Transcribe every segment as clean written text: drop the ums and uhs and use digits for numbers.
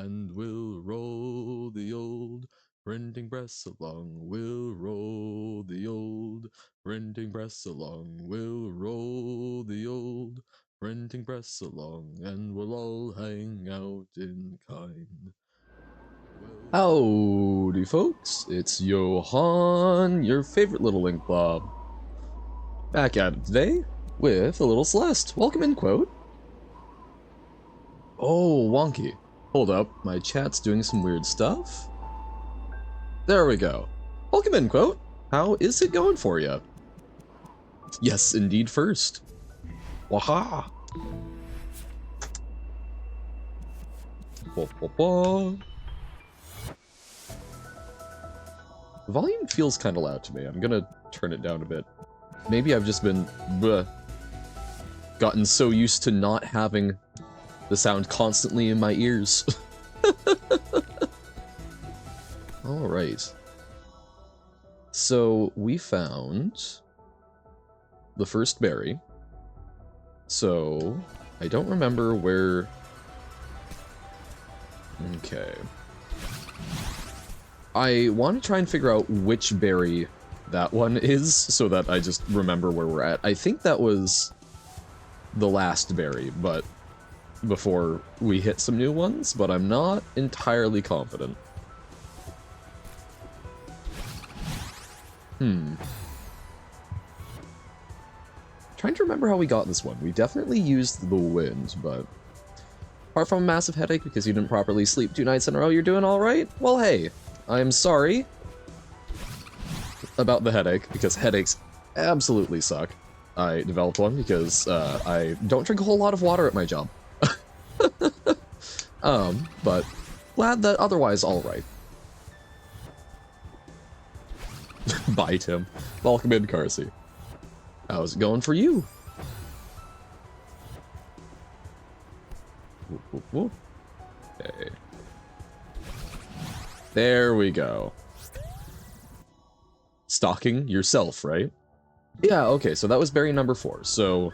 and we'll roll the old printing press along. We'll roll the old printing press along. We'll roll the old printing press along, and we'll all hang out in kind. Howdy, folks. It's Johan, your favorite little Link Blob. Back at it today with a little Celeste. Welcome in, quote. Oh, wonky. Hold up, my chat's doing some weird stuff. There we go. Welcome in, quote. How is it going for you? Yes, indeed, first. Waha! The volume feels kind of loud to me. I'm gonna turn it down a bit. Maybe I've just been gotten so used to not having the sound constantly in my ears. Alright. So, we found the first berry. So, I don't remember where... Okay. I want to try and figure out which berry that one is, so that I just remember where we're at. I think that was the last berry, but before we hit some new ones, but I'm not entirely confident. Trying to remember how we got this one. We definitely used the wind, but apart from a massive headache because you didn't properly sleep 2 nights in a row, you're doing alright? Well, hey, I'm sorry about the headache, because headaches absolutely suck. I developed one because I don't drink a whole lot of water at my job. But glad that otherwise alright. Bye, Tim. Welcome in, Carsey. How's it going for you? Whoop, whoop, whoop. Okay. There we go. Stalking yourself, right? Yeah, okay, so that was berry number 4. So,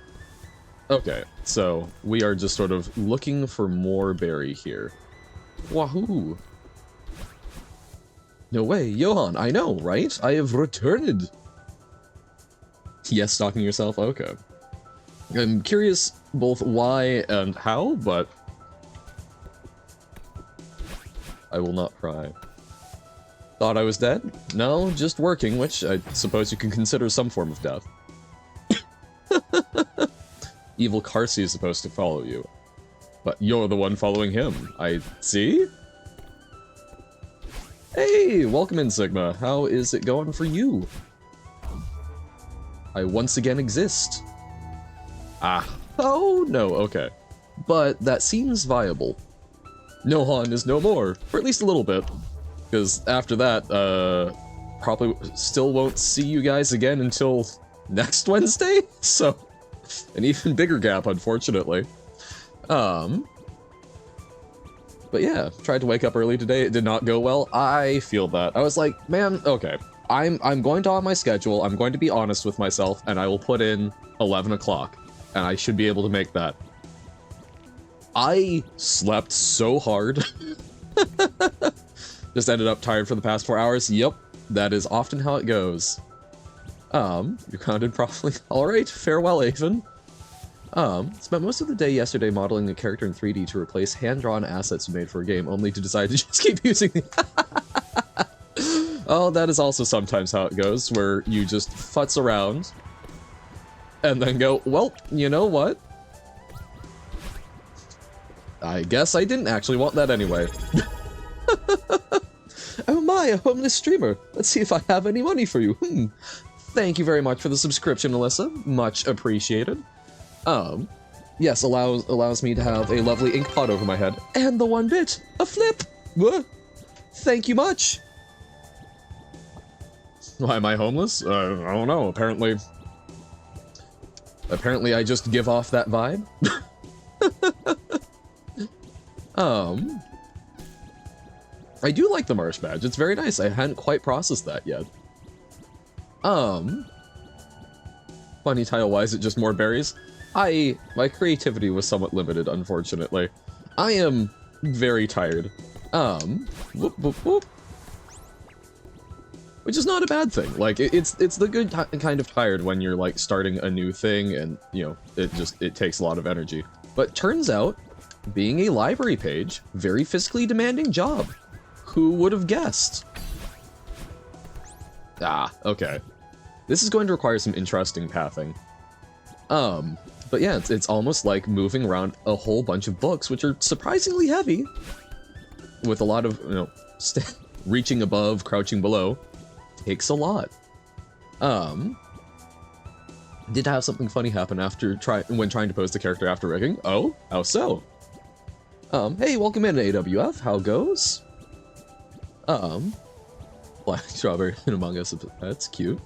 okay, so we are just sort of looking for more berry here. Wahoo! No way, Johan, I know, right? I have returned! Yes, stalking yourself? Okay. I'm curious both why and how, but I will not pry. Thought I was dead? No, just working, which I suppose you can consider some form of death. Evil Carsey is supposed to follow you, but you're the one following him. I see? Hey, welcome in, Sigma. How is it going for you? I once again exist. Ah. Oh, no, okay. But that seems viable. Nohan is no more, for at least a little bit. Because after that, probably still won't see you guys again until next Wednesday? So, an even bigger gap, unfortunately. But yeah, tried to wake up early today, it did not go well. I feel that. I was like, man, okay. I'm going to on my schedule, I'm going to be honest with myself, and I will put in 11 o'clock. And I should be able to make that. I slept so hard. Just ended up tired for the past 4 hours. Yep, that is often how it goes. You counted properly. Alright, farewell, Avon. Spent most of the day yesterday modeling a character in 3D to replace hand-drawn assets you made for a game, only to decide to just keep using them. Oh, that is also sometimes how it goes, where you just futz around, and then go, well, you know what? I guess I didn't actually want that anyway. Oh my, a homeless streamer. Let's see if I have any money for you. Thank you very much for the subscription, Alyssa. Much appreciated. Yes, allows me to have a lovely ink pot over my head. And the 1 bit! A flip! Thank you much! Why am I homeless? I don't know, apparently I just give off that vibe. I do like the Marsh badge. It's very nice. I hadn't quite processed that yet. Funny title-wise, it just more berries. My creativity was somewhat limited, unfortunately. I am very tired. Whoop, whoop, whoop. Which is not a bad thing. Like, it's the good kind of tired when you're, like, starting a new thing and, you know, it takes a lot of energy. But turns out, being a library page, very physically demanding job. Who would have guessed? Ah, okay. This is going to require some interesting pathing. But yeah, it's almost like moving around a whole bunch of books, which are surprisingly heavy, with a lot of, you know, reaching above, crouching below. Takes a lot. Did have something funny happen when trying to pose the character after rigging. Oh, how so? Hey, welcome in AWF. How goes? Black strawberry and Among Us. That's cute.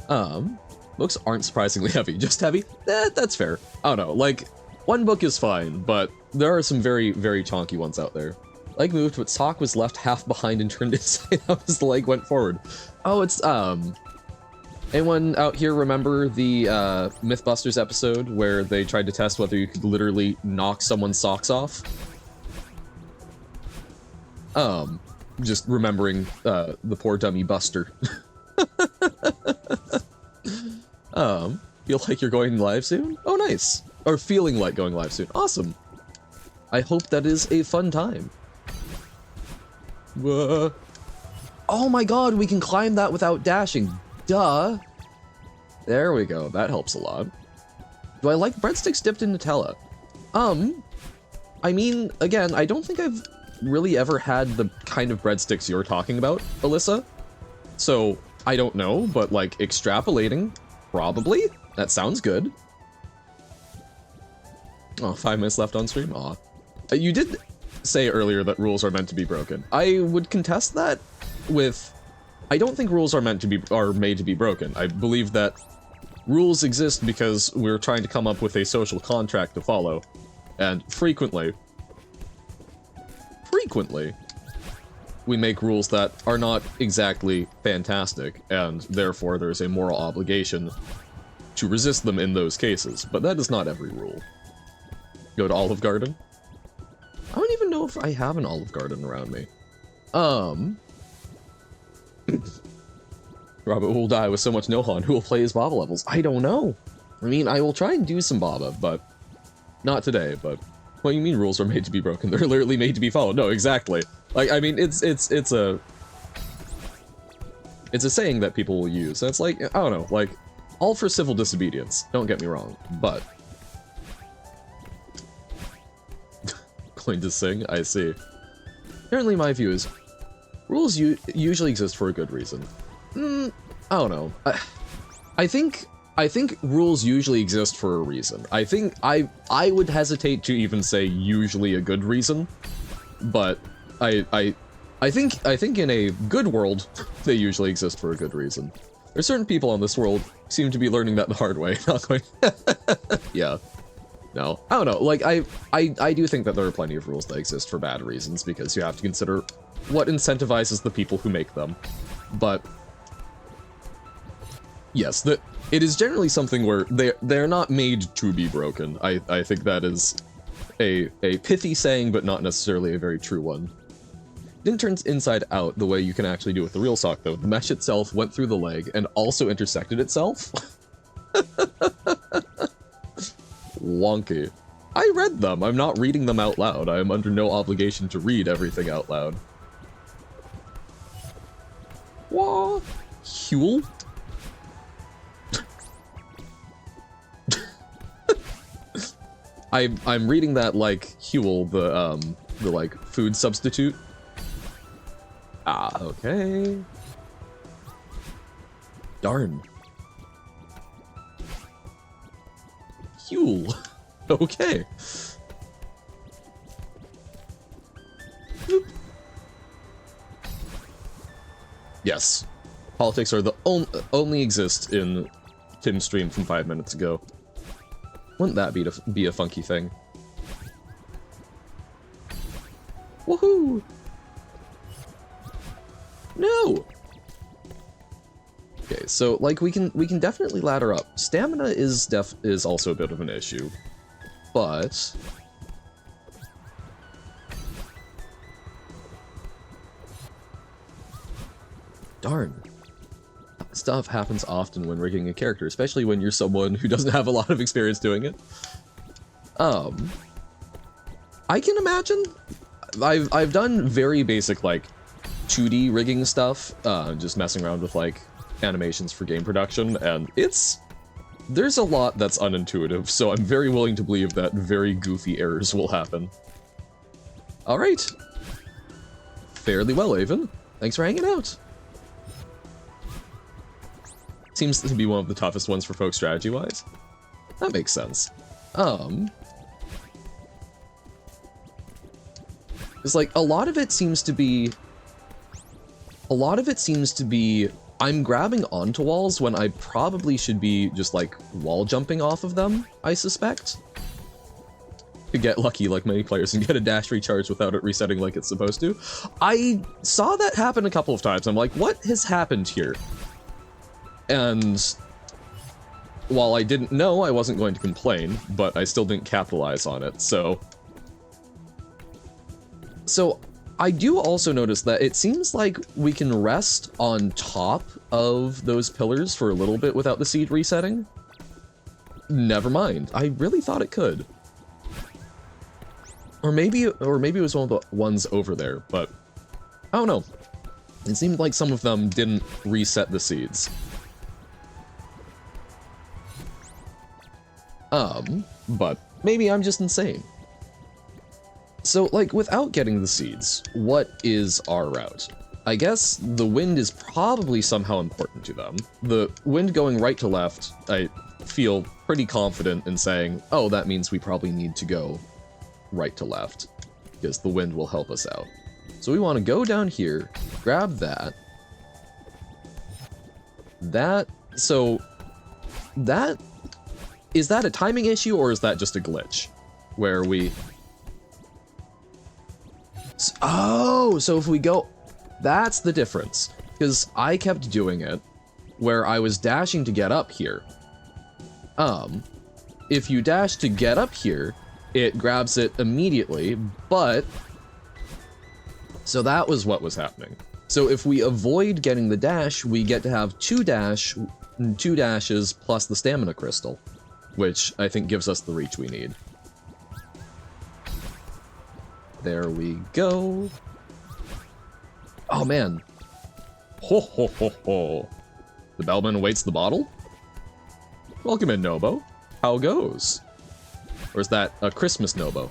Books aren't surprisingly heavy. Just heavy? That's fair. I don't know. Like, one book is fine, but there are some very, very chonky ones out there. Leg moved, but sock was left half behind and turned inside out as the leg went forward. Oh, it's, anyone out here remember the, Mythbusters episode where they tried to test whether you could literally knock someone's socks off? Just remembering, the poor dummy Buster. Feel like you're going live soon? Oh, nice. Or feeling like going live soon. Awesome. I hope that is a fun time. Oh my god, we can climb that without dashing. Duh. There we go. That helps a lot. Do I like breadsticks dipped in Nutella? I mean, again, I don't think I've really ever had the kind of breadsticks you're talking about, Alyssa. So, I don't know, but like, extrapolating, probably? That sounds good. Oh, 5 minutes left on stream? Aw. You did say earlier that rules are meant to be broken. I would contest that with... I don't think rules are made to be broken. I believe that rules exist because we're trying to come up with a social contract to follow. And frequently, we make rules that are not exactly fantastic, and therefore there's a moral obligation to resist them in those cases. But that is not every rule. Go to Olive Garden? I don't even know if I have an Olive Garden around me. Robert will die with so much Nohan. Who will play his Baba levels? I don't know. I mean, I will try and do some Baba, but not today. But what do you mean rules are made to be broken? They're literally made to be followed. No, exactly. Like, I mean, it's a saying that people will use. And it's like, I don't know, like, all for civil disobedience. Don't get me wrong, but going to sing? I see. Apparently my view is, rules usually exist for a good reason. I don't know. I think rules usually exist for a reason. I think I would hesitate to even say usually a good reason, but I think in a good world, they usually exist for a good reason. There's certain people on this world who seem to be learning that the hard way, not going... Yeah. No, I don't know, like, I do think that there are plenty of rules that exist for bad reasons, because you have to consider what incentivizes the people who make them. But, yes, it is generally something where they're not made to be broken. I think that is a pithy saying, but not necessarily a very true one. Didn't turn inside out the way you can actually do with the real sock, though. The mesh itself went through the leg and also intersected itself. Wonky. I read them. I'm not reading them out loud. I am under no obligation to read everything out loud. Wah. Huel? I'm reading that like Huel, the like food substitute. Ah, okay. Darn. Huel. Okay. Boop. Yes. Politics are the only exist in Tim's stream from 5 minutes ago. Wouldn't that be a funky thing? Woohoo! No! Okay, so like we can definitely ladder up. Stamina is also a bit of an issue, but Darn. Stuff happens often when rigging a character, especially when you're someone who doesn't have a lot of experience doing it. I can imagine. I've done very basic, like, 2D rigging stuff, just messing around with, like, animations for game production, and there's a lot that's unintuitive, so I'm very willing to believe that very goofy errors will happen. Alright. Fairly well, Avon. Thanks for hanging out. Seems to be one of the toughest ones for folks strategy-wise. That makes sense. It's like, a lot of it seems to be, I'm grabbing onto walls when I probably should be just, like, wall jumping off of them, I suspect. To get lucky, like many players, and get a dash recharge without it resetting like it's supposed to. I saw that happen a couple of times. I'm like, what has happened here? And while I didn't know, I wasn't going to complain, but I still didn't capitalize on it, so I do also notice that it seems like we can rest on top of those pillars for a little bit without the seed resetting. Never mind. I really thought it could. Or maybe it was one of the ones over there, but I don't know. It seemed like some of them didn't reset the seeds. But maybe I'm just insane. So, like, without getting the seeds, what is our route? I guess the wind is probably somehow important to them. The wind going right to left, I feel pretty confident in saying, oh, that means we probably need to go right to left, because the wind will help us out. So we want to go down here, grab that. Is that a timing issue, or is that just a glitch? Where we... Oh, so if we go... That's the difference. Because I kept doing it where I was dashing to get up here. If you dash to get up here, it grabs it immediately, but... So that was what was happening. So if we avoid getting the dash, we get to have two dashes plus the stamina crystal, which I think gives us the reach we need. There we go. Oh man. Ho ho ho ho. The bellman awaits the bottle? Welcome in, Nobo. How goes? Or is that a Christmas Nobo?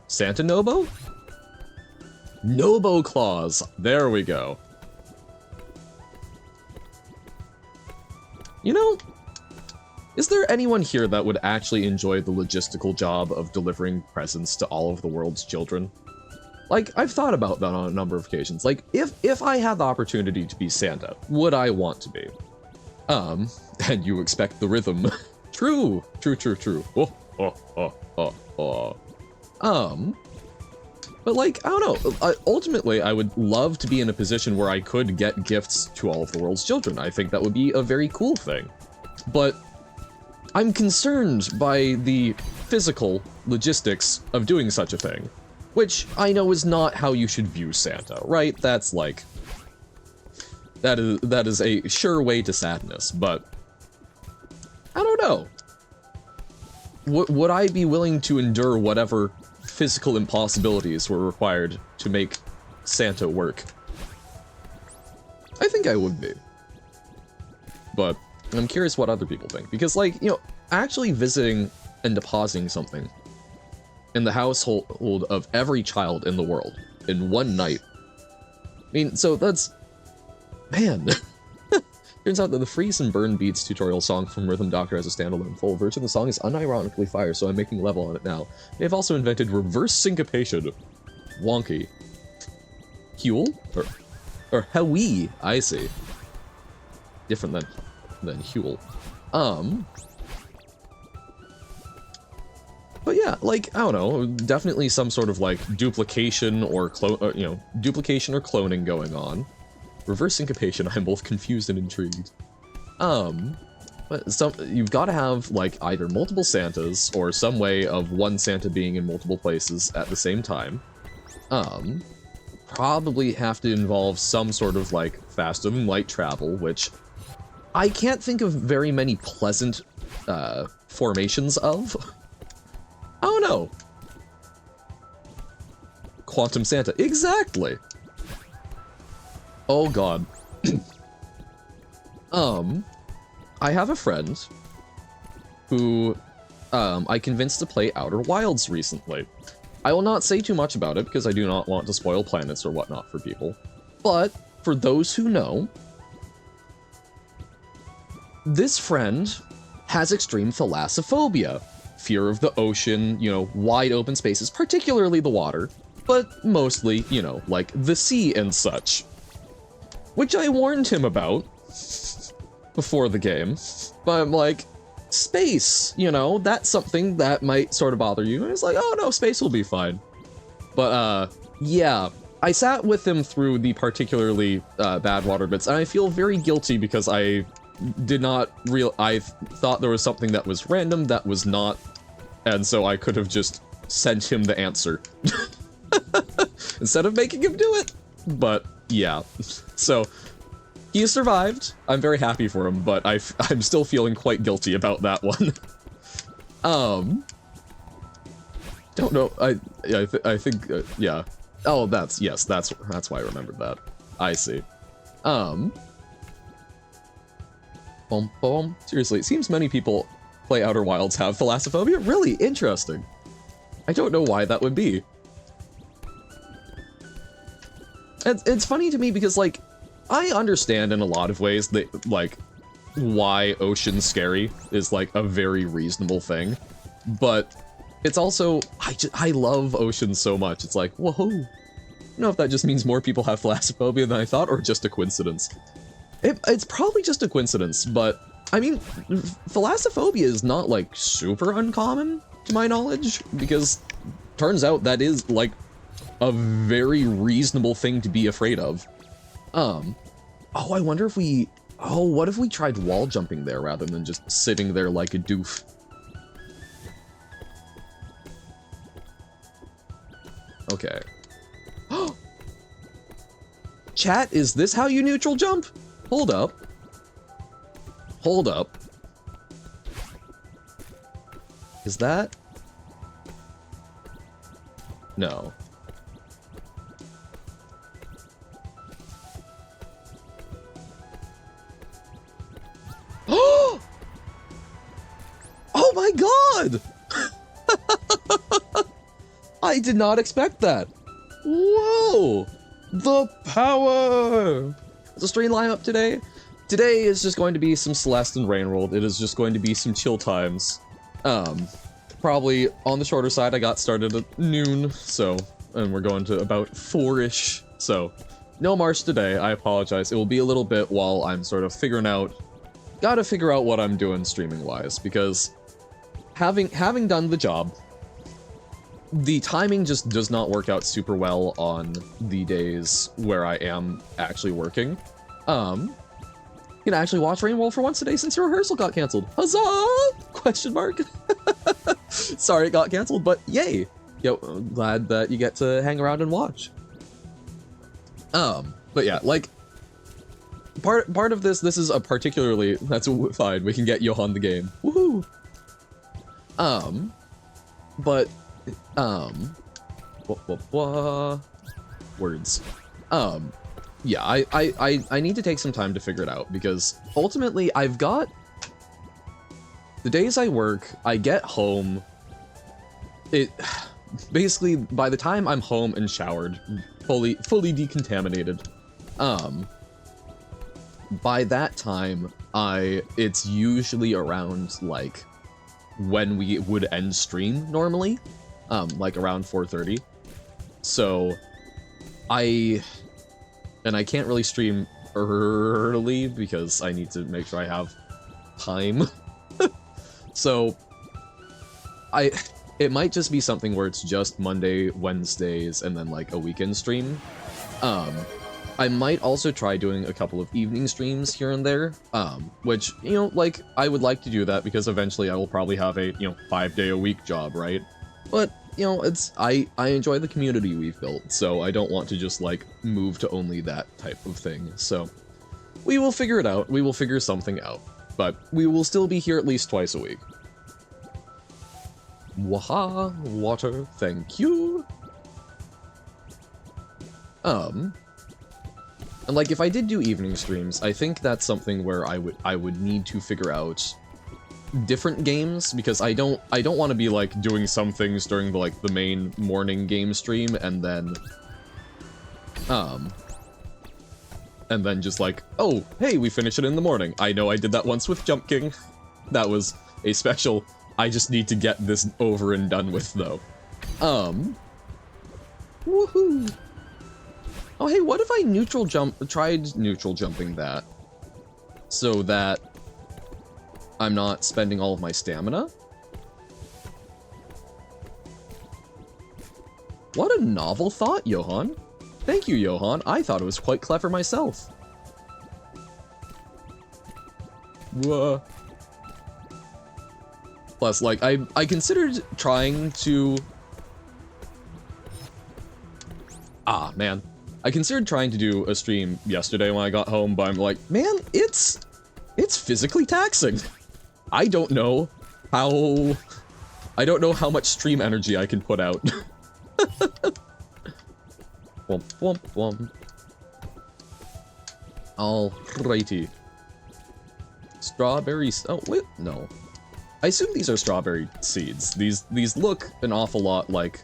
Santa Nobo? Nobo Claus. There we go. You know, is there anyone here that would actually enjoy the logistical job of delivering presents to all of the world's children? Like, I've thought about that on a number of occasions. Like, if I had the opportunity to be Santa, would I want to be? And you expect the rhythm. True. Oh, oh, oh, oh, oh. But like, I don't know, ultimately I would love to be in a position where I could get gifts to all of the world's children. I think that would be a very cool thing. But I'm concerned by the physical logistics of doing such a thing, which I know is not how you should view Santa, right? That's like, that is a sure way to sadness, but I don't know. Would I be willing to endure whatever physical impossibilities were required to make Santa work? I think I would be. But I'm curious what other people think, because, like, you know, actually visiting and depositing something in the household of every child in the world in one night. I mean, so that's... Man. Turns out that the Freeze and Burn Beats tutorial song from Rhythm Doctor has a standalone full version. The song is unironically fire, so I'm making level on it now. They've also invented reverse syncopation. Wonky. Huel? Or Howie, I see. Different than Huel. But yeah, like, I don't know, definitely some sort of, like, duplication or duplication or cloning going on. Reverse syncopation, I'm both confused and intrigued. But you've got to have, like, either multiple Santas or some way of one Santa being in multiple places at the same time. probably have to involve some sort of, like, faster than light travel, which I can't think of very many pleasant, formations of. Oh no! Quantum Santa, exactly! Oh god. I have a friend who, I convinced to play Outer Wilds recently. I will not say too much about it because I do not want to spoil planets or whatnot for people. But, for those who know, this friend has extreme thalassophobia. Fear of the ocean, you know, wide open spaces, particularly the water, but mostly, you know, like the sea and such. Which I warned him about before the game, but I'm like, space, you know, that's something that might sort of bother you. And it's like, oh no, space will be fine. But, yeah, I sat with him through the particularly bad water bits, and I feel very guilty because I I thought there was something that was random that was not, and so I could have just sent him the answer instead of making him do it. But yeah, so he survived. I'm very happy for him, but I'm still feeling quite guilty about that one. Don't know. I think yeah. Oh, that's why I remembered that. I see. Seriously, it seems many people play Outer Wilds have thalassophobia. Really interesting. I don't know why that would be. It's funny to me because, like, I understand in a lot of ways that, like, why ocean's scary is, like, a very reasonable thing. But it's also, I love oceans so much. It's like, whoa. I don't know if that just means more people have thalassophobia than I thought, or just a coincidence. It's probably just a coincidence, but, I mean, thalassophobia is not, like, super uncommon, to my knowledge, because turns out that is, like, a very reasonable thing to be afraid of. Oh, I wonder if what if we tried wall jumping there rather than just sitting there like a doof? Okay. Chat, is this how you neutral jump? Hold up. Hold up. Is that? No. Oh my god! I did not expect that. Whoa! The power! Is the stream lineup today? Today is just going to be some Celeste and Reupload. It is just going to be some chill times. Probably on the shorter side. I got started at noon, so, and we're going to about 4-ish, so no March today. I apologize. It will be a little bit while I'm sort of gotta figure out what I'm doing streaming-wise, because having done the job, the timing just does not work out super well on the days where I am actually working. You can actually watch Reupload for once today since your rehearsal got canceled. Huzzah! Question mark. Sorry it got canceled, but yay! Yo, I'm glad that you get to hang around and watch. But yeah, like, part of this is a particularly, that's fine, we can get Johan the game. Woohoo! But, words. Yeah, I need to take some time to figure it out, because ultimately I've got the days I work, I get home, basically by the time I'm home and showered, fully decontaminated, by that time, it's usually around, like, when we would end stream normally, like around 4:30. So, I can't really stream early because I need to make sure I have time. So, it might just be something where it's just Monday, Wednesdays, and then like a weekend stream. I might also try doing a couple of evening streams here and there, which, you know, like, I would like to do that because eventually I will probably have a, 5-day-a-week job, right? But you know, I enjoy the community we've built, so I don't want to just, like, move to only that type of thing. So, we will figure it out. We will figure something out. But we will still be here at least twice a week. Waha, water, thank you. And like, if I did do evening streams, I think that's something where I would need to figure out different games, because I don't want to be like doing some things during the main morning game stream and then just like, oh, hey, we finish it in the morning. I know I did that once with Jump King. That was a special. I just need to get this over and done with, though. Woohoo! Oh, hey, what if I tried neutral jumping that, so that I'm not spending all of my stamina? What a novel thought, Johan. Thank you, Johan. I thought it was quite clever myself. Whoa. Plus, like, I considered trying to... Ah, man. I considered trying to do a stream yesterday when I got home, but I'm like, man, it's physically taxing. I don't know how much stream energy I can put out. Womp, womp, womp. Alrighty. Strawberries. Oh, wait, no. I assume these are strawberry seeds. These look an awful lot like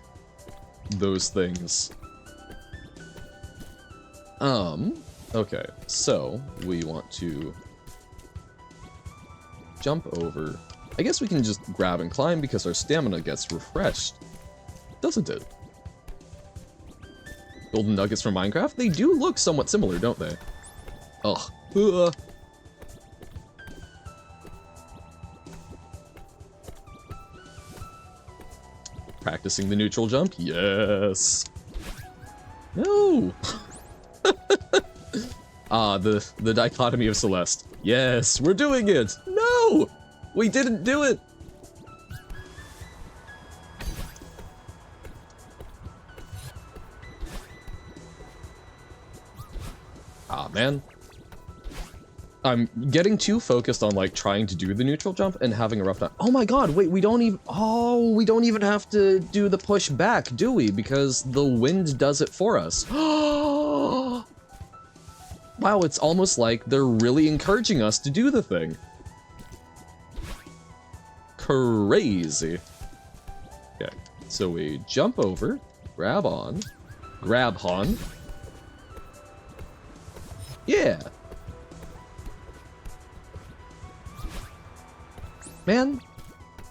those things. Okay, so we want to jump over. I guess we can just grab and climb because our stamina gets refreshed, doesn't it? Golden nuggets from Minecraft? They do look somewhat similar, don't they? Ugh. Practicing the neutral jump? Yes. No. The dichotomy of Celeste. Yes, we're doing it. No, we didn't do it. Ah, man. I'm getting too focused on, like, trying to do the neutral jump and having a rough time. Oh my god, wait, we don't even have to do the push back, do we? Because the wind does it for us. Wow, it's almost like they're really encouraging us to do the thing. Crazy. Okay, so we jump over, grab on. Yeah. Man,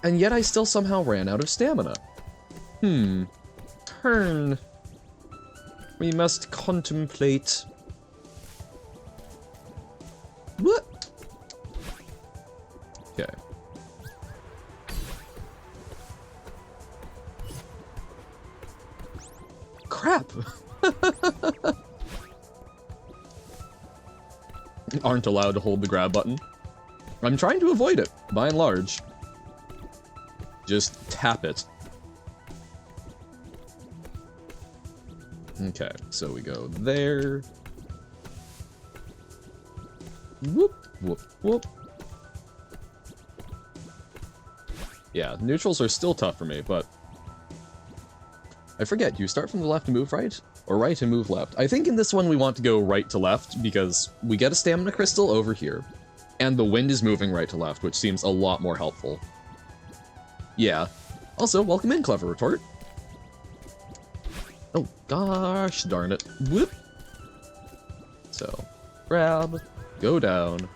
and yet I still somehow ran out of stamina. Turn. We must contemplate. What? Okay. Crap. Aren't allowed to hold the grab button. I'm trying to avoid it, by and large. Just tap it. Okay, so we go there. Whoop, whoop, whoop. Yeah, neutrals are still tough for me, but... I forget, do you start from the left and move right? Or right and move left? I think in this one we want to go right to left, because we get a stamina crystal over here. And the wind is moving right to left, which seems a lot more helpful. Yeah. Also, welcome in, Clever Retort. Oh, gosh darn it. Whoop. So, grab, go down.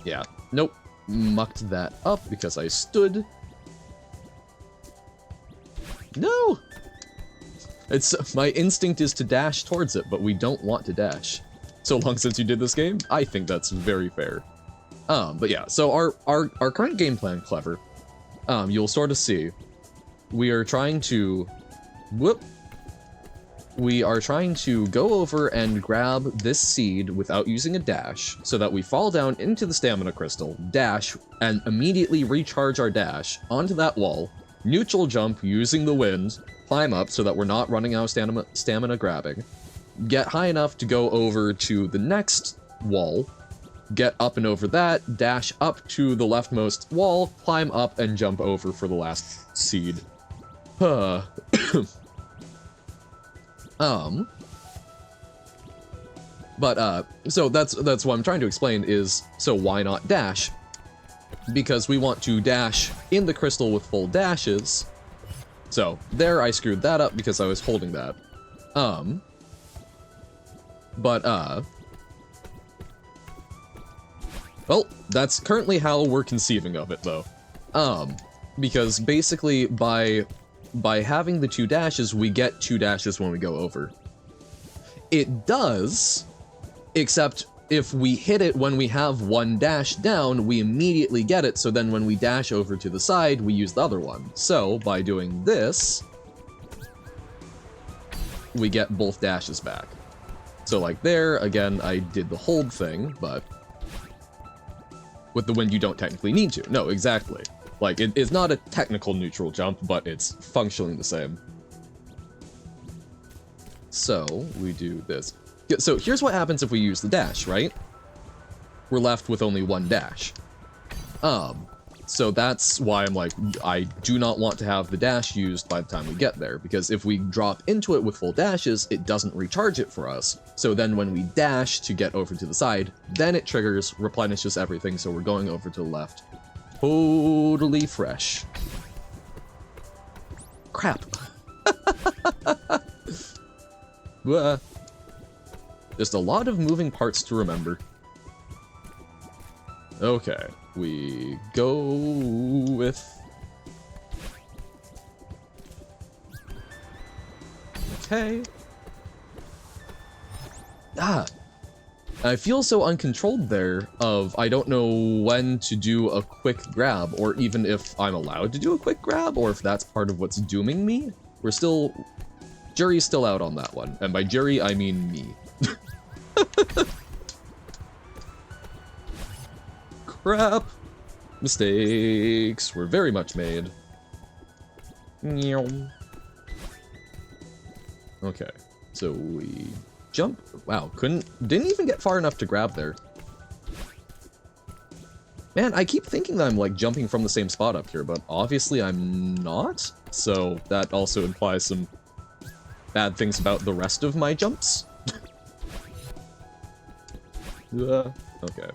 Yeah, nope. Mucked that up because I stood. No! My instinct is to dash towards it, but we don't want to dash. So long since you did this game, I think that's very fair. But yeah, so our current game plan, Clever, you'll sort of see, we are trying to, whoop, we are trying to go over and grab this seed without using a dash, so that we fall down into the stamina crystal, dash, and immediately recharge our dash onto that wall, neutral jump using the wind, climb up so that we're not running out of stamina grabbing, get high enough to go over to the next wall, get up and over that, dash up to the leftmost wall, climb up, and jump over for the last seed. So that's what I'm trying to explain is, so why not dash? Because we want to dash in the crystal with full dashes. So, there I screwed that up because I was holding that. Well, that's currently how we're conceiving of it, though. Because basically, by having the 2 dashes, we get 2 dashes when we go over. It does, except if we hit it when we have 1 dash down, we immediately get it, so then when we dash over to the side, we use the other one. So, by doing this, we get both dashes back. So like there, again, I did the hold thing, but with the wind you don't technically need to. No, exactly. Like, it's not a technical neutral jump, but it's functionally the same. So, we do this. So, here's what happens if we use the dash, right? We're left with only 1 dash. So that's why I'm like, I do not want to have the dash used by the time we get there, because if we drop into it with full dashes, it doesn't recharge it for us. So then when we dash to get over to the side, then it triggers, replenishes everything, so we're going over to the left. Totally fresh. Crap. Just a lot of moving parts to remember. Okay, we go with... Okay. I feel so uncontrolled there of I don't know when to do a quick grab, or even if I'm allowed to do a quick grab, or if that's part of what's dooming me. We're still... Jury's still out on that one, and by jury, I mean me. Crap! Mistakes were very much made. Okay, so we jump. Wow, didn't even get far enough to grab there. Man, I keep thinking that I'm like jumping from the same spot up here, but obviously I'm not. So that also implies some bad things about the rest of my jumps. Okay.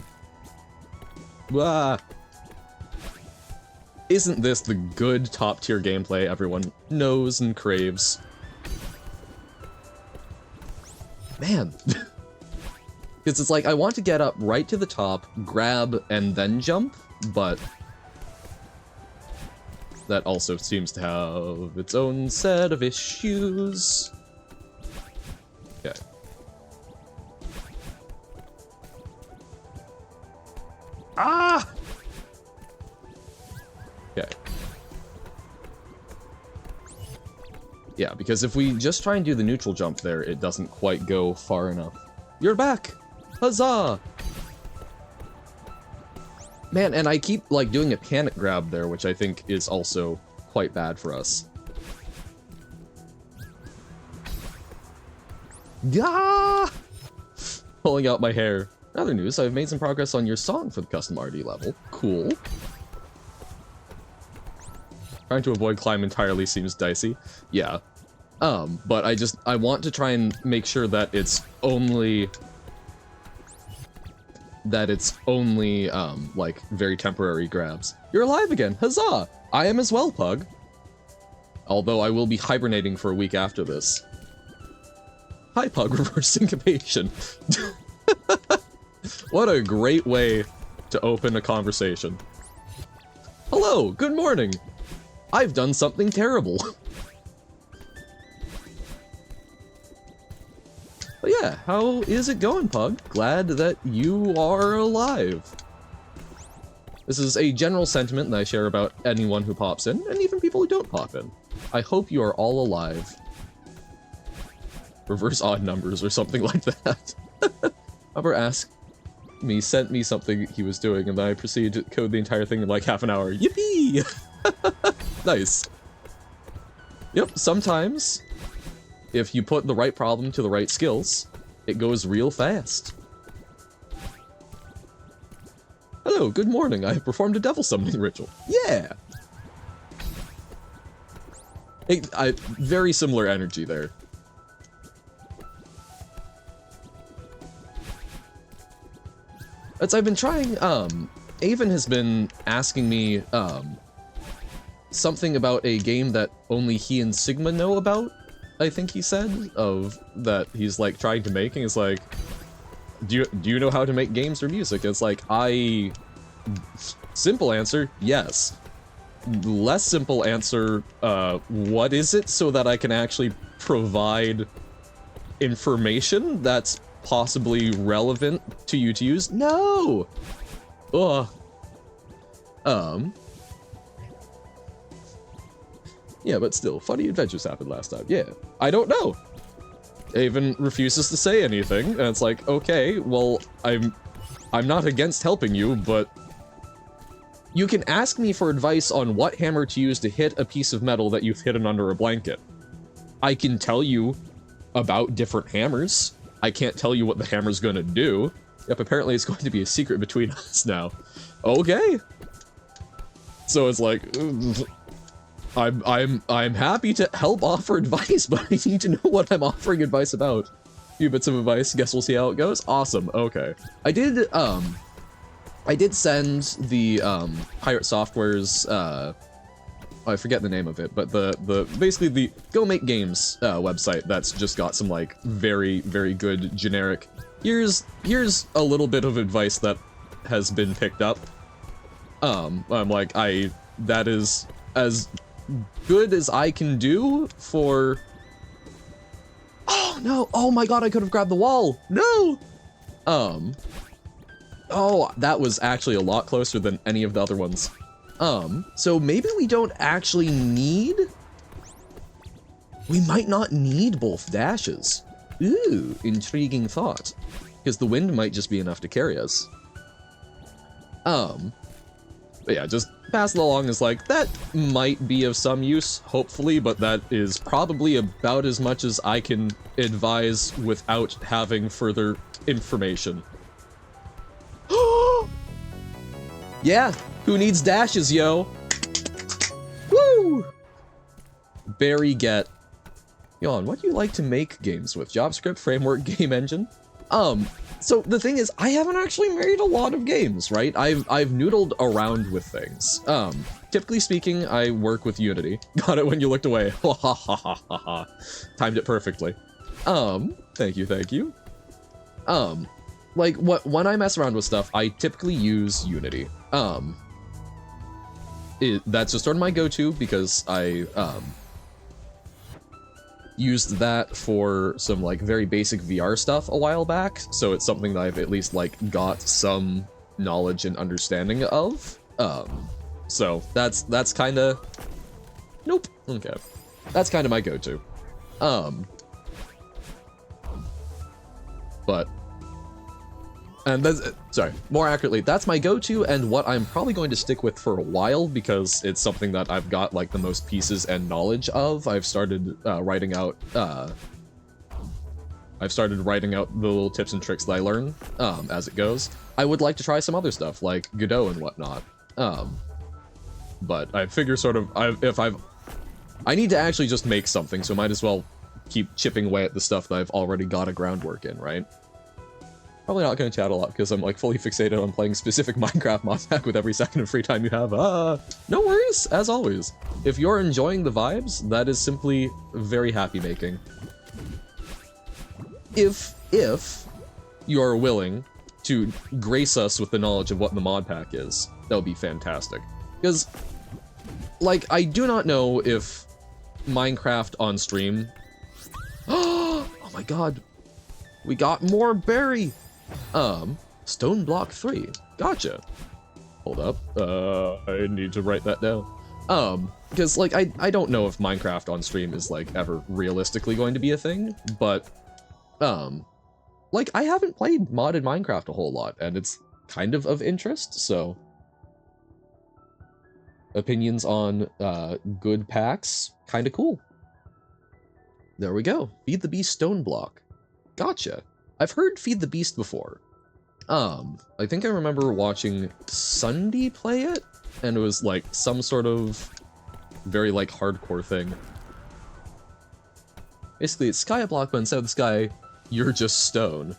Isn't this the good top-tier gameplay everyone knows and craves? Man. Because it's like, I want to get up right to the top, grab, and then jump, but that also seems to have its own set of issues. Okay. Ah! Okay. Yeah, because if we just try and do the neutral jump there, it doesn't quite go far enough. You're back! Huzzah! Man, and I keep, like, doing a panic grab there, which I think is also quite bad for us. Gah! Pulling out my hair. In other news, I've made some progress on your song for the custom RD level. Cool. Trying to avoid climb entirely seems dicey. Yeah. But I want to try and make sure that it's only... like, very temporary grabs. You're alive again! Huzzah! I am as well, Pug. Although I will be hibernating for a week after this. Hi, Pug. Reverse syncopation. What a great way to open a conversation. Hello, good morning. I've done something terrible. But yeah, how is it going, Pug? Glad that you are alive. This is a general sentiment that I share about anyone who pops in, and even people who don't pop in. I hope you are all alive. reverse odd numbers or something like that. Robert sent me something he was doing, and then I proceeded to code the entire thing in like half an hour. Yippee! Nice. Yep, sometimes, if you put the right problem to the right skills, it goes real fast. Hello, good morning. I have performed a devil summoning ritual. Yeah! Very similar energy there. As I've been trying, Avon has been asking me, something about a game that only he and Sigma know about, I think he said, that he's, like, trying to make, and it's like, do you know how to make games or music? It's like, simple answer, yes. Less simple answer, what is it, so that I can actually provide information that's possibly relevant to you to use? No! Ugh. Yeah, but still, funny adventures happened last time. Yeah, I don't know. Avon refuses to say anything, and it's like, okay, well, I'm not against helping you, but you can ask me for advice on what hammer to use to hit a piece of metal that you've hidden under a blanket. I can tell you about different hammers. I can't tell you what the hammer's gonna do. Yep, apparently it's going to be a secret between us now. Okay. So it's like, I'm happy to help offer advice, but I need to know what I'm offering advice about. A few bits of advice, guess we'll see how it goes. Awesome, okay. I did send the Pirate Software's I forget the name of it, but basically the Go Make Games website that's just got some like very, very good generic, here's a little bit of advice that has been picked up. I'm like, that is as good as I can do for... Oh no, oh my god, I could have grabbed the wall, no! Oh, that was actually a lot closer than any of the other ones. So maybe we don't actually need... We might not need both dashes. Ooh, intriguing thought. Because the wind might just be enough to carry us. But yeah, just pass it along as like, that might be of some use, hopefully, but that is probably about as much as I can advise without having further information. Yeah, who needs dashes, yo? Woo! Barry Get. Yon, what do you like to make games with? JavaScript, framework, game engine? So the thing is, I haven't actually made a lot of games, right? I've noodled around with things. Typically speaking, I work with Unity. Got it when you looked away. Ha ha ha ha ha ha. Timed it perfectly. Thank you, thank you. Like, when I mess around with stuff, I typically use Unity. That's just sort of my go-to because I, used that for some, like, very basic VR stuff a while back, so it's something that I've at least, like, got some knowledge and understanding of. So that's kinda... Nope. Okay. That's kinda my go-to. But... And that's, sorry, more accurately, that's my go-to and what I'm probably going to stick with for a while because it's something that I've got like the most pieces and knowledge of. I've started writing out the little tips and tricks that I learn as it goes. I would like to try some other stuff like Godot and whatnot. But I figure sort of I need to actually just make something, so might as well keep chipping away at the stuff that I've already got a groundwork in, right? Probably not going to chat a lot because I'm like fully fixated on playing specific Minecraft mod pack with every second of free time you have. No worries, as always. If you're enjoying the vibes, that is simply very happy making. If you're willing to grace us with the knowledge of what the mod pack is, that would be fantastic. Because, like, I do not know if Minecraft on stream... Oh my god! We got more berry! Stone block 3. Gotcha. Hold up. I need to write that down. Because, like, I don't know if Minecraft on stream is, like, ever realistically going to be a thing, but, like, I haven't played modded Minecraft a whole lot, and it's kind of interest, so... Opinions on, good packs, kinda cool. There we go. Feed the Beast stone block. Gotcha. I've heard Feed the Beast before. I think I remember watching Sunday play it, and it was, like, some sort of very, like, hardcore thing. Basically, it's sky block, but instead of the sky, you're just stone.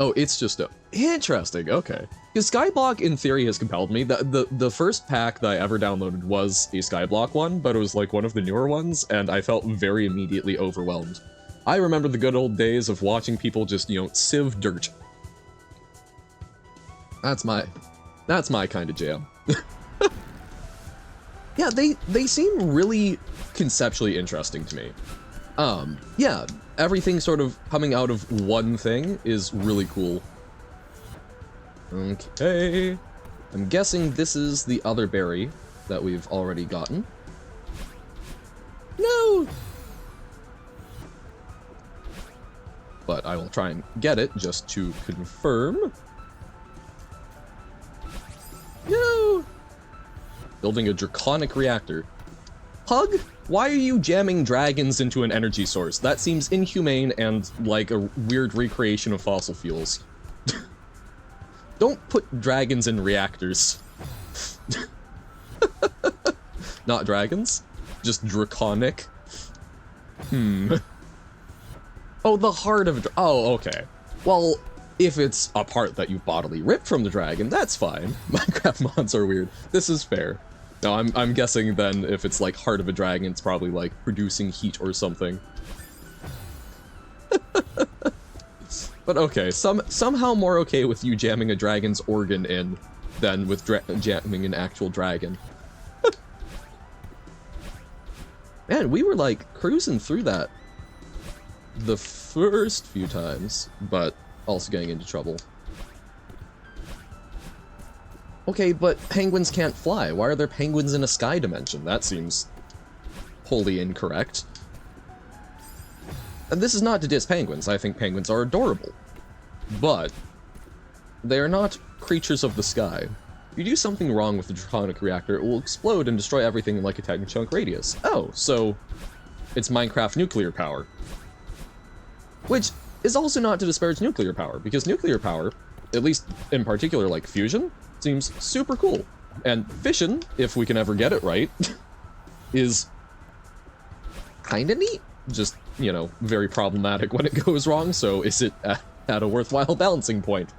Oh, it's just stone. Interesting, okay. Because Skyblock, in theory, has compelled me. The first pack that I ever downloaded was a Skyblock one, but it was, like, one of the newer ones, and I felt very immediately overwhelmed. I remember the good old days of watching people just, you know, sieve dirt. That's my kind of jam. Yeah, they seem really conceptually interesting to me. Yeah, everything sort of coming out of one thing is really cool. Okay, I'm guessing this is the other berry that we've already gotten. No! But I will try and get it just to confirm. No! Building a draconic reactor. Pug, why are you jamming dragons into an energy source? That seems inhumane and like a weird recreation of fossil fuels. Don't put dragons in reactors. Not dragons, just draconic. Oh, the heart of... Oh, okay. Well, if it's a part that you bodily ripped from the dragon, that's fine. Minecraft mods are weird. This is fair. No, I'm guessing then if it's like heart of a dragon, it's probably like producing heat or something. But okay, somehow more okay with you jamming a dragon's organ in than with jamming an actual dragon. Man, we were like cruising through that the first few times, but also getting into trouble. Okay, but penguins can't fly. Why are there penguins in a sky dimension? That seems wholly incorrect. And this is not to diss penguins. I think penguins are adorable. But they are not creatures of the sky. If you do something wrong with the draconic reactor, it will explode and destroy everything in like a 10-chunk radius. Oh, so it's Minecraft nuclear power. Which is also not to disparage nuclear power, because nuclear power, at least in particular like fusion, seems super cool. And fission, if we can ever get it right, is kinda neat. Just, you know, very problematic when it goes wrong, so is it at a worthwhile balancing point?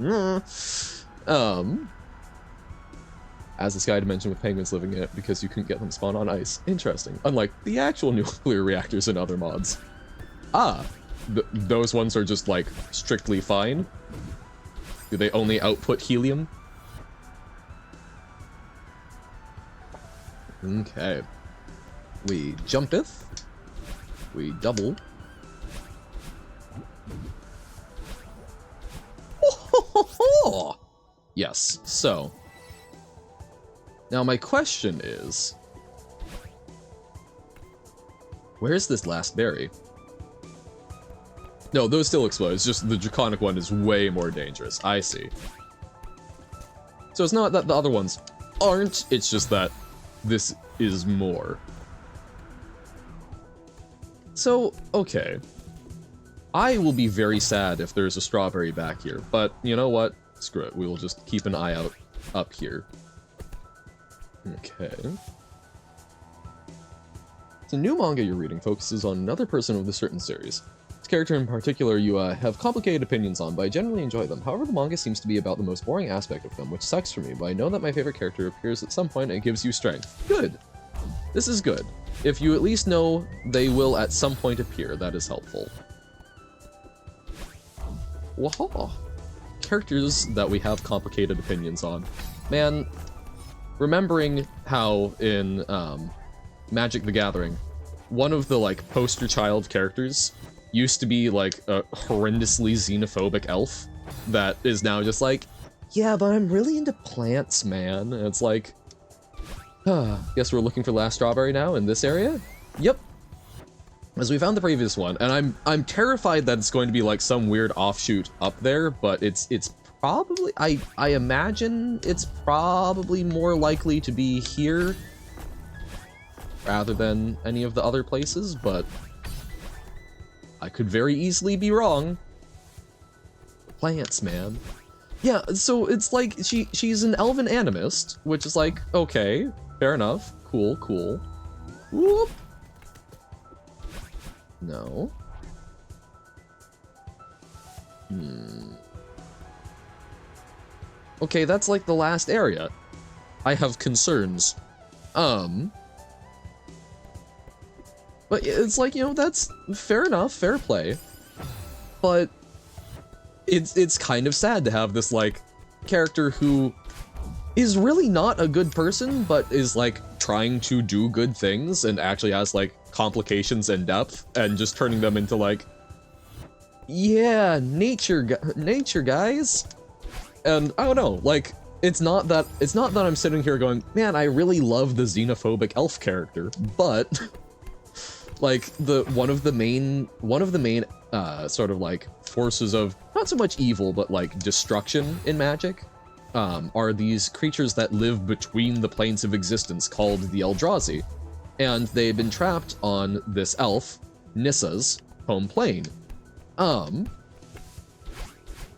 As the sky dimension with penguins living in it because you couldn't get them to spawn on ice. Interesting. Unlike the actual nuclear reactors in other mods. Ah, those ones are just, like, strictly fine? Do they only output helium? Okay. We jumpeth. We double. Oh, yes, so. Now my question is, where's this last berry? No, those still explode, it's just the draconic one is way more dangerous. I see. So it's not that the other ones aren't, it's just that this is more. So, okay. I will be very sad if there's a strawberry back here, but you know what? Screw it, we will just keep an eye out up here. Okay. The new manga you're reading focuses on another person of a certain series. This character in particular you have complicated opinions on, but I generally enjoy them. However, the manga seems to be about the most boring aspect of them, which sucks for me, but I know that my favorite character appears at some point and gives you strength. Good! This is good. If you at least know they will at some point appear, that is helpful. Waha! Characters that we have complicated opinions on. Man, remembering how in Magic the Gathering, one of the like poster child characters used to be like a horrendously xenophobic elf that is now just like, yeah, but I'm really into plants, man. And it's like, Guess we're looking for last strawberry now in this area? Yep. As we found the previous one, and I'm terrified that it's going to be like some weird offshoot up there, but it's probably, I imagine it's probably more likely to be here rather than any of the other places, but I could very easily be wrong. Plants, man. Yeah, so it's like she's an elven animist, which is like, okay, fair enough. Cool, cool. Whoop. No. Okay, that's like the last area. I have concerns. But it's like, you know, that's fair enough, fair play. But it's kind of sad to have this, like, character who is really not a good person, but is, like, trying to do good things and actually has, like, complications and depth, and just turning them into, like, yeah, nature guys. And I don't know, like, it's not that I'm sitting here going, man, I really love the xenophobic elf character, but like one of the main sort of like forces of not so much evil but like destruction in Magic are these creatures that live between the planes of existence called the Eldrazi, and they've been trapped on this elf Nissa's home plane.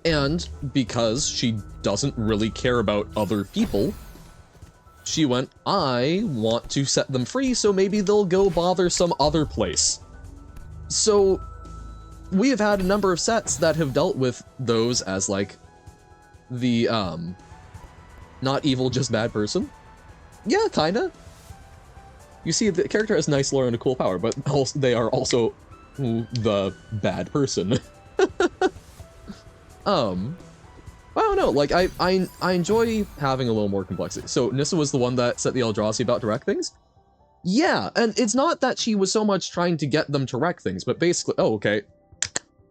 And because she doesn't really care about other people, she went, I want to set them free, so maybe they'll go bother some other place. So we have had a number of sets that have dealt with those as like the not evil, just bad person. Yeah, kinda. You see, the character has nice lore and a cool power, but also they are also the bad person. I don't know, like, I enjoy having a little more complexity. So Nissa was the one that set the Eldrazi about to wreck things? Yeah, and it's not that she was so much trying to get them to wreck things, but basically, oh, okay.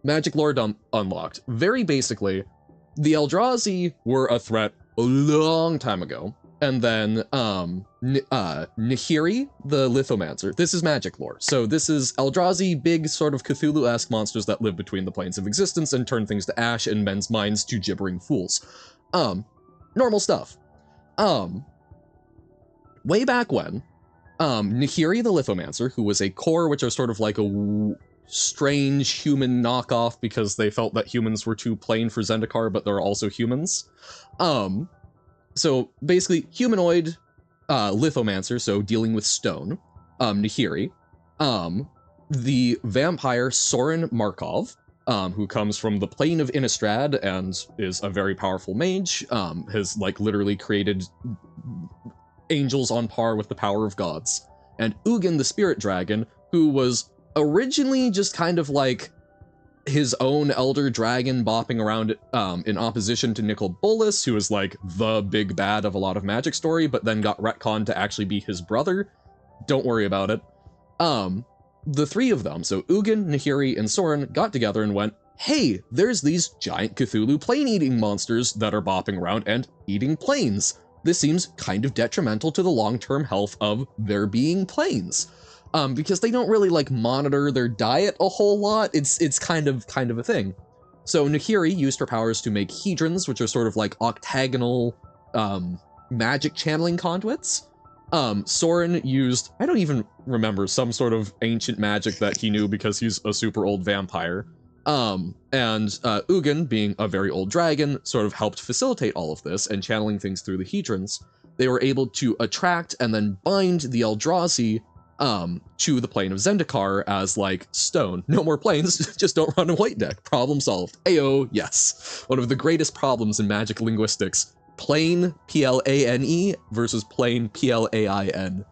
Magic lore unlocked. Very basically, the Eldrazi were a threat a long time ago, and then, Nahiri, the Lithomancer, this is Magic lore. So this is Eldrazi, big sort of Cthulhu-esque monsters that live between the planes of existence and turn things to ash and men's minds to gibbering fools. Normal stuff. Way back when, Nahiri the Lithomancer, who was a core, which are sort of like a strange human knockoff because they felt that humans were too plain for Zendikar, but they're also humans. So basically, humanoid Lithomancer, so dealing with stone, Nahiri, the vampire Sorin Markov, who comes from the plane of Innistrad and is a very powerful mage, has like literally created angels on par with the power of gods, and Ugin the Spirit Dragon, who was originally just kind of like his own elder dragon bopping around in opposition to Nicol Bolas, who is like the big bad of a lot of Magic story, but then got retconned to actually be his brother. Don't worry about it. The three of them, so Ugin, Nahiri, and Sorin, got together and went, hey, there's these giant Cthulhu plane-eating monsters that are bopping around and eating planes. This seems kind of detrimental to the long-term health of there being planes. Because they don't really like monitor their diet a whole lot. It's kind of a thing. So Nahiri used her powers to make hedrons, which are sort of like octagonal magic channeling conduits. Sorin used, I don't even remember, some sort of ancient magic that he knew because he's a super old vampire. And Ugin, being a very old dragon, sort of helped facilitate all of this and channeling things through the hedrons. They were able to attract and then bind the Eldrazi to the plane of Zendikar as like stone. No more planes, just don't run a white deck. Problem solved. Ayo, yes. One of the greatest problems in Magic linguistics. Plane, P-L-A-N-E, versus plane, P-L-A-I-N.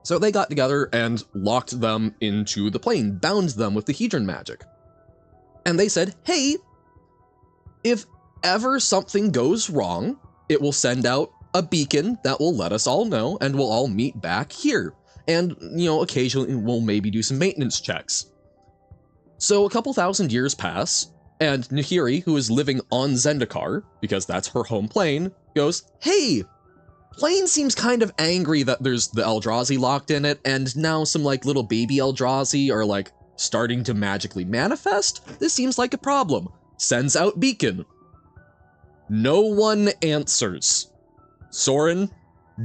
So they got together and locked them into the plane, bound them with the Hedron magic. And they said, hey, if ever something goes wrong, it will send out a beacon that will let us all know, and we'll all meet back here. And, you know, occasionally we'll maybe do some maintenance checks. So a couple thousand years pass, and Nahiri, who is living on Zendikar, because that's her home plane, goes, hey, Plane seems kind of angry that there's the Eldrazi locked in it, and now some like little baby Eldrazi are like starting to magically manifest? This seems like a problem. Sends out beacon. No one answers. Soren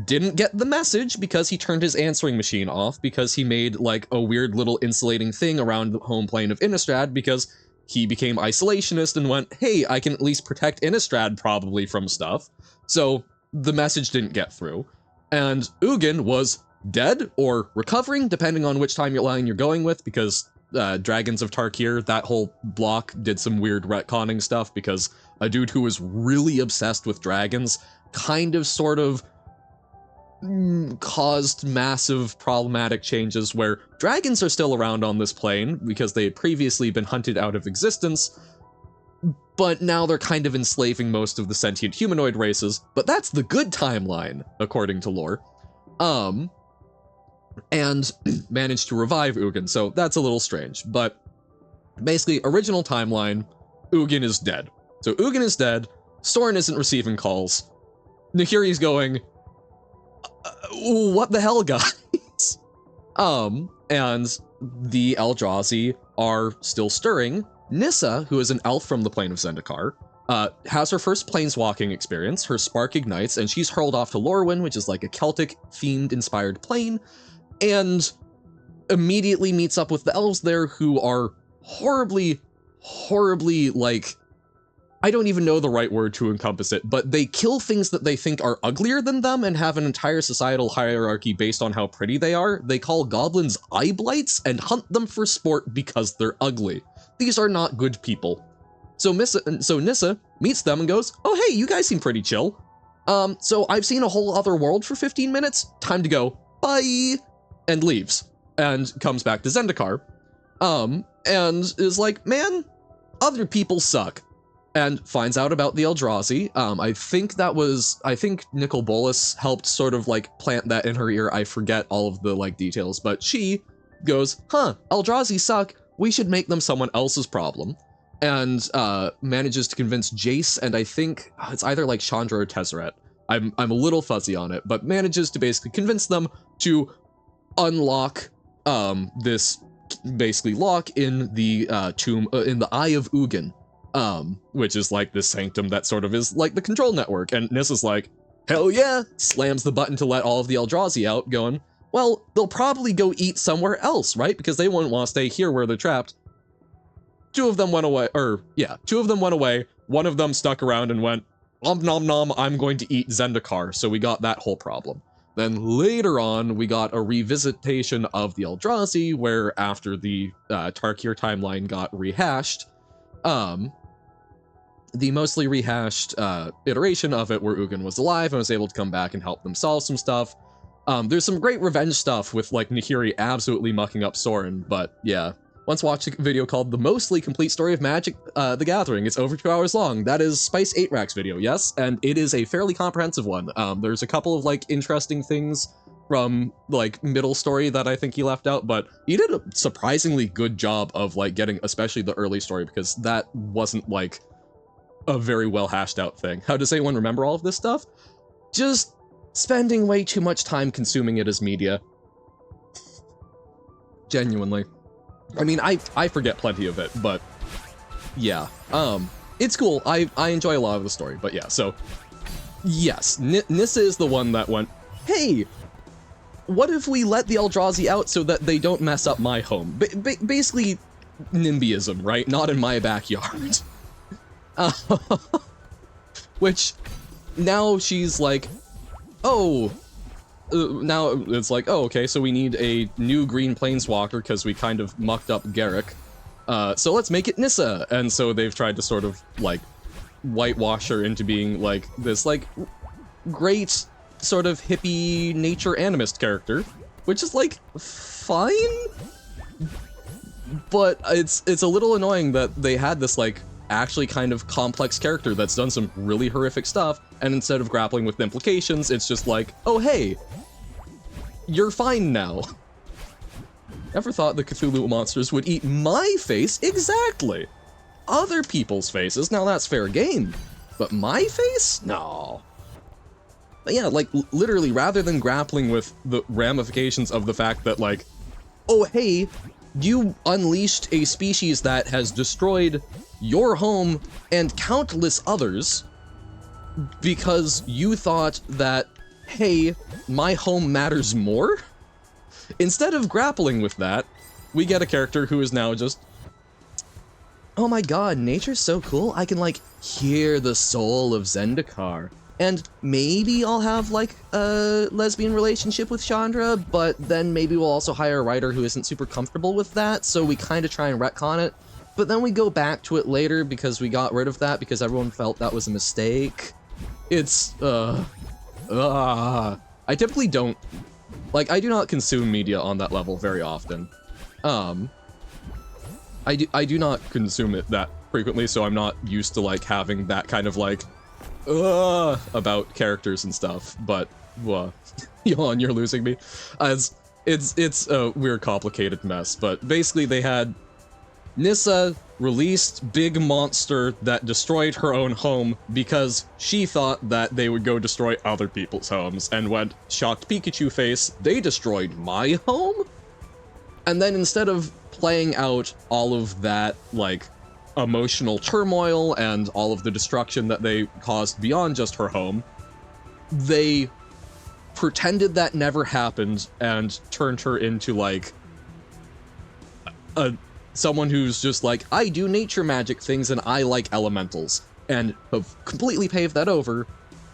didn't get the message because he turned his answering machine off, because he made like a weird little insulating thing around the home plane of Innistrad, because he became isolationist and went, hey, I can at least protect Innistrad probably from stuff. So the message didn't get through. And Ugin was dead or recovering, depending on which timeline you're going with, because Dragons of Tarkir, that whole block did some weird retconning stuff, because a dude who was really obsessed with dragons kind of sort of caused massive problematic changes where dragons are still around on this plane because they had previously been hunted out of existence, but now they're kind of enslaving most of the sentient humanoid races, but that's the good timeline, according to lore. And managed to revive Ugin, so that's a little strange, but basically, original timeline, Ugin is dead. So Ugin is dead, Soren isn't receiving calls, Nahiri's going, what the hell, guys? And the Eldrazi are still stirring. Nissa, who is an elf from the plane of Zendikar, has her first planeswalking experience, her spark ignites, and she's hurled off to Lorwyn, which is like a Celtic-themed inspired plane, and immediately meets up with the elves there, who are horribly, like, I don't even know the right word to encompass it, but they kill things that they think are uglier than them and have an entire societal hierarchy based on how pretty they are. They call goblins eye blights and hunt them for sport because they're ugly. These are not good people. So Nissa meets them and goes, oh hey, you guys seem pretty chill. So I've seen a whole other world for 15 minutes, time to go, bye, and leaves, and comes back to Zendikar, and is like, man, other people suck. And finds out about the Eldrazi. I think Nicol Bolas helped sort of like plant that in her ear. I forget all of the like details, but she goes, huh, Eldrazi suck, we should make them someone else's problem. And manages to convince Jace, and I think it's either like Chandra or Tezzeret. I'm a little fuzzy on it, but manages to basically convince them to unlock this basically lock in the tomb, in the Eye of Ugin. Which is like this sanctum that sort of is like the control network, and Nissa's like, hell yeah, slams the button to let all of the Eldrazi out, going, well, they'll probably go eat somewhere else, right? Because they wouldn't want to stay here where they're trapped. Two of them went away, one of them stuck around and went, nom nom nom, I'm going to eat Zendikar, so we got that whole problem. Then later on, we got a revisitation of the Eldrazi, where after the Tarkir timeline got rehashed, the mostly rehashed iteration of it where Ugin was alive and was able to come back and help them solve some stuff. There's some great revenge stuff with like Nahiri absolutely mucking up Soren, but yeah. Once watched a video called The Mostly Complete Story of Magic the Gathering. It's over 2 hours long. That is Spice 8-Rack's video, yes? And it is a fairly comprehensive one. There's a couple of like interesting things from like middle story that I think he left out, but he did a surprisingly good job of like getting especially the early story, because that wasn't like a very well hashed out thing. How does anyone remember all of this stuff? Just spending way too much time consuming it as media. Genuinely. I mean, I forget plenty of it, but yeah. It's cool. I enjoy a lot of the story, but yeah, so yes, Nissa is the one that went, hey, what if we let the Eldrazi out so that they don't mess up my home? Basically, NIMBYism, right? Not in my backyard. Which, now she's like, oh, now it's like, oh, okay, so we need a new green planeswalker because we kind of mucked up Garruk. So let's make it Nissa. And so they've tried to sort of, like, whitewash her into being, like, this, like, great sort of hippie nature animist character, which is like fine, but it's a little annoying that they had this like actually kind of complex character that's done some really horrific stuff, and instead of grappling with the implications, it's just like, oh hey, you're fine now. Ever thought the Cthulhu monsters would eat my face? Exactly. Other people's faces, now that's fair game, but my face? No. But yeah, like, literally, rather than grappling with the ramifications of the fact that, like, oh, hey, you unleashed a species that has destroyed your home and countless others because you thought that, hey, my home matters more? Instead of grappling with that, we get a character who is now just, oh my god, nature's so cool, I can, like, hear the soul of Zendikar. And maybe I'll have, like, a lesbian relationship with Chandra, but then maybe we'll also hire a writer who isn't super comfortable with that, so we kind of try and retcon it. But then we go back to it later because we got rid of that because everyone felt that was a mistake. It's, I typically don't, like, I do not consume media on that level very often. I do not consume it that frequently, so I'm not used to, like, having that kind of, like, about characters and stuff, but, Johan, you're losing me. It's a weird, complicated mess, but basically they had Nissa released big monster that destroyed her own home because she thought that they would go destroy other people's homes, and went, shocked Pikachu face, they destroyed my home? And then instead of playing out all of that, like, emotional turmoil and all of the destruction that they caused beyond just her home, they pretended that never happened and turned her into, like, someone who's just like, I do nature magic things and I like elementals, and have completely paved that over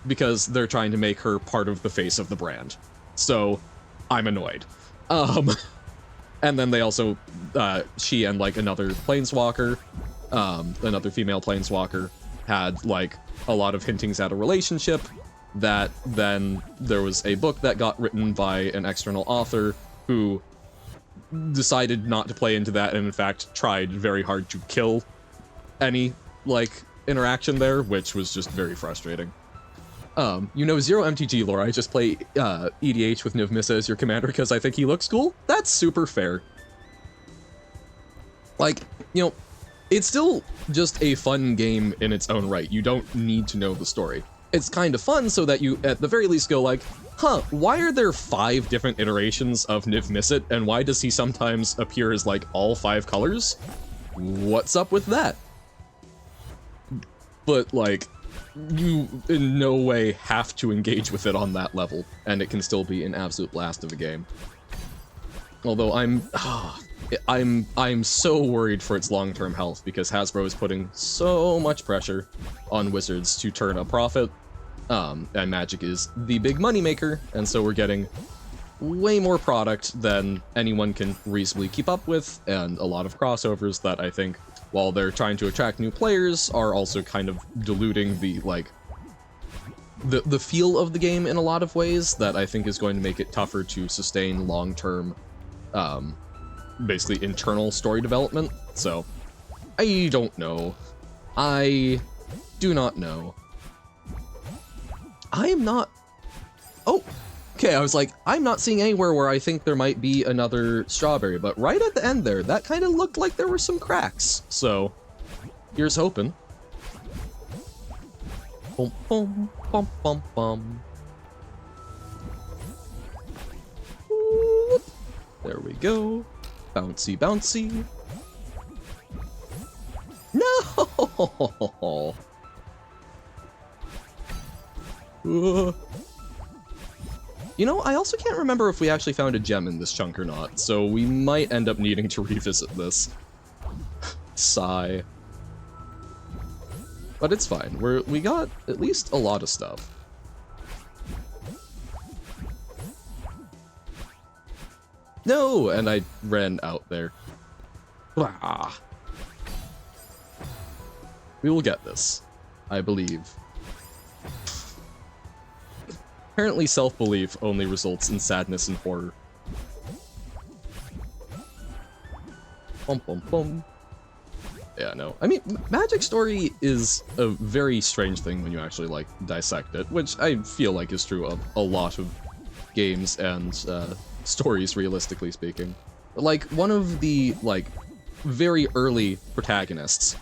because they're trying to make her part of the face of the brand. So, I'm annoyed. And then they also, she and, like, another planeswalker, another female planeswalker, had, like, a lot of hintings at a relationship, that then there was a book that got written by an external author who decided not to play into that, and in fact tried very hard to kill any, like, interaction there, which was just very frustrating. You know, zero MTG lore, I just play EDH with Niv Missa as your commander because I think he looks cool? That's super fair. Like, you know, it's still just a fun game in its own right. You don't need to know the story. It's kind of fun so that you, at the very least, go like, huh, why are there 5 different iterations of Niv Mizzet, and why does he sometimes appear as, like, all 5 colors? What's up with that? But, like, you in no way have to engage with it on that level, and it can still be an absolute blast of a game. Although I'm so worried for its long-term health, because Hasbro is putting so much pressure on Wizards to turn a profit, and Magic is the big moneymaker, and so we're getting way more product than anyone can reasonably keep up with, and a lot of crossovers that I think, while they're trying to attract new players, are also kind of diluting the, like, the feel of the game in a lot of ways that I think is going to make it tougher to sustain long-term, basically internal story development. So, I don't know. I do not know. I am not... Oh! Okay, I was like, I'm not seeing anywhere where I think there might be another strawberry, but right at the end there, that kind of looked like there were some cracks. So, here's hoping. Bum, bum, bum, bum, bum. Whoop. There we go. Bouncy, bouncy. No! You know, I also can't remember if we actually found a gem in this chunk or not, so we might end up needing to revisit this. Sigh. But it's fine. We got at least a lot of stuff. No! And I ran out there. Blah. We will get this. I believe. Apparently self-belief only results in sadness and horror. Bum bum bum. Yeah, no. I mean, Magic Story is a very strange thing when you actually, like, dissect it, which I feel like is true of a lot of games and stories, realistically speaking. Like, one of the, like, very early protagonists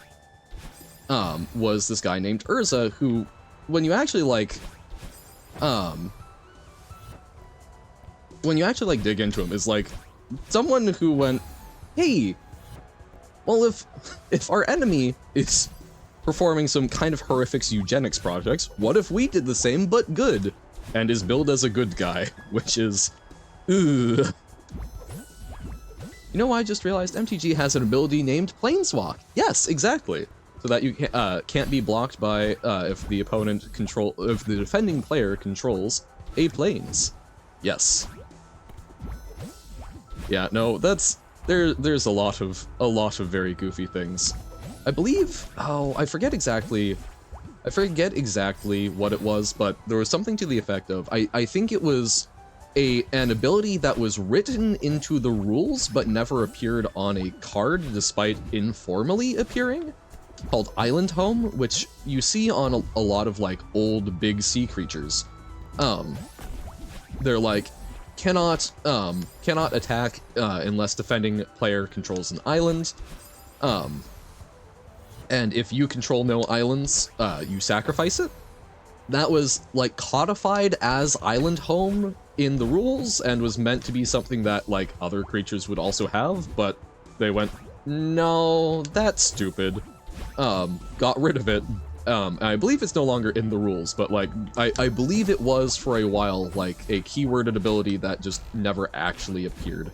was this guy named Urza, who, when you actually, like, when you actually like dig into him, is like someone who went, hey, well, if our enemy is performing some kind of horrific eugenics projects, what if we did the same but good, and is billed as a good guy, which is, ugh. You know, I just realized MTG has an ability named Planeswalk. Yes, exactly. So that you can't be blocked by if the defending player controls a planes. Yes. Yeah, no, there's a lot of very goofy things. I believe, oh, I forget exactly what it was, but there was something to the effect of, I think it was an ability that was written into the rules but never appeared on a card despite informally appearing, called Island Home, which you see on a lot of like old big sea creatures. They're like, cannot attack unless defending player controls an island. And if you control no islands, you sacrifice it. That was like codified as Island Home in the rules and was meant to be something that like other creatures would also have, but they went, no, that's stupid. Got rid of it. I believe it's no longer in the rules, but like, I believe it was for a while, like a keyworded ability that just never actually appeared.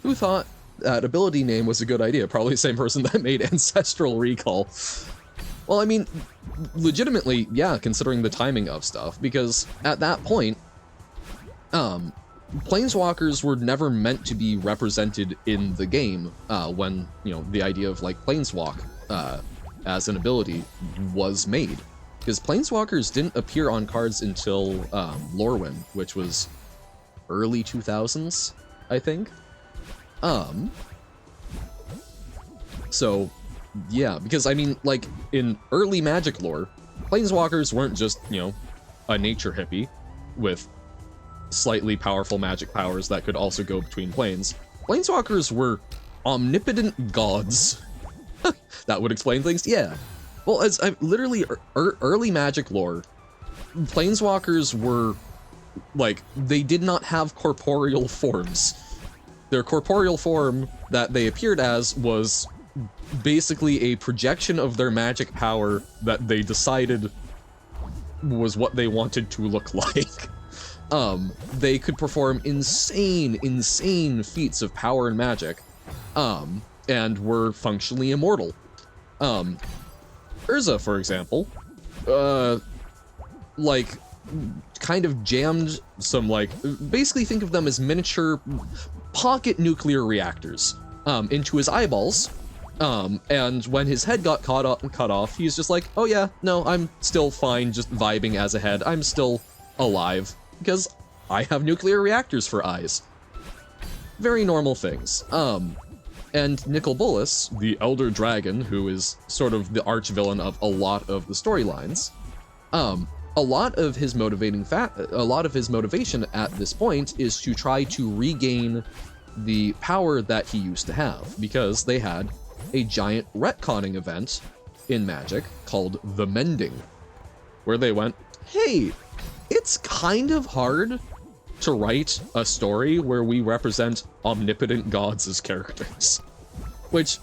Who thought that ability name was a good idea? Probably the same person that made Ancestral Recall. Well, I mean, legitimately, yeah, considering the timing of stuff, because at that point, Planeswalkers were never meant to be represented in the game when, you know, the idea of, like, Planeswalk as an ability was made. Because Planeswalkers didn't appear on cards until Lorwyn, which was early 2000s, I think. So, yeah, because, I mean, like, in early Magic lore, Planeswalkers weren't just, you know, a nature hippie with slightly powerful magic powers that could also go between planes. Planeswalkers were omnipotent gods. That would explain things? Yeah. Well, as literally early Magic lore, Planeswalkers were, like, they did not have corporeal forms. Their corporeal form that they appeared as was basically a projection of their magic power that they decided was what they wanted to look like. They could perform insane feats of power and magic, and were functionally immortal. Urza, for example, like, kind of jammed some, like, basically think of them as miniature pocket nuclear reactors, into his eyeballs, and when his head got cut off, he's just like, oh yeah, no, I'm still fine just vibing as a head, I'm still alive, because I have nuclear reactors for eyes. Very normal things. And Nicol Bolas, the Elder Dragon, who is sort of the arch-villain of a lot of the storylines, a lot of his motivation at this point is to try to regain the power that he used to have, because they had a giant retconning event in Magic called The Mending, where they went, hey, it's kind of hard to write a story where we represent omnipotent gods as characters. Which,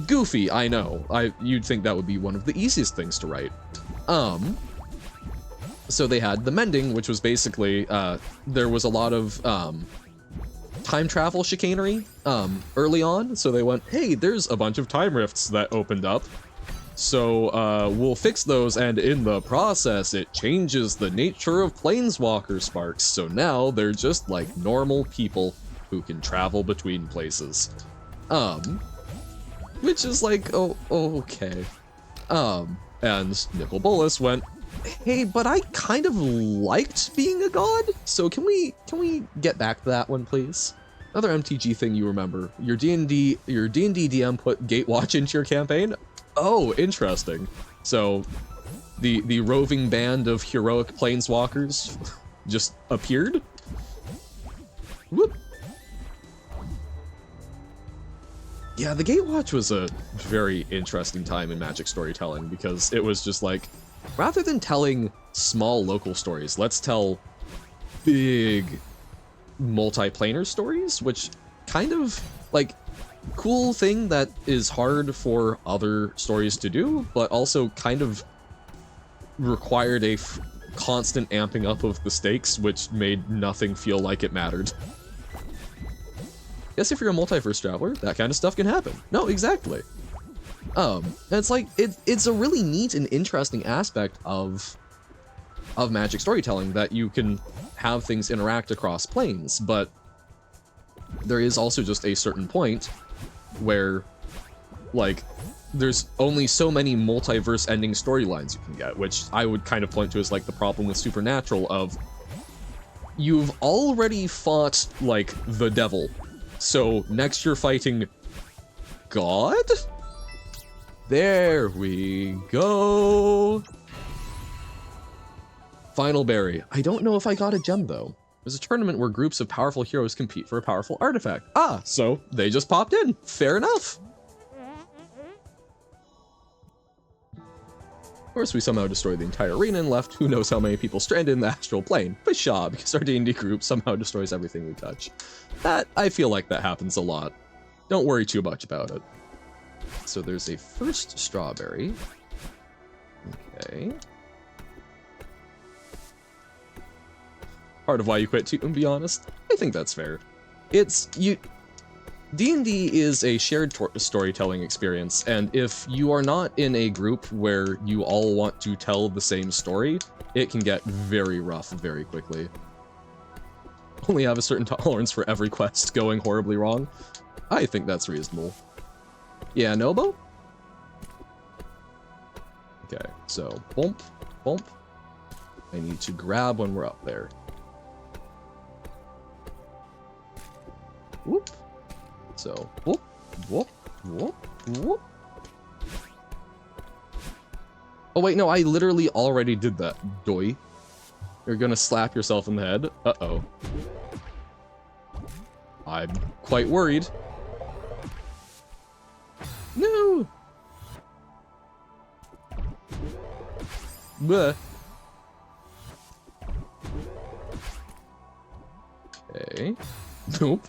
goofy, I know. You'd think that would be one of the easiest things to write. So they had The Mending, which was basically, there was a lot of time travel chicanery early on, so they went, hey, there's a bunch of time rifts that opened up, so we'll fix those, and in the process, it changes the nature of Planeswalker sparks, so now they're just like normal people who can travel between places. Which is like, oh, okay. And Nicol Bolas went, hey, but I kind of liked being a god, so can we get back to that one, please? Another MTG thing you remember. Your D&D DM put Gatewatch into your campaign? Oh, interesting. So, the roving band of heroic planeswalkers just appeared? Whoop. Yeah, the Gatewatch was a very interesting time in Magic storytelling, because it was just like, rather than telling small local stories, let's tell big multiplanar stories, which kind of, like, cool thing that is hard for other stories to do, but also kind of required a constant amping up of the stakes, which made nothing feel like it mattered. Guess if you're a multiverse traveler, that kind of stuff can happen. No, exactly. And it's like, it's a really neat and interesting aspect of Magic storytelling, that you can have things interact across planes, but there is also just a certain point where, like, there's only so many multiverse ending storylines you can get, which I would kind of point to as, like, the problem with Supernatural of, you've already fought, like, the devil, so next you're fighting God? There we go! Final berry. I don't know if I got a gem, though. There's a tournament where groups of powerful heroes compete for a powerful artifact. Ah, so they just popped in. Fair enough. Of course, we somehow destroyed the entire arena and left who knows how many people stranded in the astral plane. Pshaw, because our D&D group somehow destroys everything we touch. I feel like that happens a lot. Don't worry too much about it. So there's a first strawberry. Okay. Part of why you quit, to be honest. I think that's fair. D&D is a shared storytelling experience, and if you are not in a group where you all want to tell the same story, it can get very rough very quickly. Only have a certain tolerance for every quest going horribly wrong. I think that's reasonable. Yeah, Nobo? Okay, so, bump, bump. I need to grab when we're up there. Whoop. So, whoop, whoop, whoop, whoop. Oh wait, no, I literally already did that, doy. You're gonna slap yourself in the head. Uh-oh. I'm quite worried. No! Bleh. Okay. Nope.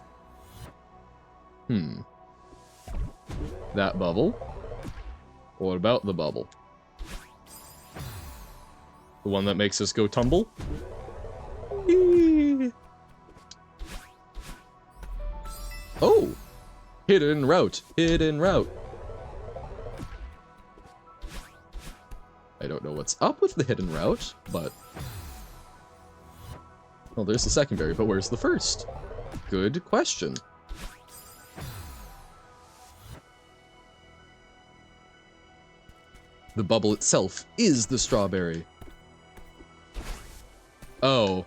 That bubble. What about the bubble? The one that makes us go tumble? Eee. Oh! Hidden route! Hidden route! I don't know what's up with the hidden route, but... Well, there's the secondary, but where's the first? Good question. The bubble itself is the strawberry. Oh.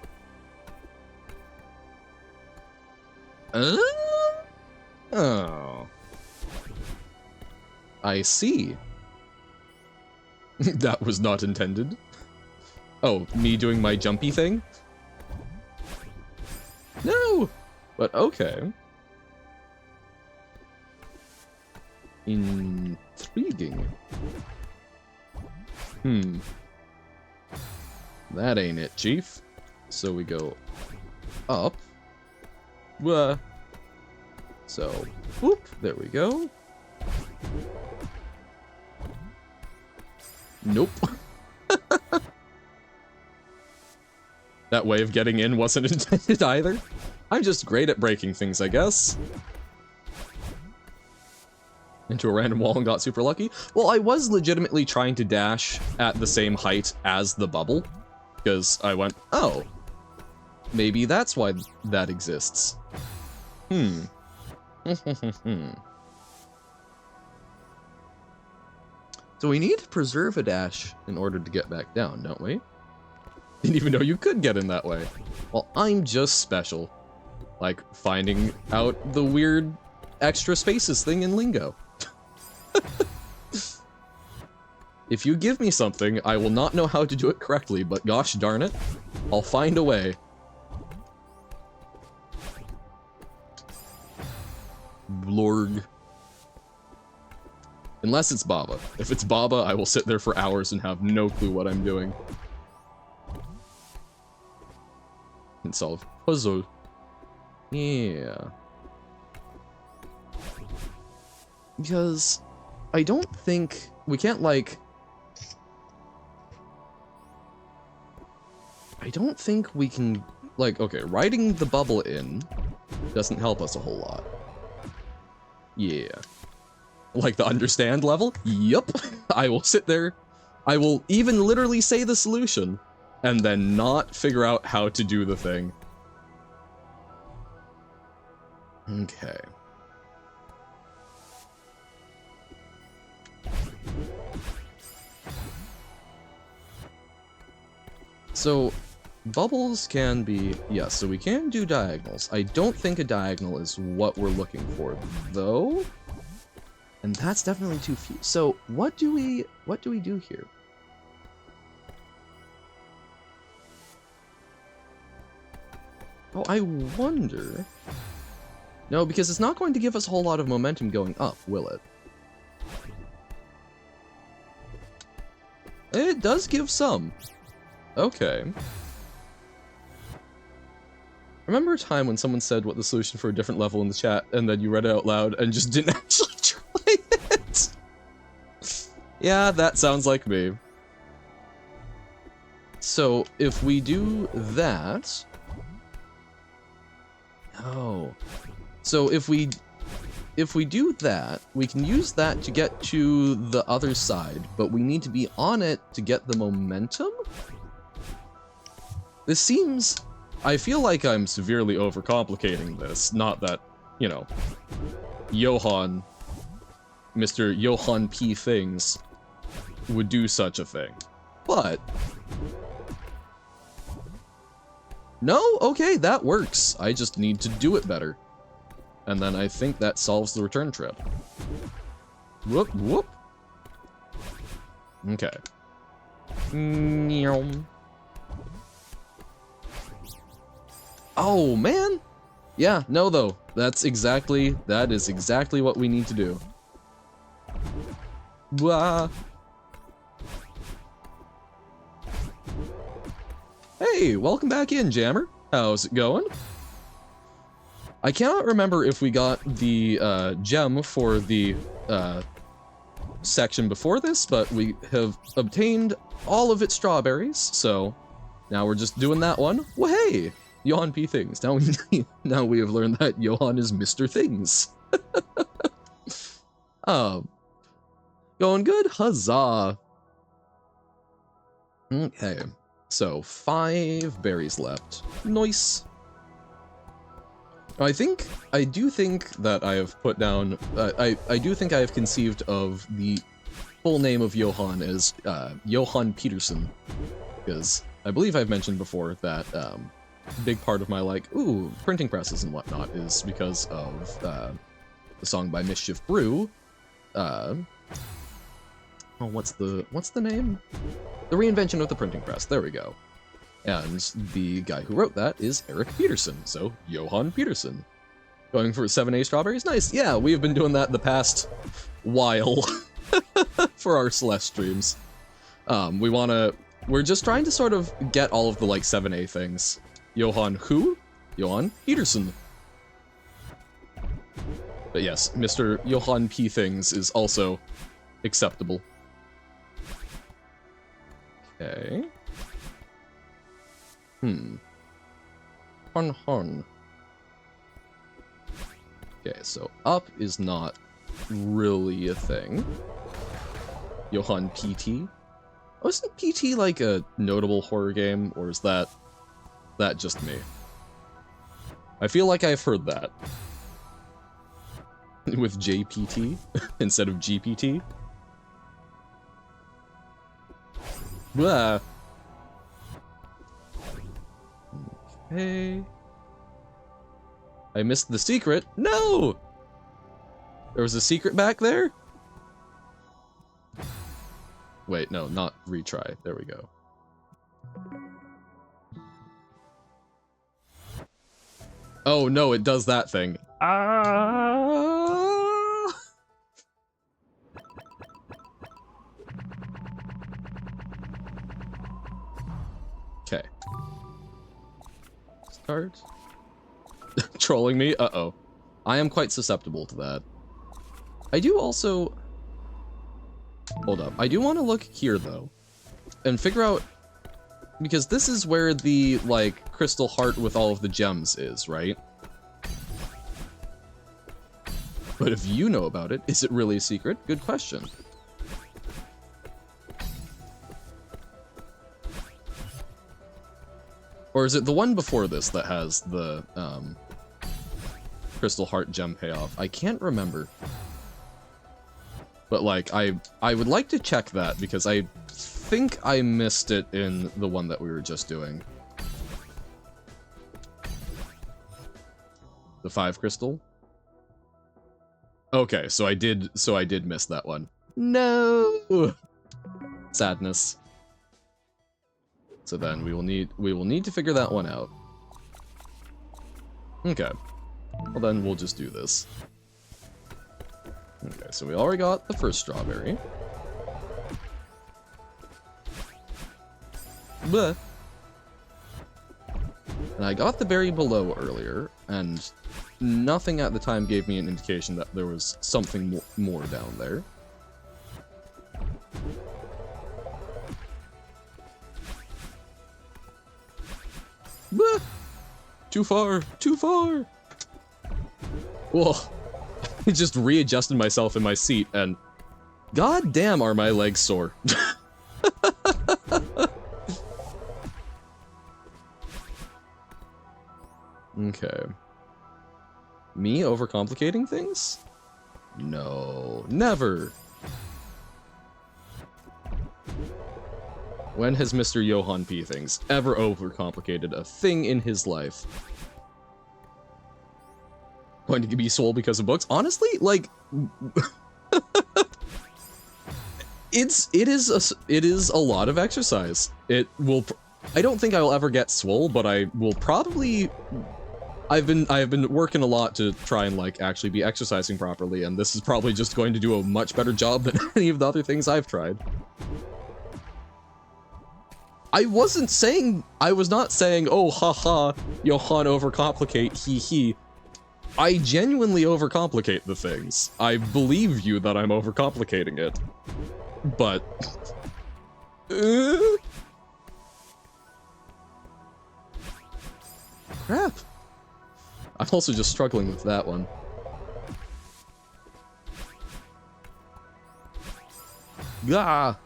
Oh. I see. That was not intended. Oh, me doing my jumpy thing? No! But okay. Intriguing. That ain't it, Chief. So we go up. So, whoop, there we go. Nope. That way of getting in wasn't intended either. I'm just great at breaking things, I guess. Into a random wall and got super lucky. Well, I was legitimately trying to dash at the same height as the bubble, because I went, oh, maybe that's why that exists. So we need to preserve a dash in order to get back down, don't we? Didn't even know you could get in that way. Well, I'm just special. Like, finding out the weird extra spaces thing in Lingo. If you give me something, I will not know how to do it correctly, but gosh darn it, I'll find a way. Blorg. Unless it's Baba. If it's Baba, I will sit there for hours and have no clue what I'm doing. And solve puzzle. Yeah. Because I don't think we can't, like... I don't think we can, like, okay, writing the bubble in doesn't help us a whole lot. Yeah. Like the understand level? Yup. I will sit there. I will even literally say the solution and then not figure out how to do the thing. Okay. So, bubbles can be, yes, so we can do diagonals. I don't think a diagonal is what we're looking for, though. And that's definitely too few. So, what do we do here? Oh, I wonder. No, because it's not going to give us a whole lot of momentum going up, will it? It does give some. Okay. Remember a time when someone said what the solution for a different level in the chat, and then you read it out loud and just didn't actually try it? Yeah, that sounds like me. So, if we do that... Oh. So, if we do that, we can use that to get to the other side, but we need to be on it to get the momentum? This seems... I feel like I'm severely overcomplicating this, not that, you know, Johan, Mr. Johan P. Things, would do such a thing. But... No? Okay, that works. I just need to do it better. And then I think that solves the return trip. Whoop, whoop. Okay. Oh, man! Yeah, no, though. That is exactly what we need to do. Blah. Hey, welcome back in, Jammer. How's it going? I cannot remember if we got the gem for the section before this, but we have obtained all of its strawberries, so now we're just doing that one. Well, hey, Johan P. Things. Now we have learned that Johan is Mr. Things. Going good? Huzzah! Okay, so 5 berries left. Nice. I do think that I have put down, I do think I have conceived of the full name of Johan as Johan Peterson, because I believe I've mentioned before that big part of my, like, ooh, printing presses and whatnot is because of the song by Mischief Brew. Oh, what's the name? The Reinvention of the Printing Press, there we go. And the guy who wrote that is Eric Peterson, so Johan Peterson. Going for 7A strawberries? Nice, yeah, we've been doing that the past while for our Celeste streams. We're just trying to sort of get all of the, like, 7A things. Johan who? Johan Peterson. But yes, Mr. Johan P. Things is also acceptable. Okay. Hun. Okay, so up is not really a thing. Johan PT? Oh, isn't PT like a notable horror game, or is that just me? I feel like I've heard that. With JPT instead of GPT. Blah. Okay. I missed the secret. No! There was a secret back there? Wait, no, not retry. There we go. Oh, no, it does that thing. Ah! card? Trolling me? Uh-oh. I am quite susceptible to that. I do also... Hold up. I do want to look here, though, and figure out... Because this is where the, like, crystal heart with all of the gems is, right? But if you know about it, is it really a secret? Good question. Or is it the one before this that has the, crystal heart gem payoff? I can't remember. But, like, I would like to check that, because I think I missed it in the one that we were just doing. The 5 crystal? Okay, so I did miss that one. No! Sadness. So then we will need to figure that one out. Okay. Well then we'll just do this. Okay, so we already got the first strawberry. Bleh. And I got the berry below earlier, and nothing at the time gave me an indication that there was something more down there. Bleh. Too far! Too far! Whoa. I just readjusted myself in my seat, and god damn are my legs sore. Okay. Me overcomplicating things? No, never. When has Mr. Johann P. Things ever overcomplicated a thing in his life? Going to be sold because of books? Honestly, like, it is a lot of exercise. It will. I don't think I will ever get swole, but I will probably. I have been working a lot to try and, like, actually be exercising properly, and this is probably just going to do a much better job than any of the other things I've tried. I was not saying, oh, haha, Johann overcomplicate, hee hee. I genuinely overcomplicate the things. I believe you that I'm overcomplicating it. But... crap. I'm also just struggling with that one. Gah!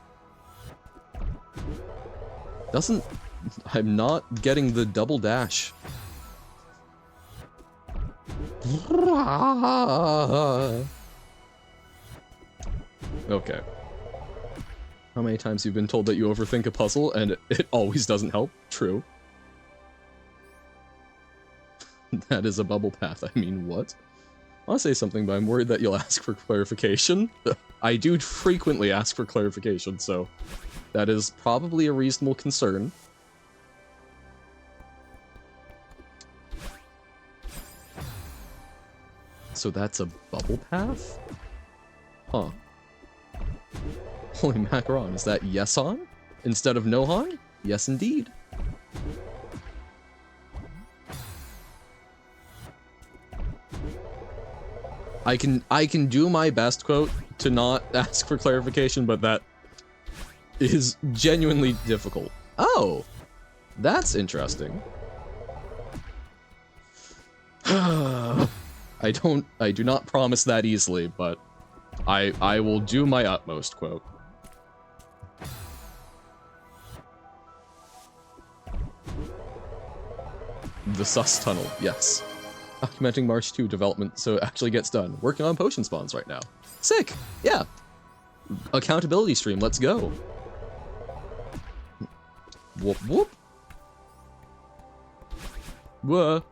I'm not getting the double dash. Okay. How many times you've been told that you overthink a puzzle and it always doesn't help? True. That is a bubble path. I mean, what? I want to say something, but I'm worried that you'll ask for clarification. I do frequently ask for clarification, so that is probably a reasonable concern. So that's a bubble path? Huh. Holy macaron, is that yes-on? Instead of no-on? Yes, indeed. I can do my best, quote, to not ask for clarification, but that is genuinely difficult. Oh, that's interesting. I do not promise that easily, but I will do my utmost, quote. The sus tunnel, yes. Documenting March 2 development so it actually gets done. Working on potion spawns right now. Sick! Yeah! Accountability stream, let's go. Whoop whoop. Whoa.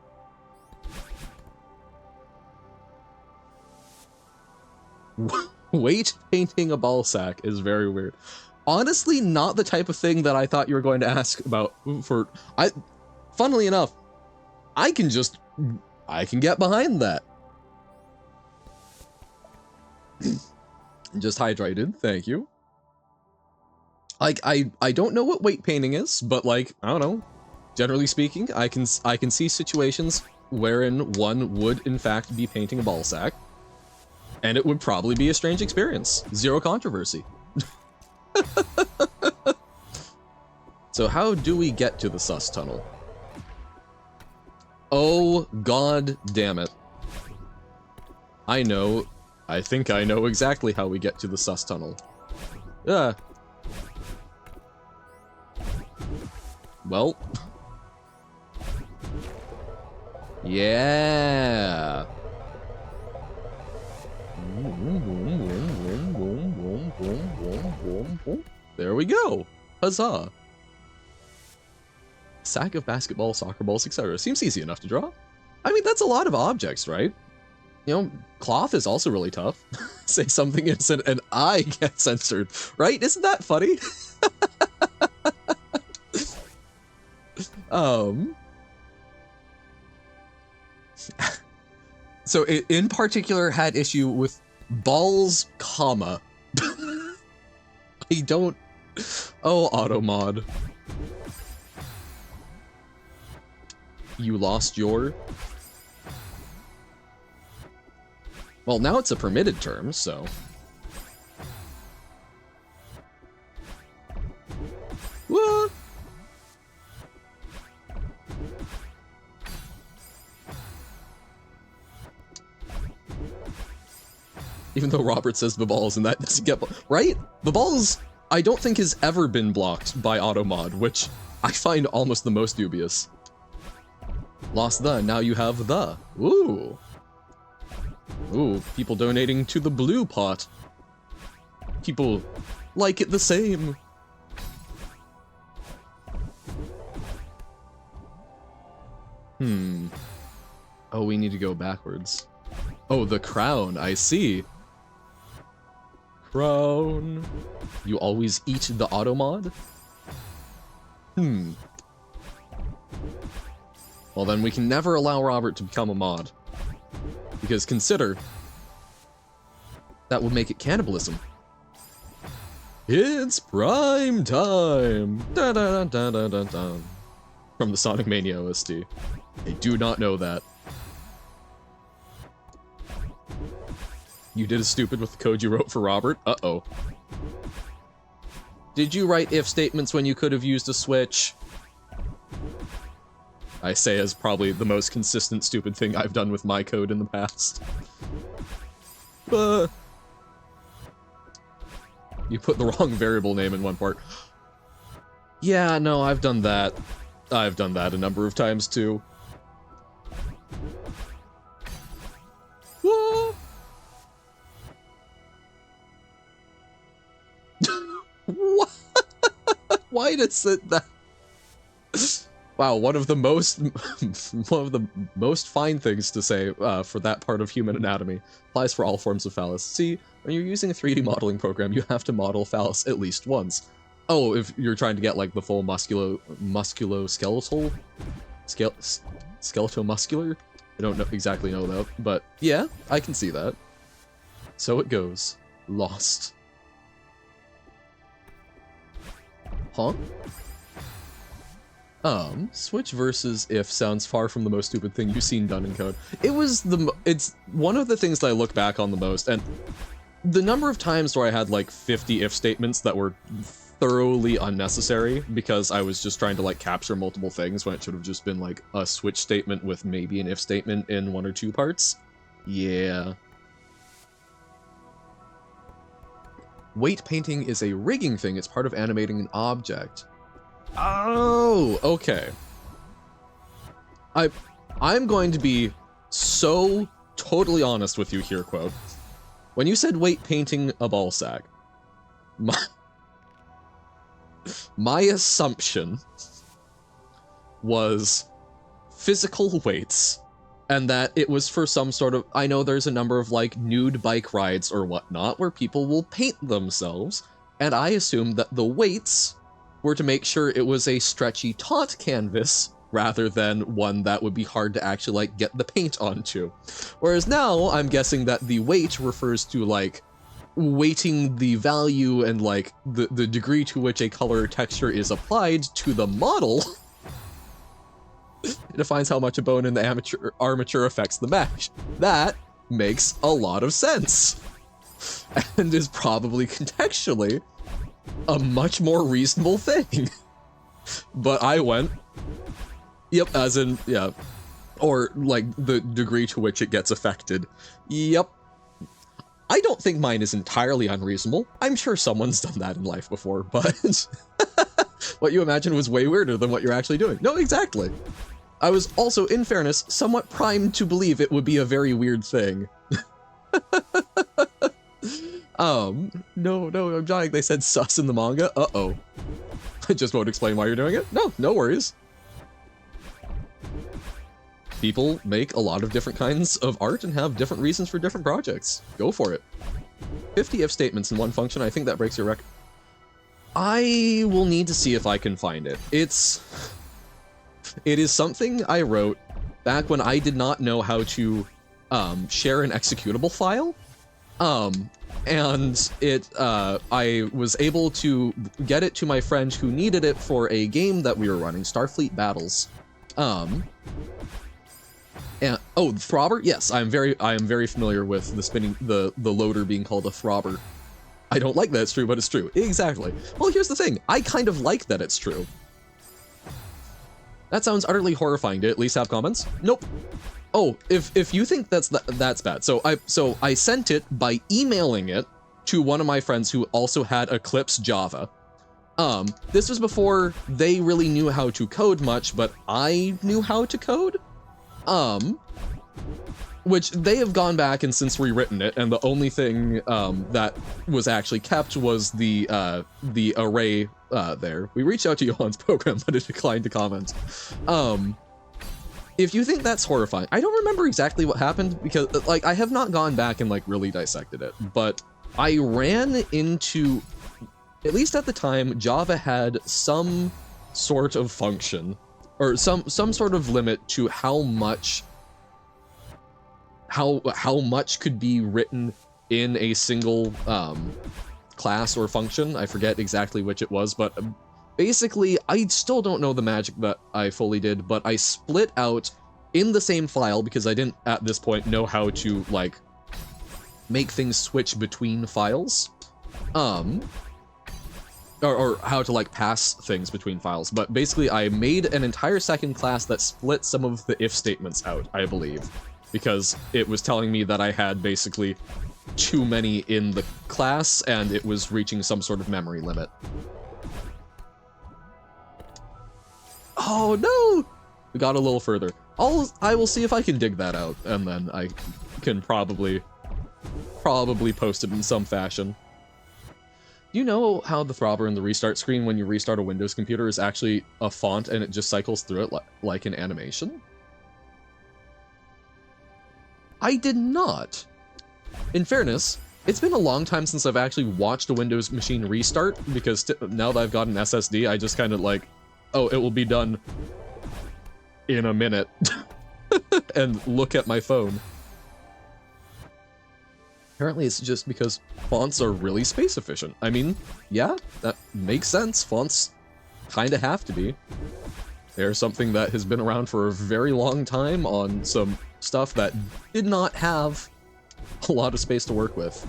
Weight painting a ball sack is very weird. Honestly, not the type of thing that I thought you were going to ask about for... Funnily enough, I can get behind that. Just hydrated, thank you. Like, I don't know what weight painting is, but, like, I don't know. Generally speaking, I can see situations wherein one would in fact be painting a ball sack, and it would probably be a strange experience. Zero controversy. So how do we get to the sus tunnel? Oh, god damn it. I know. I think I know exactly how we get to the sus tunnel. Well. Yeah. There we go. Huzzah. Sack of basketball, soccer balls, etc. Seems easy enough to draw. I mean, that's a lot of objects, right? You know, cloth is also really tough. Say something innocent and I get censored, right? Isn't that funny? So it in particular had issue with balls, comma. I don't... Oh, automod. You lost your... Well, now it's a permitted term, so... What? Even though Robert says the balls and that doesn't get... Right? The balls, I don't think has ever been blocked by automod, which I find almost the most dubious. Lost the, now you have the. Ooh. Ooh, people donating to the blue pot. People like it the same. Oh, we need to go backwards. Oh, the crown, I see. Crown. You always eat the automod? Well, then we can never allow Robert to become a mod. Because consider, that would make it cannibalism. It's prime time! Da -da -da -da -da -da -da. From the Sonic Mania OST. I do not know that. You did a stupid with the code you wrote for Robert? Uh-oh. Did you write if statements when you could have used a switch? I say as probably the most consistent stupid thing I've done with my code in the past. You put the wrong variable name in one part. Yeah, no, I've done that. I've done that a number of times too. What? Why does it that? Wow, one of the most fine things to say for that part of human anatomy. Applies for all forms of phallus. See, when you're using a 3D modeling program, you have to model phallus at least once. Oh, if you're trying to get like the full musculoskeletal, skeletal-muscular? I don't exactly know that, but yeah, I can see that. So it goes. Lost. Huh? Switch versus if sounds far from the most stupid thing you've seen done in code. It's one of the things that I look back on the most, and the number of times where I had like 50 if statements that were thoroughly unnecessary because I was just trying to like capture multiple things when it should have just been like a switch statement with maybe an if statement in 1 or 2 parts. Yeah. Weight painting is a rigging thing. It's part of animating an object. Oh, okay. I'm going to be so totally honest with you here, quote. When you said weight painting a ball sack, my assumption was physical weights, and that it was for some sort of, I know there's a number of like nude bike rides or whatnot where people will paint themselves, and I assumed that the weights were to make sure it was a stretchy taut canvas rather than one that would be hard to actually like get the paint onto. Whereas now I'm guessing that the weight refers to like weighting the value and like the degree to which a color texture is applied to the model It defines how much a bone in the armature affects the mesh. That makes a lot of sense. And is probably contextually a much more reasonable thing. But I went, yep, as in, yeah, or like the degree to which it gets affected. Yep. I don't think mine is entirely unreasonable. I'm sure someone's done that in life before, but what you imagine was way weirder than what you're actually doing. No, exactly. I was also, in fairness, somewhat primed to believe it would be a very weird thing. No, I'm dying. They said sus in the manga. Uh-oh. I just won't explain why you're doing it. No worries. People make a lot of different kinds of art and have different reasons for different projects. Go for it. 50 if statements in one function. I think that breaks your record. I will need to see if I can find it. It is something I wrote back when I did not know how to share an executable file. And I was able to get it to my friend who needed it for a game that we were running, Starfleet Battles. And oh, the throbber? Yes, I am very familiar with the loader being called a throbber. I don't like that it's true, but it's true. Exactly. Well, here's the thing. I kind of like that it's true. That sounds utterly horrifying. Do you at least have comments? Nope. Oh, if you think that's bad. So I sent it by emailing it to one of my friends who also had Eclipse Java. This was before they really knew how to code much, but I knew how to code. Which they have gone back and since rewritten it, and the only thing that was actually kept was the array there. We reached out to Johan's program, but it declined to comment. If you think that's horrifying, I don't remember exactly what happened because, like, I have not gone back and, like, really dissected it, but I ran into, at least at the time, Java had some sort of function, or some sort of limit to how much could be written in a single class or function. I forget exactly which it was, but basically, I still don't know the magic that I fully did, but I split out in the same file because I didn't, at this point, know how to, like, make things switch between files. Or how to, like, pass things between files. But basically, I made an entire second class that split some of the if statements out, I believe. Because it was telling me that I had, basically, too many in the class, and it was reaching some sort of memory limit. Oh no! We got a little further. I will see if I can dig that out, and then I can probably post it in some fashion. Do you know how the throbber in the restart screen when you restart a Windows computer is actually a font and it just cycles through it like an animation? I did not. In fairness, it's been a long time since I've actually watched a Windows machine restart, because now that I've got an SSD, I just kind of like, oh, it will be done in a minute, and look at my phone. Apparently it's just because fonts are really space efficient. I mean, yeah, that makes sense. Fonts kind of have to be. They're something that has been around for a very long time on some stuff that did not have a lot of space to work with.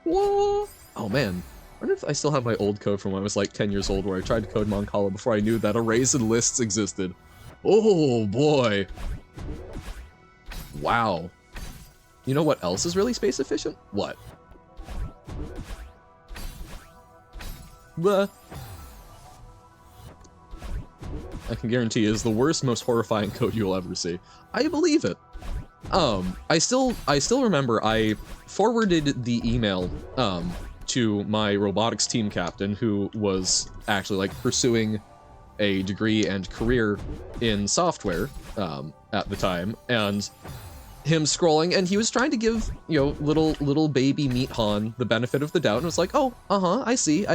Whoa! Oh man, I wonder if I still have my old code from when I was like 10 years old where I tried to code Moncala before I knew that arrays and lists existed. Oh boy! Wow. You know what else is really space efficient? What? Bleh. I can guarantee is the worst, most horrifying code you'll ever see. I believe it. I still remember I forwarded the email to my robotics team captain, who was actually like pursuing a degree and career in software at the time, and him scrolling, and he was trying to give, you know, little baby Meat Han the benefit of the doubt, and was like, oh, I see,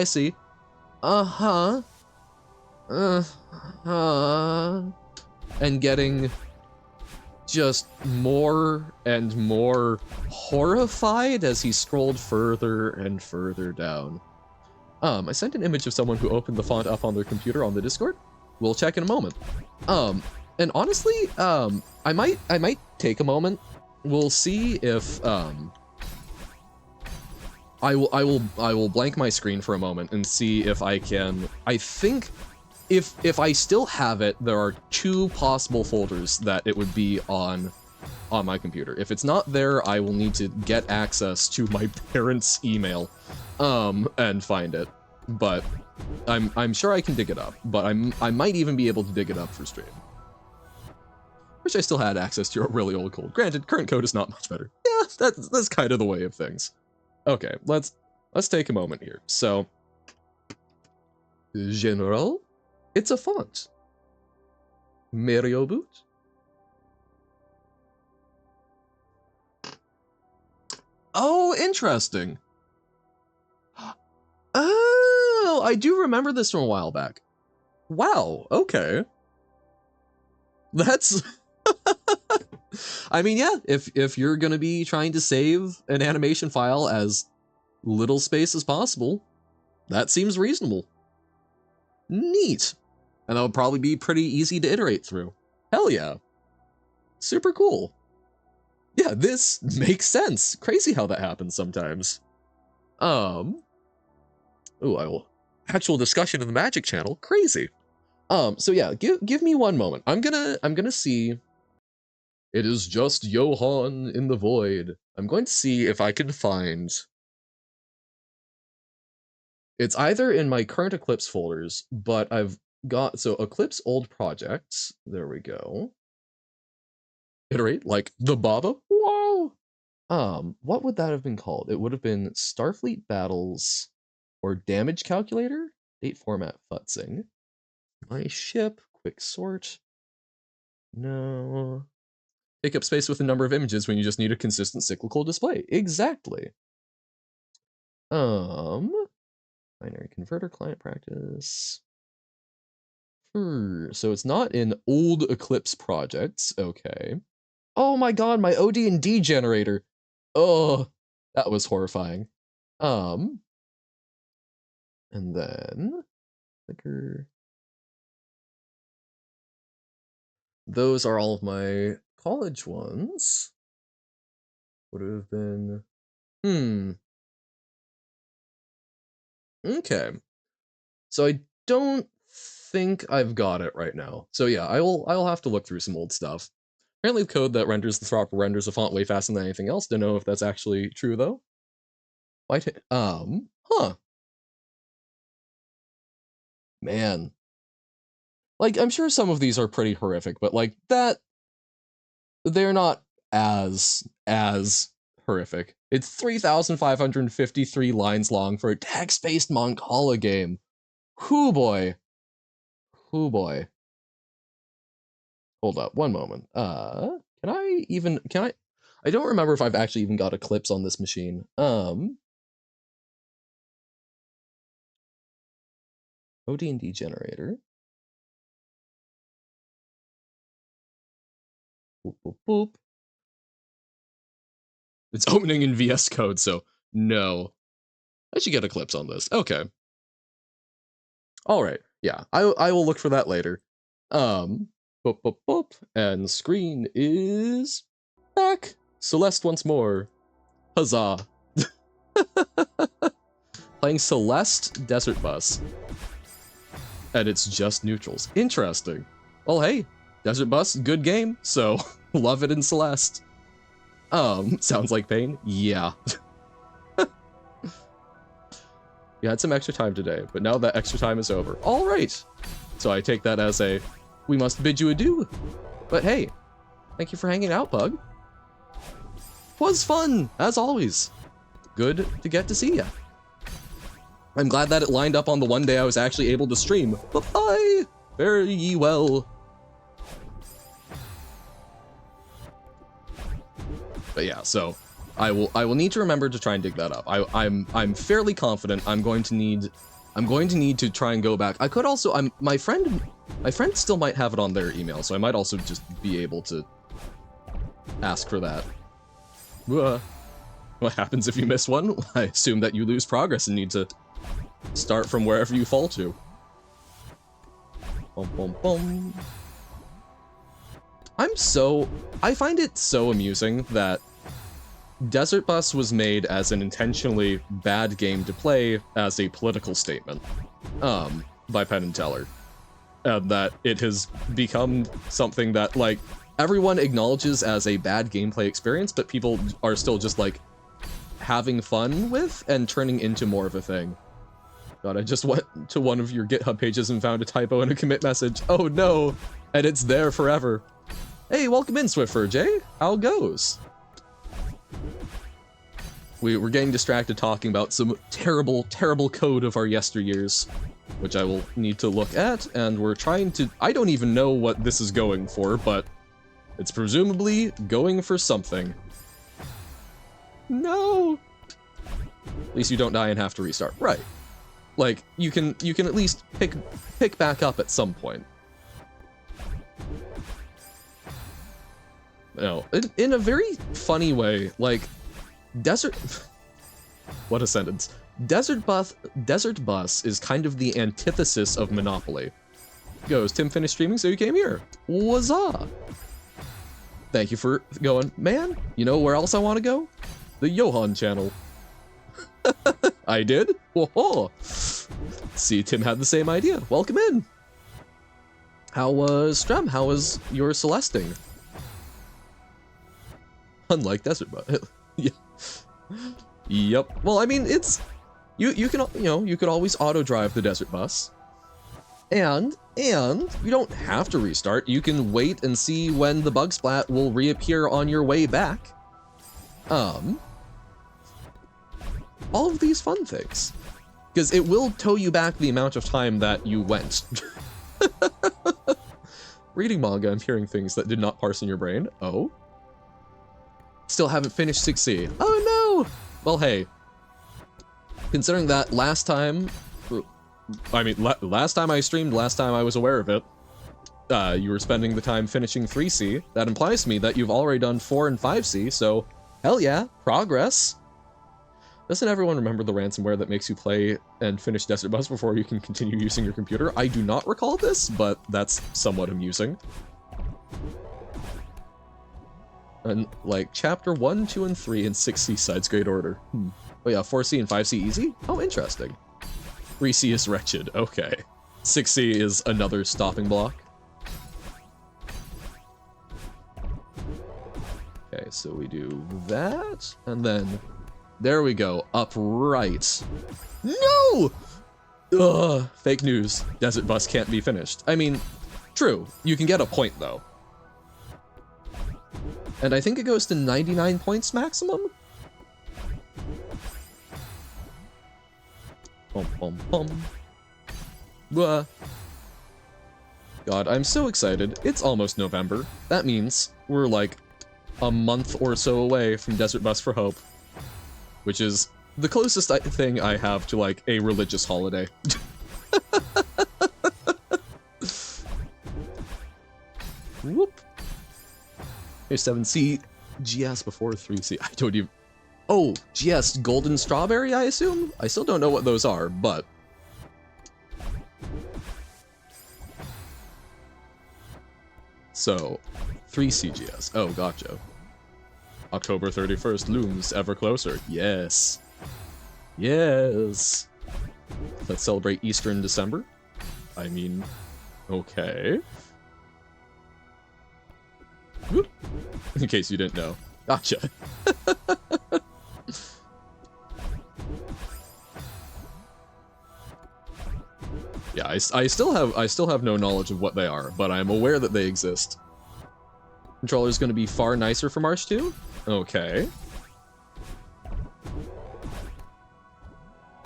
and getting just more and more horrified as he scrolled further and further down. I sent an image of someone who opened the font up on their computer on the Discord. we'll check in a moment. And honestly, I might take a moment. We'll see if I will blank my screen for a moment and see if I can. I think if I still have it, there are 2 possible folders that it would be on my computer. If it's not there, I will need to get access to my parents' email and find it. But I'm sure I can dig it up. But I might even be able to dig it up for stream. Wish I still had access to a really old code. Granted, current code is not much better. Yeah, that's kind of the way of things. Okay, let's take a moment here. So, General, it's a font. Mario boot. Oh, interesting. Oh, I do remember this from a while back. Wow, okay. That's... I mean, yeah, if you're gonna be trying to save an animation file as little space as possible, that seems reasonable. Neat. And that would probably be pretty easy to iterate through. Hell yeah. Super cool. Yeah, this makes sense. Crazy how that happens sometimes. Oh, I will. Actual discussion in the Magic channel. Crazy. So yeah, give me one moment. I'm gonna see. It is just Johann in the void. I'm going to see if I can find. It's either in my current Eclipse folders, but I've got so Eclipse old projects. There we go. Iterate like the Baba. Whoa. What would that have been called? It would have been Starfleet Battles or Damage Calculator. Date format futzing. My ship. Quick sort. No. Take up space with a number of images when you just need a consistent cyclical display. Exactly. Binary converter client practice. So it's not in old Eclipse projects. Okay. Oh my god, my OD&D generator. Oh, that was horrifying. And then clicker. Those are all of my college ones. Would have been Okay. So I don't think I've got it right now. So yeah, I'll have to look through some old stuff. Apparently the code that renders the thropper renders a font way faster than anything else. Don't know if that's actually true though. Huh. Man. Like, I'm sure some of these are pretty horrific, but like that, they're not as horrific. It's 3,553 lines long for a text-based Mancala game. Hoo boy. Hoo boy. Hold up, one moment. I don't remember if I've actually even got Eclipse on this machine. OD&D generator. Boop, boop, boop. It's opening in VS Code, so no. I should get Eclipse on this. Okay. All right. Yeah, I will look for that later. Boop, boop, boop. And screen is back. Celeste once more. Huzzah. Playing Celeste Desert Bus. And it's just neutrals. Interesting. Well, hey, Desert Bus, good game, so love it in Celeste. Sounds like pain? Yeah. You had some extra time today, but now that extra time is over. All right. So I take that as a, we must bid you adieu. But hey, thank you for hanging out, Pug. Was fun, as always. Good to get to see ya. I'm glad that it lined up on the one day I was actually able to stream. Bye-bye. Fare ye well. But yeah, so I will need to remember to try and dig that up. I'm fairly confident I'm going to need to try and go back. I could also my friend still might have it on their email, so I might also just be able to ask for that. What happens if you miss one? I assume that you lose progress and need to start from wherever you fall to. Boom, boom, boom. I find it so amusing that Desert Bus was made as an intentionally bad game to play as a political statement, by Penn and Teller. And that it has become something that, like, everyone acknowledges as a bad gameplay experience, but people are still just, like, having fun with and turning into more of a thing. God, I just went to one of your GitHub pages and found a typo in a commit message. Oh no! And it's there forever. Hey, welcome in, Swiffer Jay. How goes? We're getting distracted talking about some terrible, terrible code of our yesteryears, which I will need to look at, and we're trying to... I don't even know what this is going for, but it's presumably going for something. No! At least you don't die and have to restart. Right. Like, you can at least pick back up at some point. No, in a very funny way, like, what a sentence. Desert Bus is kind of the antithesis of Monopoly. Goes, Tim finished streaming, so you came here. Wazza! Thank you for going. Man, you know where else I want to go? The Johan channel. I did? Whoa! See, Tim had the same idea. Welcome in! How was Strem? How was your Celesting? Unlike Desert Bus. Yeah. Yep. Well, I mean, it's... You can, you know, you could always auto-drive the Desert Bus. And you don't have to restart. You can wait and see when the bug splat will reappear on your way back. All of these fun things. Because it will tow you back the amount of time that you went. Reading manga, I'm hearing things that did not parse in your brain. Oh? Still haven't finished 6C. Oh no! Well, hey. Considering that last time... I mean, last time I streamed, last time I was aware of it, you were spending the time finishing 3C. That implies to me that you've already done 4 and 5C, so hell yeah, progress. Doesn't everyone remember the ransomware that makes you play and finish Desert Bus before you can continue using your computer? I do not recall this, but that's somewhat amusing. And, like, Chapter 1, 2, and 3 in 6C sides grade order. Oh yeah, 4C and 5C easy? Oh, interesting. 3C is wretched, okay. 6C is another stopping block. Okay, so we do that, and then... There we go, upright. No! Ugh, fake news. Desert Bus can't be finished. I mean, true, you can get a point, though. And I think it goes to 99 points maximum? Bum, bum, bum. Blah. God, I'm so excited. It's almost November. That means we're like a month or so away from Desert Bus for Hope, which is the closest thing I have to like a religious holiday. Whoop. Here's 7C, GS before 3C. I don't even... Oh, GS Golden Strawberry, I assume? I still don't know what those are, but... So, 3C GS. Oh, gotcha. October 31st looms ever closer. Yes. Yes. Let's celebrate Easter in December. I mean, okay. Whoop. In case you didn't know. Gotcha. Yeah, I still have no knowledge of what they are, but I'm aware that they exist. Controller's gonna be far nicer for March 2? Okay.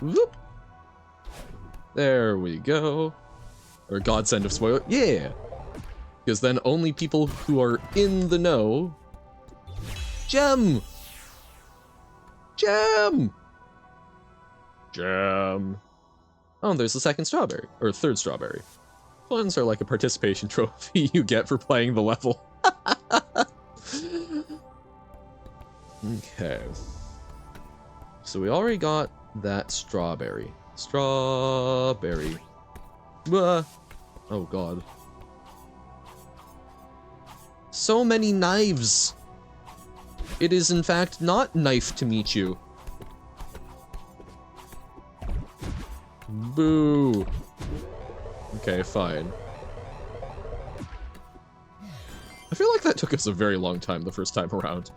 Whoop. There we go. Or Godsend of spoiler. Yeah! Because then only people who are in the know... Gem! Gem! Gem! Oh, there's the second strawberry. Or third strawberry. Ones are like a participation trophy you get for playing the level. Okay. So we already got that strawberry. Strawberry. Oh god. So many knives! It is in fact not knife to meet you. Boo! Okay, fine. I feel like that took us a very long time the first time around.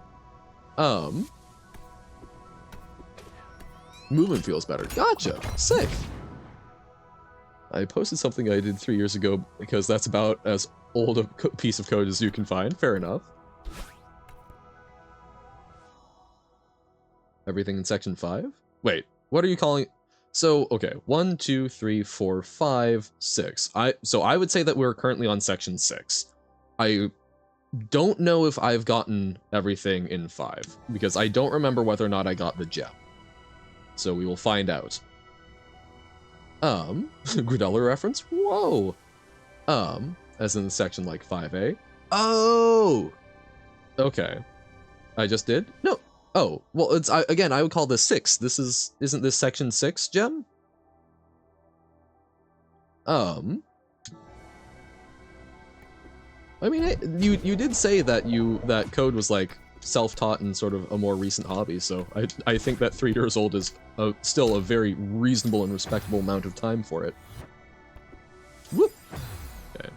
Movement feels better. Gotcha! Sick! I posted something I did 3 years ago because that's about as old a piece of code as you can find. Fair enough. Everything in section 5? Wait, what are you calling... So, okay, 1, 2, 3, 4, 5, 6. So I would say that we're currently on section 6. I don't know if I've gotten everything in 5, because I don't remember whether or not I got the gem. So we will find out. Gridella reference? Whoa! As in the section like 5A? Oh! Okay. I just did? No. Oh, well, it's, again, I would call this 6. Isn't this section 6, gem? I mean, you did say that that code was like self-taught and sort of a more recent hobby, so I think that 3 years old is still a very reasonable and respectable amount of time for it. Whoop! Okay.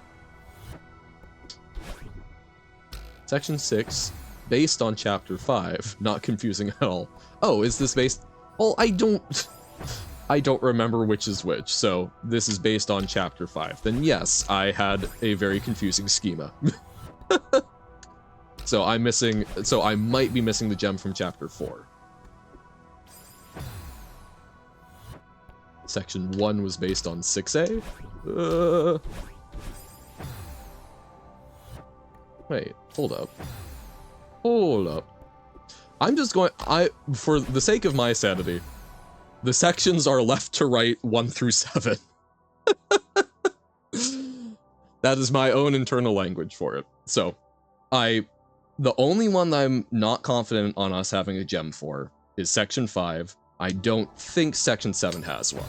Section 6, based on Chapter 5, not confusing at all. Oh, is this based... Well, I don't remember which is which, so this is based on Chapter 5. Then yes, I had a very confusing schema. So I might be missing the gem from Chapter 4. Section 1 was based on 6A? Wait, hold up. Hold up. I'm just going... for the sake of my sanity, the sections are left to right 1 through 7. That is my own internal language for it. So, the only one that I'm not confident on us having a gem for is section 5. I don't think section 7 has one.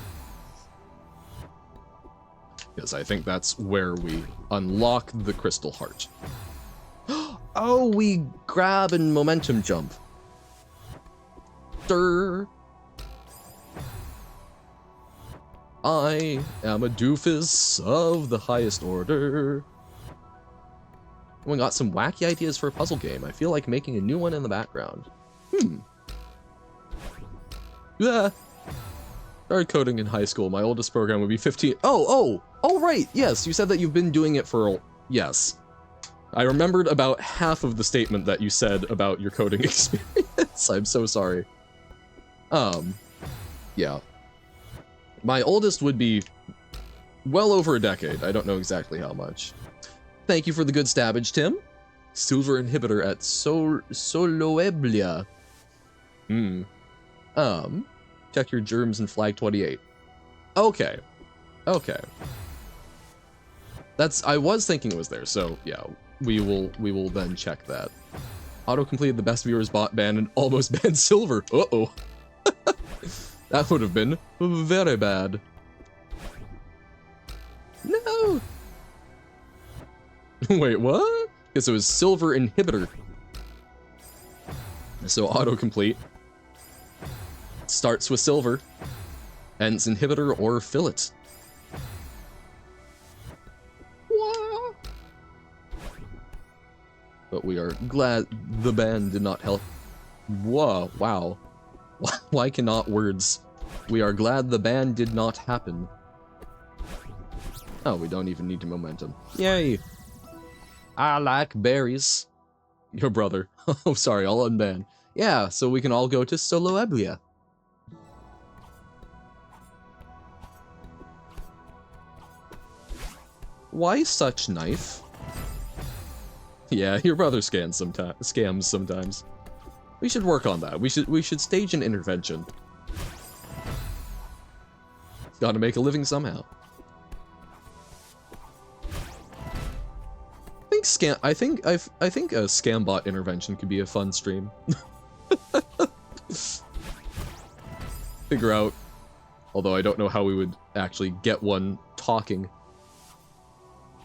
Because I think that's where we unlock the crystal heart. Oh, we grab and momentum jump. Sir. I am a doofus of the highest order. We got some wacky ideas for a puzzle game. I feel like making a new one in the background. Yeah. Started coding in high school. My oldest program would be 15. Oh, right. Yes, you said that you've been doing it for... Yes. I remembered about half of the statement that you said about your coding experience. I'm so sorry. Yeah. My oldest would be well over a decade. I don't know exactly how much. Thank you for the good stabbage, Tim. Silver inhibitor at Soloeblia. Check your germs in flag 28. Okay. Okay. I was thinking it was there, so yeah, we will then check that. Auto completed the best viewers bot ban and almost banned silver. Uh-oh. That would have been very bad. No! Wait, what? Because it was silver inhibitor. So autocomplete starts with silver, ends inhibitor or fillet. What? But we are glad the ban did not help. Whoa, wow. Why cannot words? We are glad the ban did not happen. Oh, we don't even need to momentum. Yay! I like berries. Your brother. Oh, sorry, I'll unban. Yeah, so we can all go to Soloeblia. Why such knife? Yeah, your brother scams sometimes. We should work on that. We should stage an intervention. Gotta make a living somehow. I think a scam bot intervention could be a fun stream. Figure out, although I don't know how we would actually get one talking.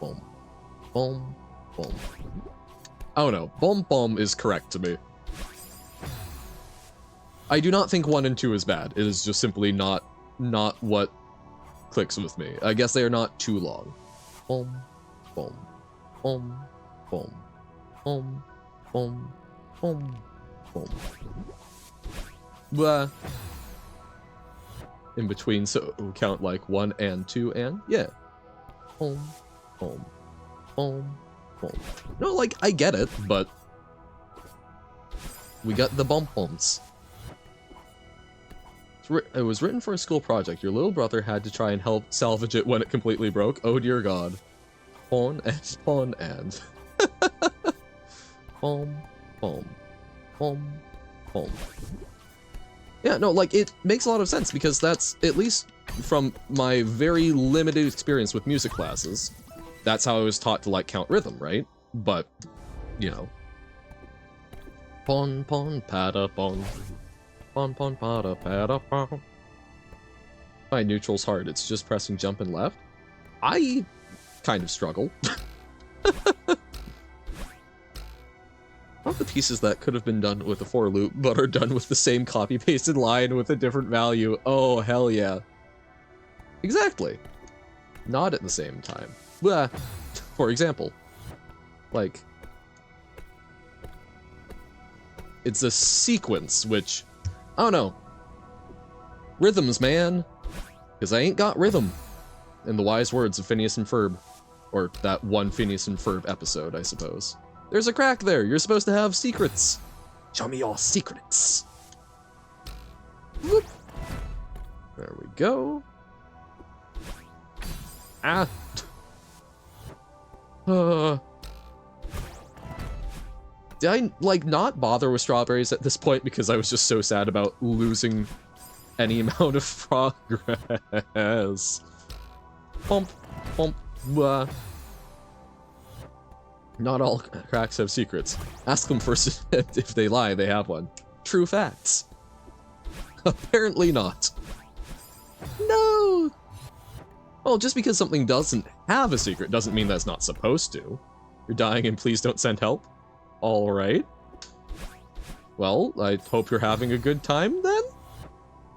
boom, boom, boom. I don't know. Boom, boom is correct to me. I do not think 1 and 2 is bad. It is just simply not what clicks with me. I guess they are not too long. Boom, boom, boom, boom, boom, boom, boom, boom. Blah. In between, so we count like 1 and 2 and yeah. Boom, boom, boom, boom. No, like I get it, but we got the bump bumps. It was written for a school project. Your little brother had to try and help salvage it when it completely broke. Oh dear God. Pawn and pawn and. Boom, boom, boom, boom. Yeah, no, like, it makes a lot of sense, because that's, at least from my very limited experience with music classes, that's how I was taught to, like, count rhythm, right? But, you know. Pon, pon, pada, pon. Pon, pon, pada, pada, pon. My neutral's hard, it's just pressing jump and left. I kind of struggle. All the pieces that could have been done with a for loop, but are done with the same copy-pasted line with a different value. Oh, hell yeah. Exactly. Not at the same time. Blah. For example. Like, it's a sequence, which, I don't know. Rhythms, man. Because I ain't got rhythm. In the wise words of Phineas and Ferb. Or that one Phineas and Ferb episode, I suppose. There's a crack there. You're supposed to have secrets. Show me your secrets. Whoop. There we go. Ah. Did I, like, not bother with strawberries at this point because I was just so sad about losing any amount of progress? Bump, bump, blah. Not all cracks have secrets. Ask them first if they lie, they have one. True facts. Apparently not. No! Well, just because something doesn't have a secret doesn't mean that it's not supposed to. You're dying and please don't send help? Alright. Well, I hope you're having a good time then?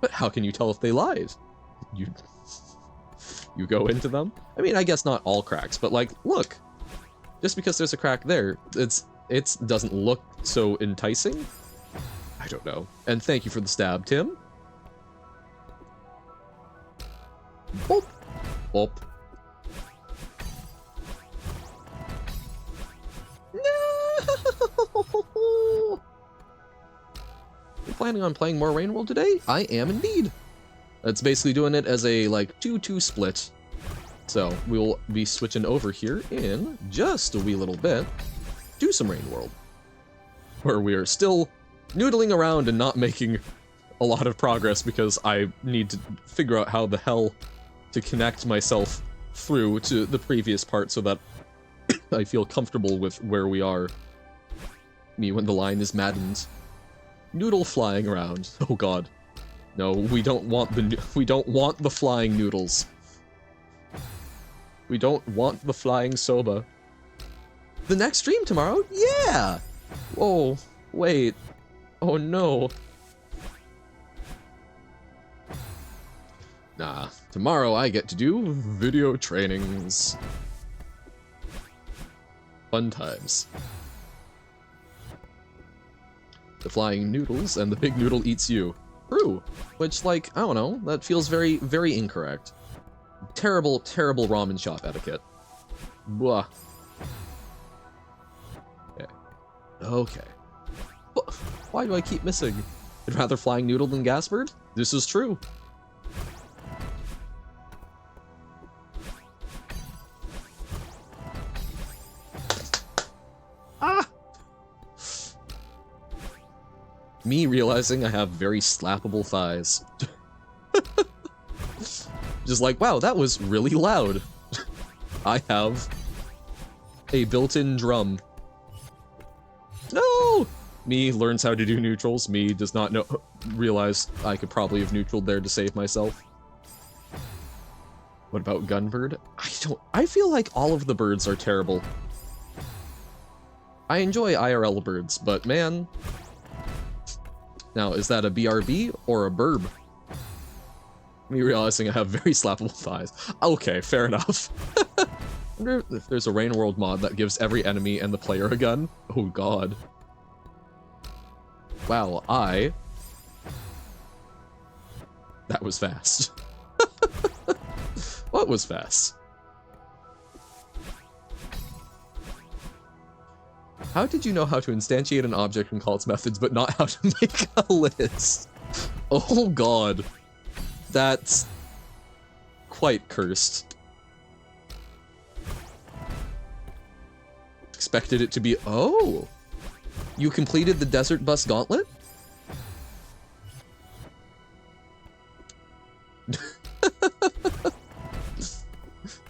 But how can you tell if they lied? You go into them? I mean, I guess not all cracks, but like, look. Just because there's a crack there, it doesn't look so enticing? I don't know. And thank you for the stab, Tim. Boop. Boop. No! You planning on playing more Reupload today? I am indeed. It's basically doing it as a, like, 2-2 split. So, we'll be switching over here in just a wee little bit to some Reupload, where we are still noodling around and not making a lot of progress because I need to figure out how the hell to connect myself through to the previous part so that I feel comfortable with where we are. Me when the line is maddened. Noodle flying around. Oh god. No, we don't want the flying noodles. We don't want the flying soba. The next stream tomorrow? Yeah! Whoa, wait. Oh no. Nah, tomorrow I get to do video trainings. Fun times. The flying noodles and the big noodle eats you. True. Which, like, I don't know, that feels very, very incorrect. Terrible, terrible ramen shop etiquette. Blah. Okay. Okay. Why do I keep missing? I'd rather flying noodle than Gasbird? This is true. Ah! Me realizing I have very slappable thighs. Just like, wow, that was really loud. I have a built-in drum. No! Me learns how to do neutrals. Me does not realize I could probably have neutraled there to save myself. What about Gunbird? I feel like all of the birds are terrible. I enjoy IRL birds, but man. Now, is that a BRB or a burb? Me realizing I have very slappable thighs. Okay, fair enough. I wonder if there's a Rain World mod that gives every enemy and the player a gun. Oh god. Wow, that was fast. What was fast? How did you know how to instantiate an object and call its methods, but not how to make a list? Oh god. That's quite cursed. Expected it to be... Oh! You completed the Desert Bus Gauntlet?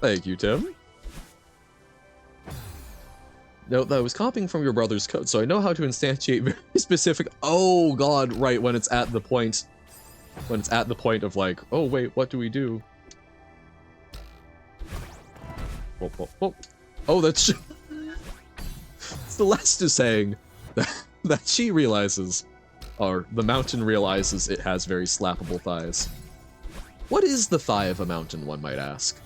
Thank you, Tim. Note that I was copying from your brother's code, so I know how to instantiate very specific... Oh god, right, when it's at the point... When it's at the point of like, oh wait, what do we do? Whoa, whoa, whoa. Oh, that's... Celeste is saying that she realizes, or the mountain realizes it has very slappable thighs. What is the thigh of a mountain, one might ask?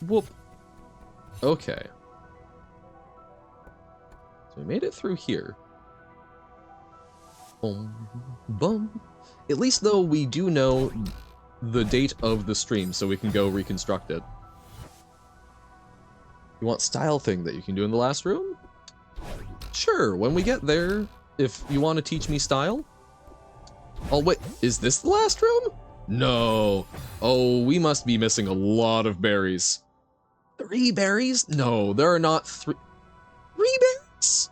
Whoop. Okay. So we made it through here. Boom, boom. At least, though, we do know the date of the stream, so we can go reconstruct it. You want style thing that you can do in the last room? Sure, when we get there, if you want to teach me style. Oh, wait, is this the last room? No. Oh, we must be missing a lot of berries. 3 berries? No, there are not 3 berries?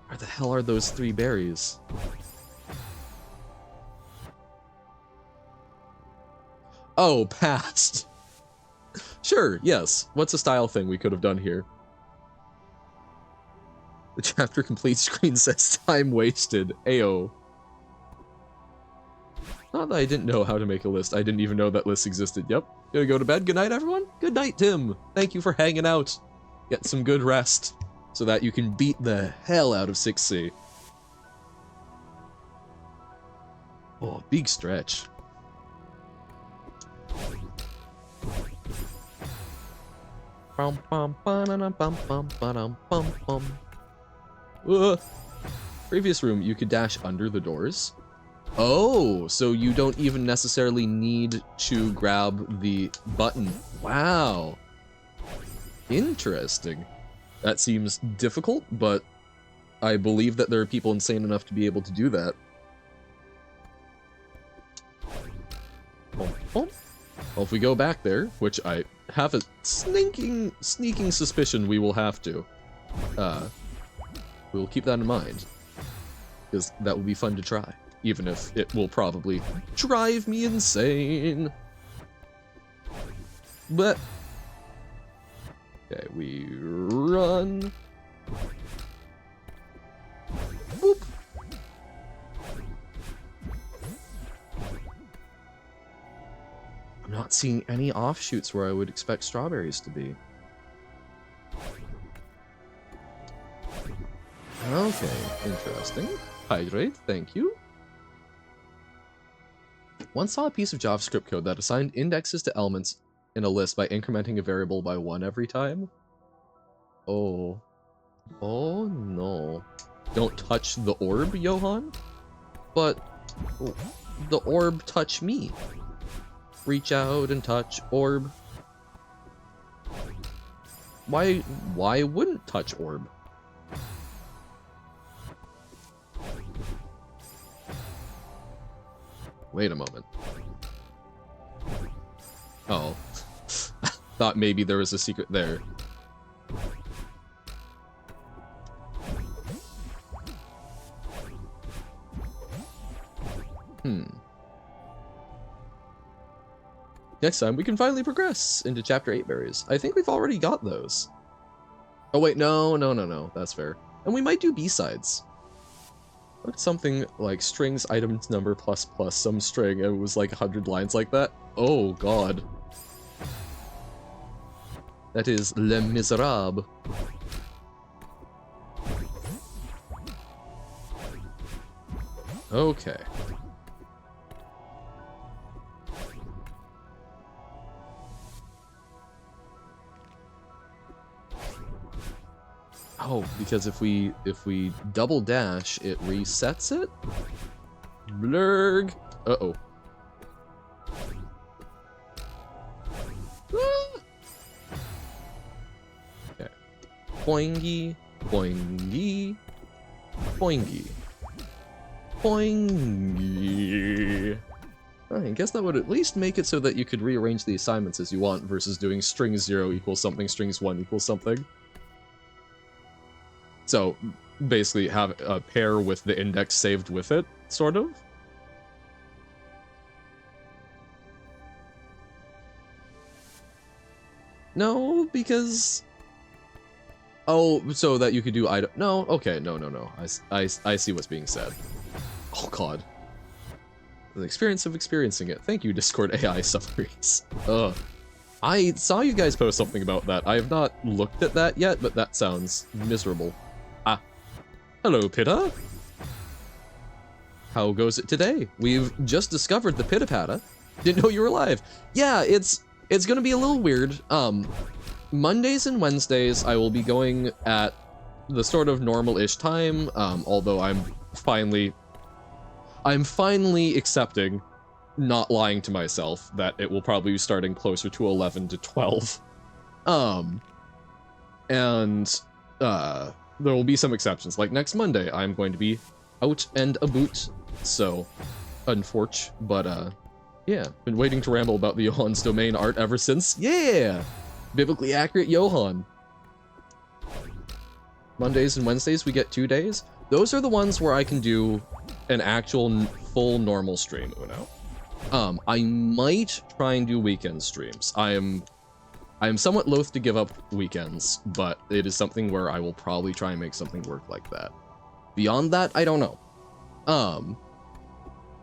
Where the hell are those 3 berries? Oh, past. Sure, yes. What's a style thing we could have done here? The chapter complete screen says time wasted. Ayo. Not that I didn't know how to make a list. I didn't even know that list existed. Yep. Gonna go to bed. Good night, everyone. Good night, Tim. Thank you for hanging out. Get some good rest so that you can beat the hell out of 6C. Oh, big stretch. Previous room, you could dash under the doors. Oh, so you don't even necessarily need to grab the button. Wow. Interesting. That seems difficult, but I believe that there are people insane enough to be able to do that. Well, if we go back there, which I have a sneaking suspicion we will have to, we'll keep that in mind, because that will be fun to try, even if it will probably drive me insane. But okay, we run. Boop. I'm not seeing any offshoots where I would expect strawberries to be. Okay, interesting. Hydrate, thank you. Once saw a piece of JavaScript code that assigned indexes to elements in a list by incrementing a variable by 1 every time. Oh. Oh no. Don't touch the orb, Johan? But the orb touch me. Reach out and touch orb. Why wouldn't touch orb? Wait a moment. Oh. Thought maybe there was a secret there. Next time we can finally progress into Chapter 8 berries. I think we've already got those. Oh wait, no, that's fair. And we might do B-sides. Look at something like strings items number plus plus some string, and it was like 100 lines like that. Oh god. That is Les Miserables. Okay. Oh, because if we double dash, it resets it? Blurg. Uh-oh. Ah! Okay. Boingy, boingy, boingy, boingy. I guess that would at least make it so that you could rearrange the assignments as you want versus doing strings 0 equals something, strings 1 equals something. So basically have a pair with the index saved with it, sort of. No, because... Oh, so that you could do item... No, okay, no. I see what's being said. Oh god. The experience of experiencing it. Thank you, Discord AI summaries. Ugh. I saw you guys post something about that. I have not looked at that yet, but that sounds miserable. Ah. Hello, Pitta. How goes it today? We've just discovered the Pitta-Patta. Didn't know you were alive. Yeah, it's gonna be a little weird. Mondays and Wednesdays I will be going at the sort of normal-ish time, although I'm finally accepting, not lying to myself, that it will probably be starting closer to 11 to 12. And there will be some exceptions. Like next Monday, I'm going to be out and about, so unfortunate, but yeah, been waiting to ramble about the Johann's domain art ever since. Yeah! Biblically accurate Johann. Mondays and Wednesdays, we get 2 days. Those are the ones where I can do an actual full normal stream, Uno. I might try and do weekend streams. I am somewhat loath to give up weekends, but it is something where I will probably try and make something work like that. Beyond that, I don't know.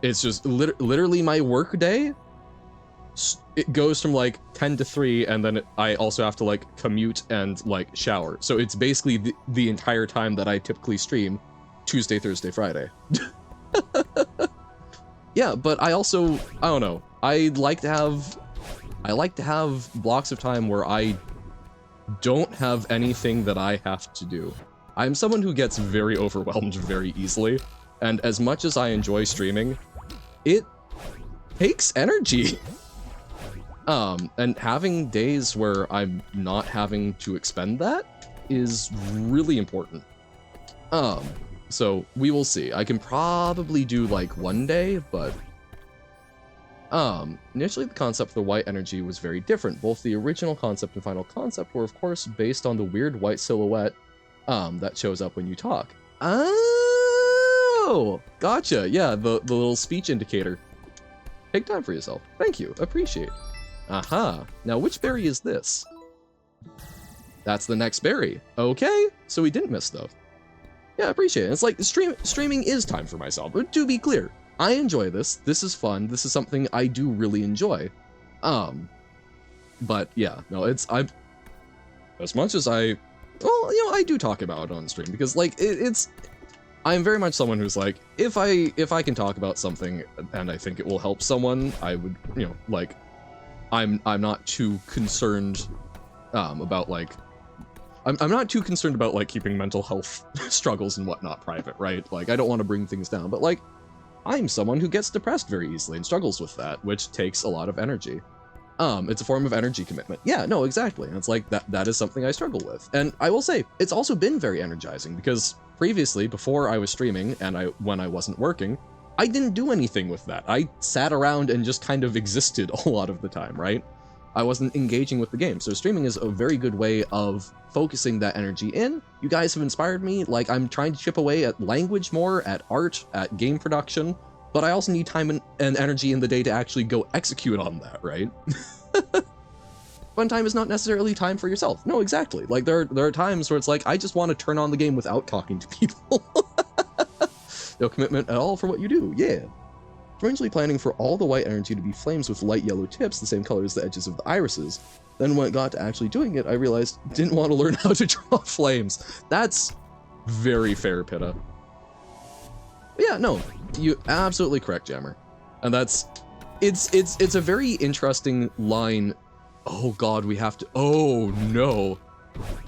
It's just literally my work day. It goes from like 10 to 3, and then I also have to like commute and like shower. So it's basically the entire time that I typically stream, Tuesday, Thursday, Friday. Yeah, but I also, I don't know. I like to have blocks of time where I don't have anything that I have to do. I'm someone who gets very overwhelmed very easily, and as much as I enjoy streaming, it takes energy. And having days where I'm not having to expend that is really important. So we will see. I can probably do like 1 day, but initially the concept for the white energy was very different. Both the original concept and final concept were of course based on the weird white silhouette that shows up when you talk. Oh, gotcha. Yeah, the little speech indicator. Take time for yourself. Thank you. Appreciate. Aha. Now, which berry is this? That's the next berry. Okay, so we didn't miss stuff. Yeah, I appreciate it. It's like streaming is time for myself. But to be clear, I enjoy this. This is fun. This is something I do really enjoy. But yeah, no, as much as I do talk about it on stream because like I'm very much someone who's like, if I can talk about something and I think it will help someone, I would, like, I'm not too concerned about like I'm not too concerned about like keeping mental health struggles and whatnot private, right? Like I don't want to bring things down, but like I'm someone who gets depressed very easily and struggles with that, which takes a lot of energy. It's a form of energy commitment. Yeah, no, exactly. And it's like that is something I struggle with. And I will say it's also been very energizing because previously, before I was streaming and when I wasn't working, I didn't do anything with that. I sat around and just kind of existed a lot of the time, right? I wasn't engaging with the game. So streaming is a very good way of focusing that energy in. You guys have inspired me. Like I'm trying to chip away at language more, at art, at game production, but I also need time and energy in the day to actually go execute on that, right? fun time is not necessarily time for yourself. No, exactly. Like, there are times where it's like, I just want to turn on the game without talking to people. No commitment at all for what you do, yeah. Strangely planning for all the white energy to be flames with light yellow tips, the same color as the edges of the irises. Then when it got to actually doing it, I realized I didn't want to learn how to draw flames. That's very fair, Pitta. But yeah, no, you absolutely correct, Jammer. And that's, it's a very interesting line. Oh god, we have to, oh no.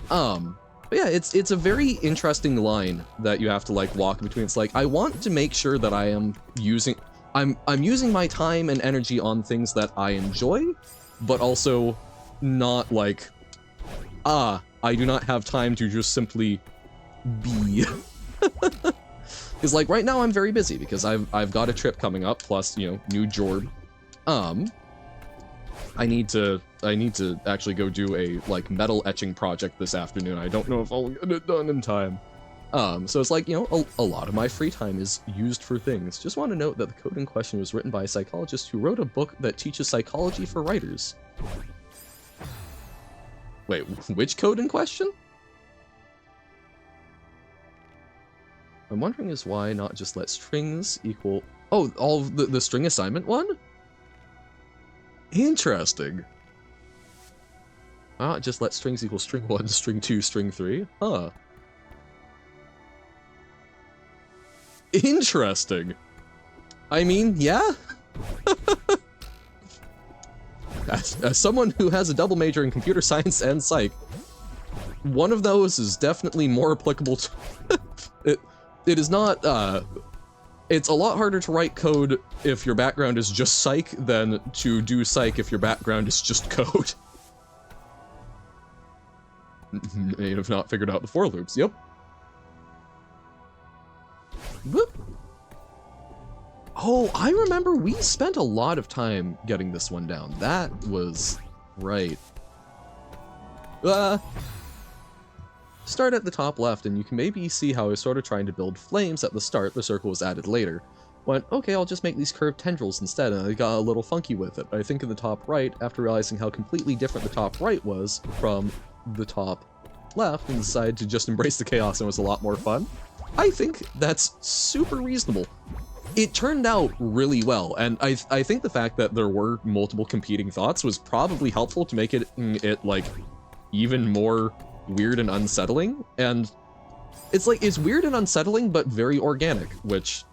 But yeah, it's a very interesting line that you have to like walk between. It's like, I want to make sure that I am using, I'm using my time and energy on things that I enjoy, but also not like, I do not have time to just simply be. Because like right now I'm very busy because I've got a trip coming up, plus, you know, new job. I need to actually go do a like metal etching project this afternoon. I don't know if I'll get it done in time. So it's like, you know, a lot of my free time is used for things. Just want to note that the code in question was written by a psychologist who wrote a book that teaches psychology for writers. Wait, which code in question? I'm wondering is why not just let strings equal... Oh, all the string assignment one? Interesting. Ah, just let strings equal string 1, string 2, string 3? Huh. Interesting. I mean, yeah? As someone who has a double major in computer science and psych, one of those is definitely more applicable to... It is not, it's a lot harder to write code if your background is just psych than to do psych if your background is just code. May have not figured out the for loops, yep. Whoop. Oh, I remember we spent a lot of time getting this one down. That was right. Start at the top left, and you can maybe see how I was sort of trying to build flames at the start. The circle was added later. Went, okay, I'll just make these curved tendrils instead, and I got a little funky with it. I think in the top right, after realizing how completely different the top right was from the top left, and decided to just embrace the chaos, and it was a lot more fun. I think that's super reasonable. It turned out really well, and I think the fact that there were multiple competing thoughts was probably helpful to make it like even more weird and unsettling. And it's like, it's weird and unsettling but very organic, which,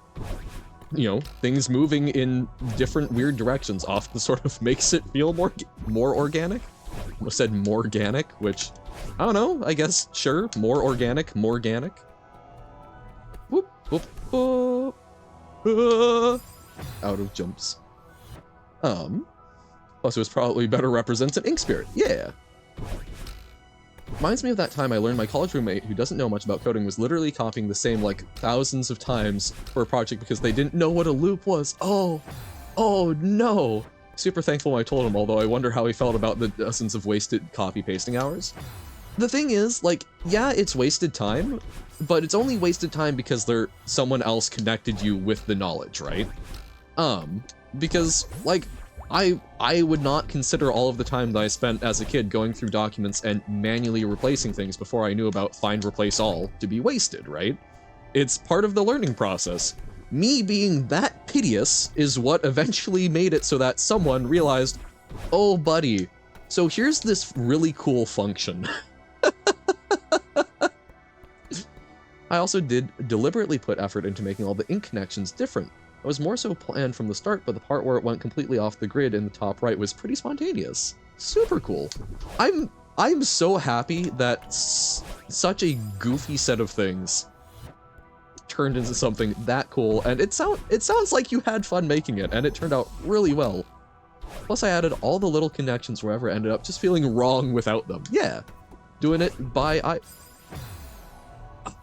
you know, things moving in different weird directions often sort of makes it feel more organic. I said more organic, which I don't know, I guess, sure, more organic. Whoop whoop whoop. Out of jumps. Plus it was probably better represents an ink spirit. Yeah. Reminds me of that time I learned my college roommate, who doesn't know much about coding, was literally copying the same like thousands of times for a project because they didn't know what a loop was. Oh no. Super thankful when I told him, although I wonder how he felt about the dozens of wasted copy pasting hours. The thing is, like, yeah, it's wasted time, but it's only wasted time because someone else connected you with the knowledge, right? Because, like, I would not consider all of the time that I spent as a kid going through documents and manually replacing things before I knew about find replace all to be wasted, right? It's part of the learning process. Me being that piteous is what eventually made it so that someone realized, oh buddy, so here's this really cool function. I also did deliberately put effort into making all the ink connections different. It was more so planned from the start, but the part where it went completely off the grid in the top right was pretty spontaneous. Super cool. I'm so happy that such a goofy set of things turned into something that cool, and it sounds like you had fun making it, and it turned out really well. Plus I added all the little connections wherever I ended up just feeling wrong without them. Yeah. Doing it by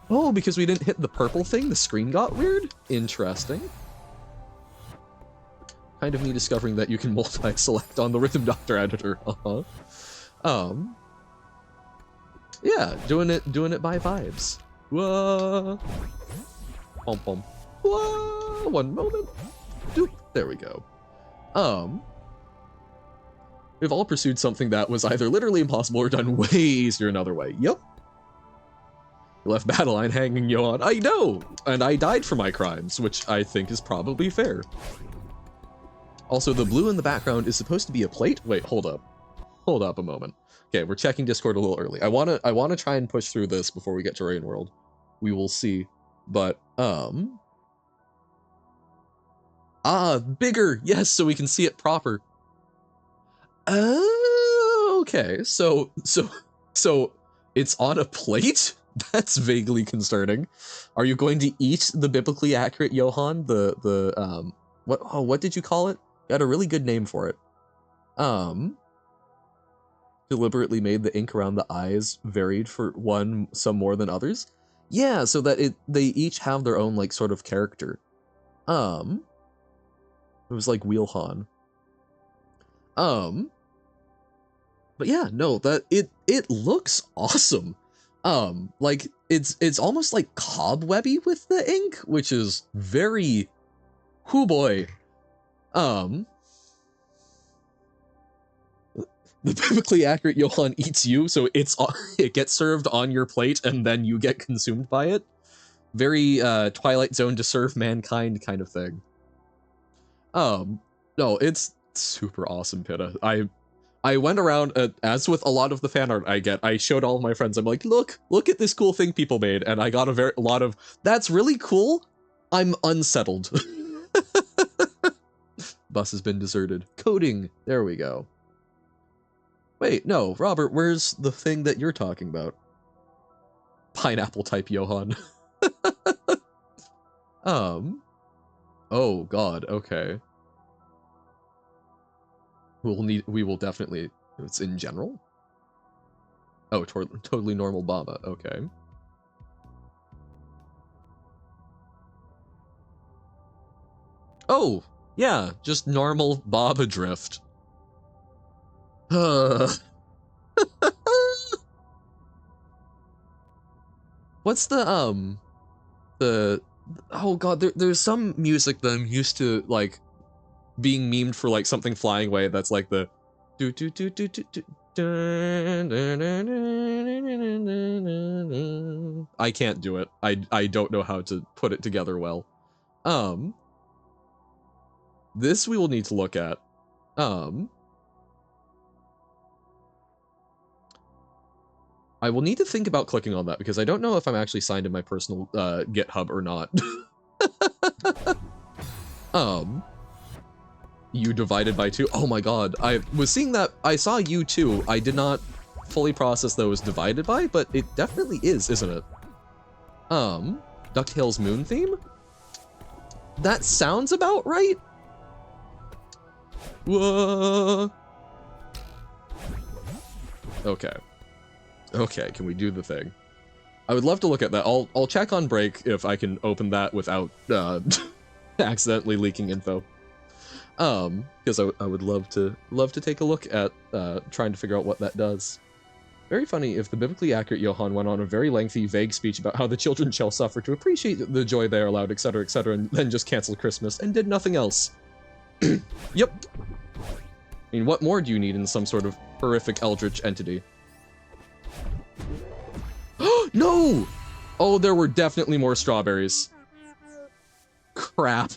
Oh, because we didn't hit the purple thing, the screen got weird? Interesting. Kind of me discovering that you can multi-select on the Rhythm Doctor editor. Yeah, doing it by vibes. Whoa. Pom pom. Whoa, one moment. Doop. There we go. We've all pursued something that was either literally impossible or done way easier another way. Yep. You left Battleline hanging, Johan. I know! And I died for my crimes, which I think is probably fair. Also, the blue in the background is supposed to be a plate? Wait, hold up. Hold up a moment. Okay, we're checking Discord a little early. I wanna try and push through this before we get to Rain World. We will see. But, bigger! Yes, so we can see it proper. Oh, okay. So it's on a plate? That's vaguely concerning. Are you going to eat the biblically accurate Johan? What did you call it? You had a really good name for it. Deliberately made the ink around the eyes varied for some more than others. Yeah, so that they each have their own, like, sort of character. It was like Wheelhan. But yeah, no, that it looks awesome. Like it's almost like cobwebby with the ink, which is very, hoo boy. The biblically accurate Johan eats you, so it gets served on your plate and then you get consumed by it. Very Twilight Zone to serve mankind kind of thing. No, it's super awesome, Pitta. I went around, as with a lot of the fan art I showed all of my friends, I'm like, look at this cool thing people made, and I got a lot of, that's really cool, I'm unsettled. Bus has been deserted. Coding, there we go. Wait, no, Robert, where's the thing that you're talking about? Pineapple type Johan. Oh god, okay. We will definitely, it's in general? Oh, totally normal Baba, okay. Oh, yeah, just normal Baba drift. What's the, oh god, there's some music that I'm used to, like, being memed for, like, something flying away that's like the I can't do it. I don't know how to put it together well. This we will need to look at. I will need to think about clicking on that because I don't know if I'm actually signed in my personal GitHub or not. You divided by 2. Oh my god, I was seeing that. I saw you too. I did not fully process that it was divided by, but it definitely is, isn't it? DuckTales Moon theme? That sounds about right? Whoa. Okay. Okay, can we do the thing? I would love to look at that. I'll check on break if I can open that without accidentally leaking info. Because I would love to take a look at trying to figure out what that does. Very funny if the biblically accurate Johan went on a very lengthy, vague speech about how the children shall suffer to appreciate the joy they are allowed, etc., and then just canceled Christmas and did nothing else. Yep. I mean, what more do you need in some sort of horrific eldritch entity? No! Oh, there were definitely more strawberries. Crap.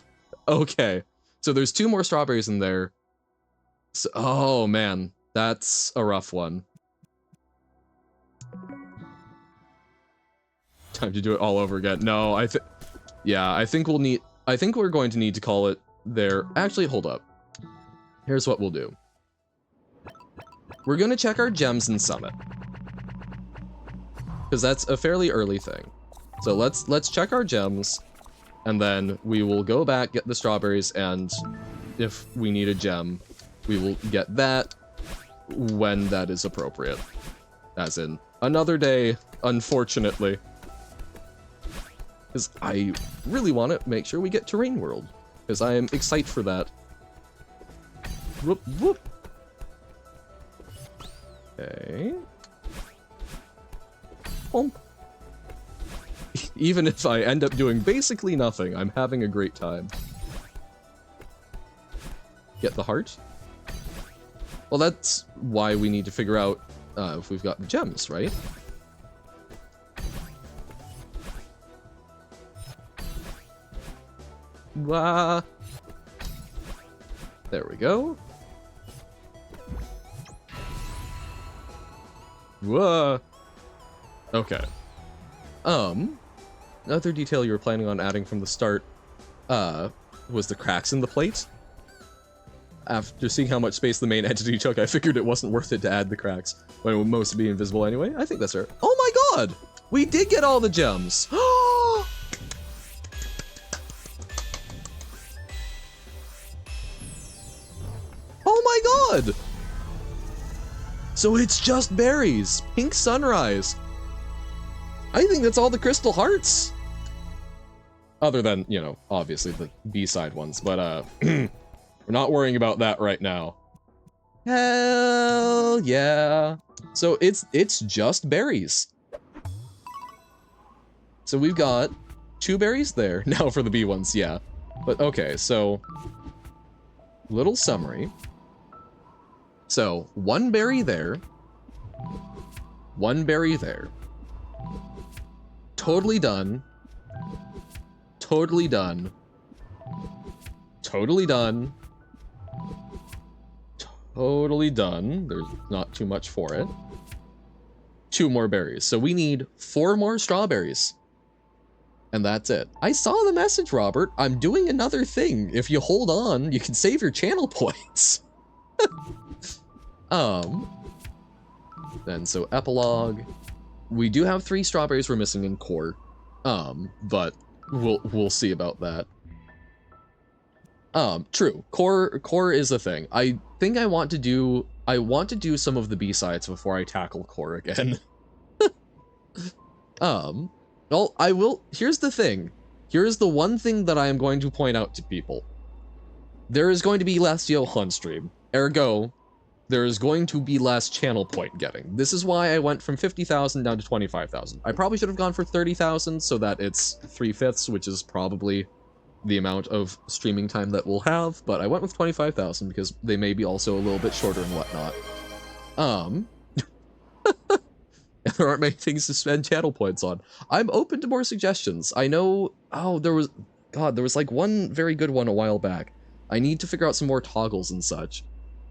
Okay. So there's 2 more strawberries in there. So, oh man, that's a rough one. Time to do it all over again. No, I think we're going to need to call it there. Actually, hold up. Here's what we'll do. We're gonna check our gems in Summit. Because that's a fairly early thing. So let's check our gems, and then we will go back, get the strawberries, and if we need a gem, we will get that when that is appropriate. As in, another day, unfortunately. Because I really want to make sure we get to Rain World, because I am excited for that. Whoop, whoop. Okay. Even if I end up doing basically nothing, I'm having a great time. Get the heart. Well, that's why we need to figure out if we've got the gems, right? Wah. There we go. Whoa. Okay. Another detail you were planning on adding from the start, was the cracks in the plate. After seeing how much space the main entity took, I figured it wasn't worth it to add the cracks when it would mostly be invisible anyway. I think that's fair. Oh my god! We did get all the gems! Oh my god! So it's just berries! Pink sunrise! I think that's all the crystal hearts! Other than, you know, obviously the B-side ones, but we're not worrying about that right now. Hell yeah. So it's just berries. So we've got 2 berries there. Now for the B ones, yeah. But okay, so little summary. So 1 berry there. 1 berry there. Totally done. Totally done. Totally done. Totally done. There's not too much for it. 2 more berries. So we need 4 more strawberries. And that's it. I saw the message, Robert. I'm doing another thing. If you hold on, you can save your channel points. Then so epilogue. We do have 3 strawberries we're missing in core. But we'll see about that. True. Core is a thing. I think I want to do some of the B-sides before I tackle core again. Well, I will. Here's the thing. Here's the one thing that I am going to point out to people. There is going to be less Yo on stream. Ergo, there is going to be less channel point getting. This is why I went from 50,000 down to 25,000. I probably should have gone for 30,000 so that it's 3/5, which is probably the amount of streaming time that we'll have, but I went with 25,000 because they may be also a little bit shorter and whatnot. There aren't many things to spend channel points on. I'm open to more suggestions. I know, there was like one very good one a while back. I need to figure out some more toggles and such.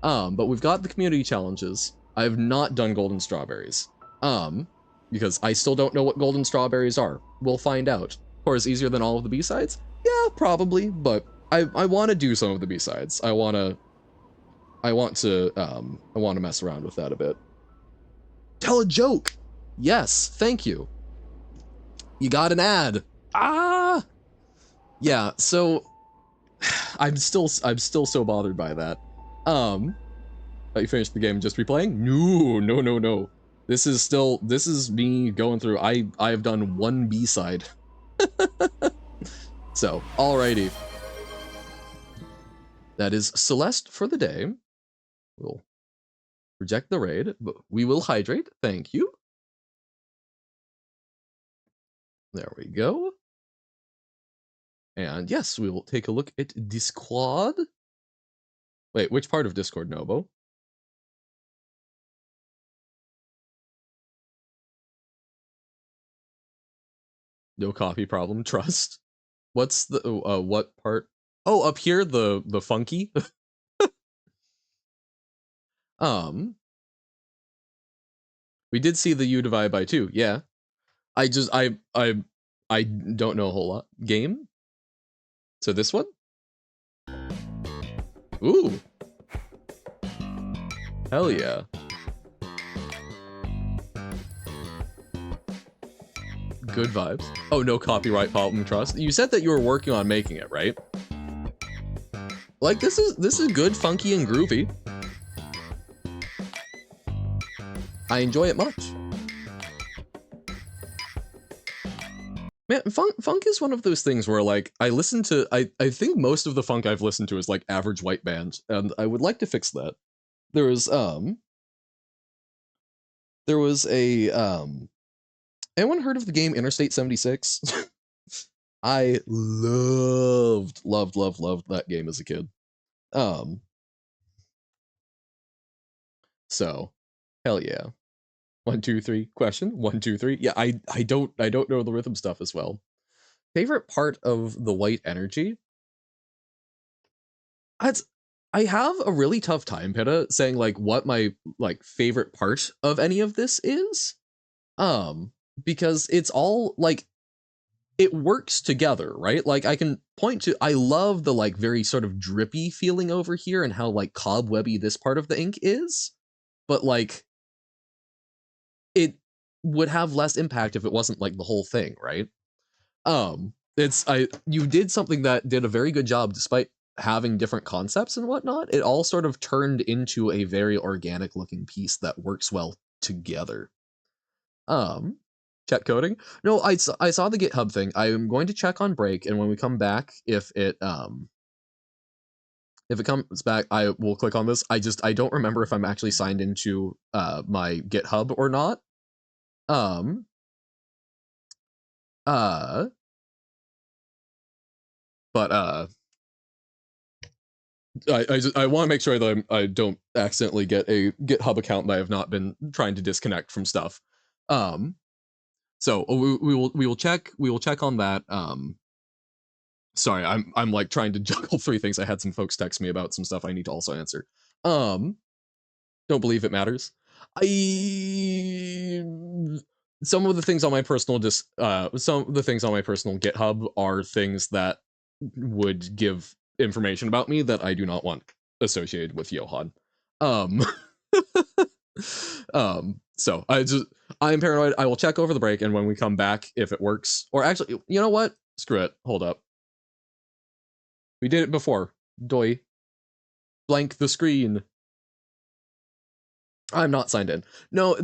But we've got the community challenges. I have not done golden strawberries. Because I still don't know what golden strawberries are. We'll find out. Or is easier than all of the B-sides? Yeah, probably, but I want to do some of the B-sides. I want to mess around with that a bit. Tell a joke. Yes, thank you. You got an ad. Ah. Yeah, so I'm still so bothered by that. You finished the game and just replaying? No. This is me going through. I have done 1 B-side. So, alrighty. That is Celeste for the day. We'll reject the raid, but we will hydrate. Thank you. There we go. And yes, we will take a look at Discord. Wait, which part of Discord, Nobo? No copy problem, trust. What's the, what part? Oh, up here, the funky? We did see the U divide by 2, yeah. I don't know a whole lot. Game? So this one? Ooh. Hell yeah. Good vibes. Oh, no copyright problem, trust. You said that you were working on making it, right? Like, this is good, funky, and groovy. I enjoy it much. Man, funk is one of those things where, like, I listen to, I think most of the funk I've listened to is, like, average white band, and I would like to fix that. There was anyone heard of the game Interstate 76? I loved that game as a kid. So, hell yeah. 1, 2, 3. Question. 1, 2, 3. Yeah, I don't know the rhythm stuff as well. Favorite part of the white energy? That's I have a really tough time, Pitta, saying like what my like favorite part of any of this is. Because it's all like it works together, right? Like I can point to I love the like very sort of drippy feeling over here and how like cobwebby this part of the ink is, but like it would have less impact if it wasn't like the whole thing, right? It's I you did something that did a very good job despite having different concepts and whatnot. It all sort of turned into a very organic looking piece that works well together. Um, Check coding. No, I saw the GitHub thing. I'm going to check on break, and when we come back, if it comes back, I will click on this. I don't remember if I'm actually signed into my GitHub or not. Um uh but I want to make sure that I don't accidentally get a GitHub account that I have not been trying to disconnect from stuff. Um so we will check on that. Sorry, I'm like trying to juggle three things. I had some folks text me about some stuff I need to also answer. Um, don't believe it matters. I some of the things on my personal some of the things on my personal GitHub are things that would give information about me that I do not want associated with Johan. Um so I'm paranoid. I will check over the break, and when we come back, if it works, or actually, you know what? Screw it. Hold up. We did it before. Doi. Blank the screen. I'm not signed in. No,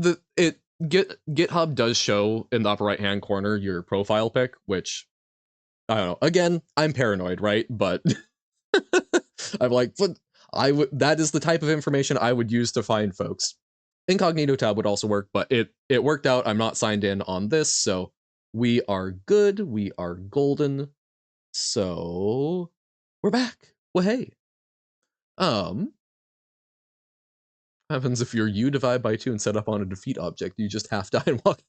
GitHub does show in the upper right hand corner your profile pic, which I don't know. Again, I'm paranoid, right? But I'm like, but that is the type of information I would use to find folks. Incognito tab would also work, but it worked out. I'm not signed in on this, so we are good. We are golden. So we're back. Well, hey. Um, happens if you're you divide by 2 and set up on a defeat object, you just half die and walk.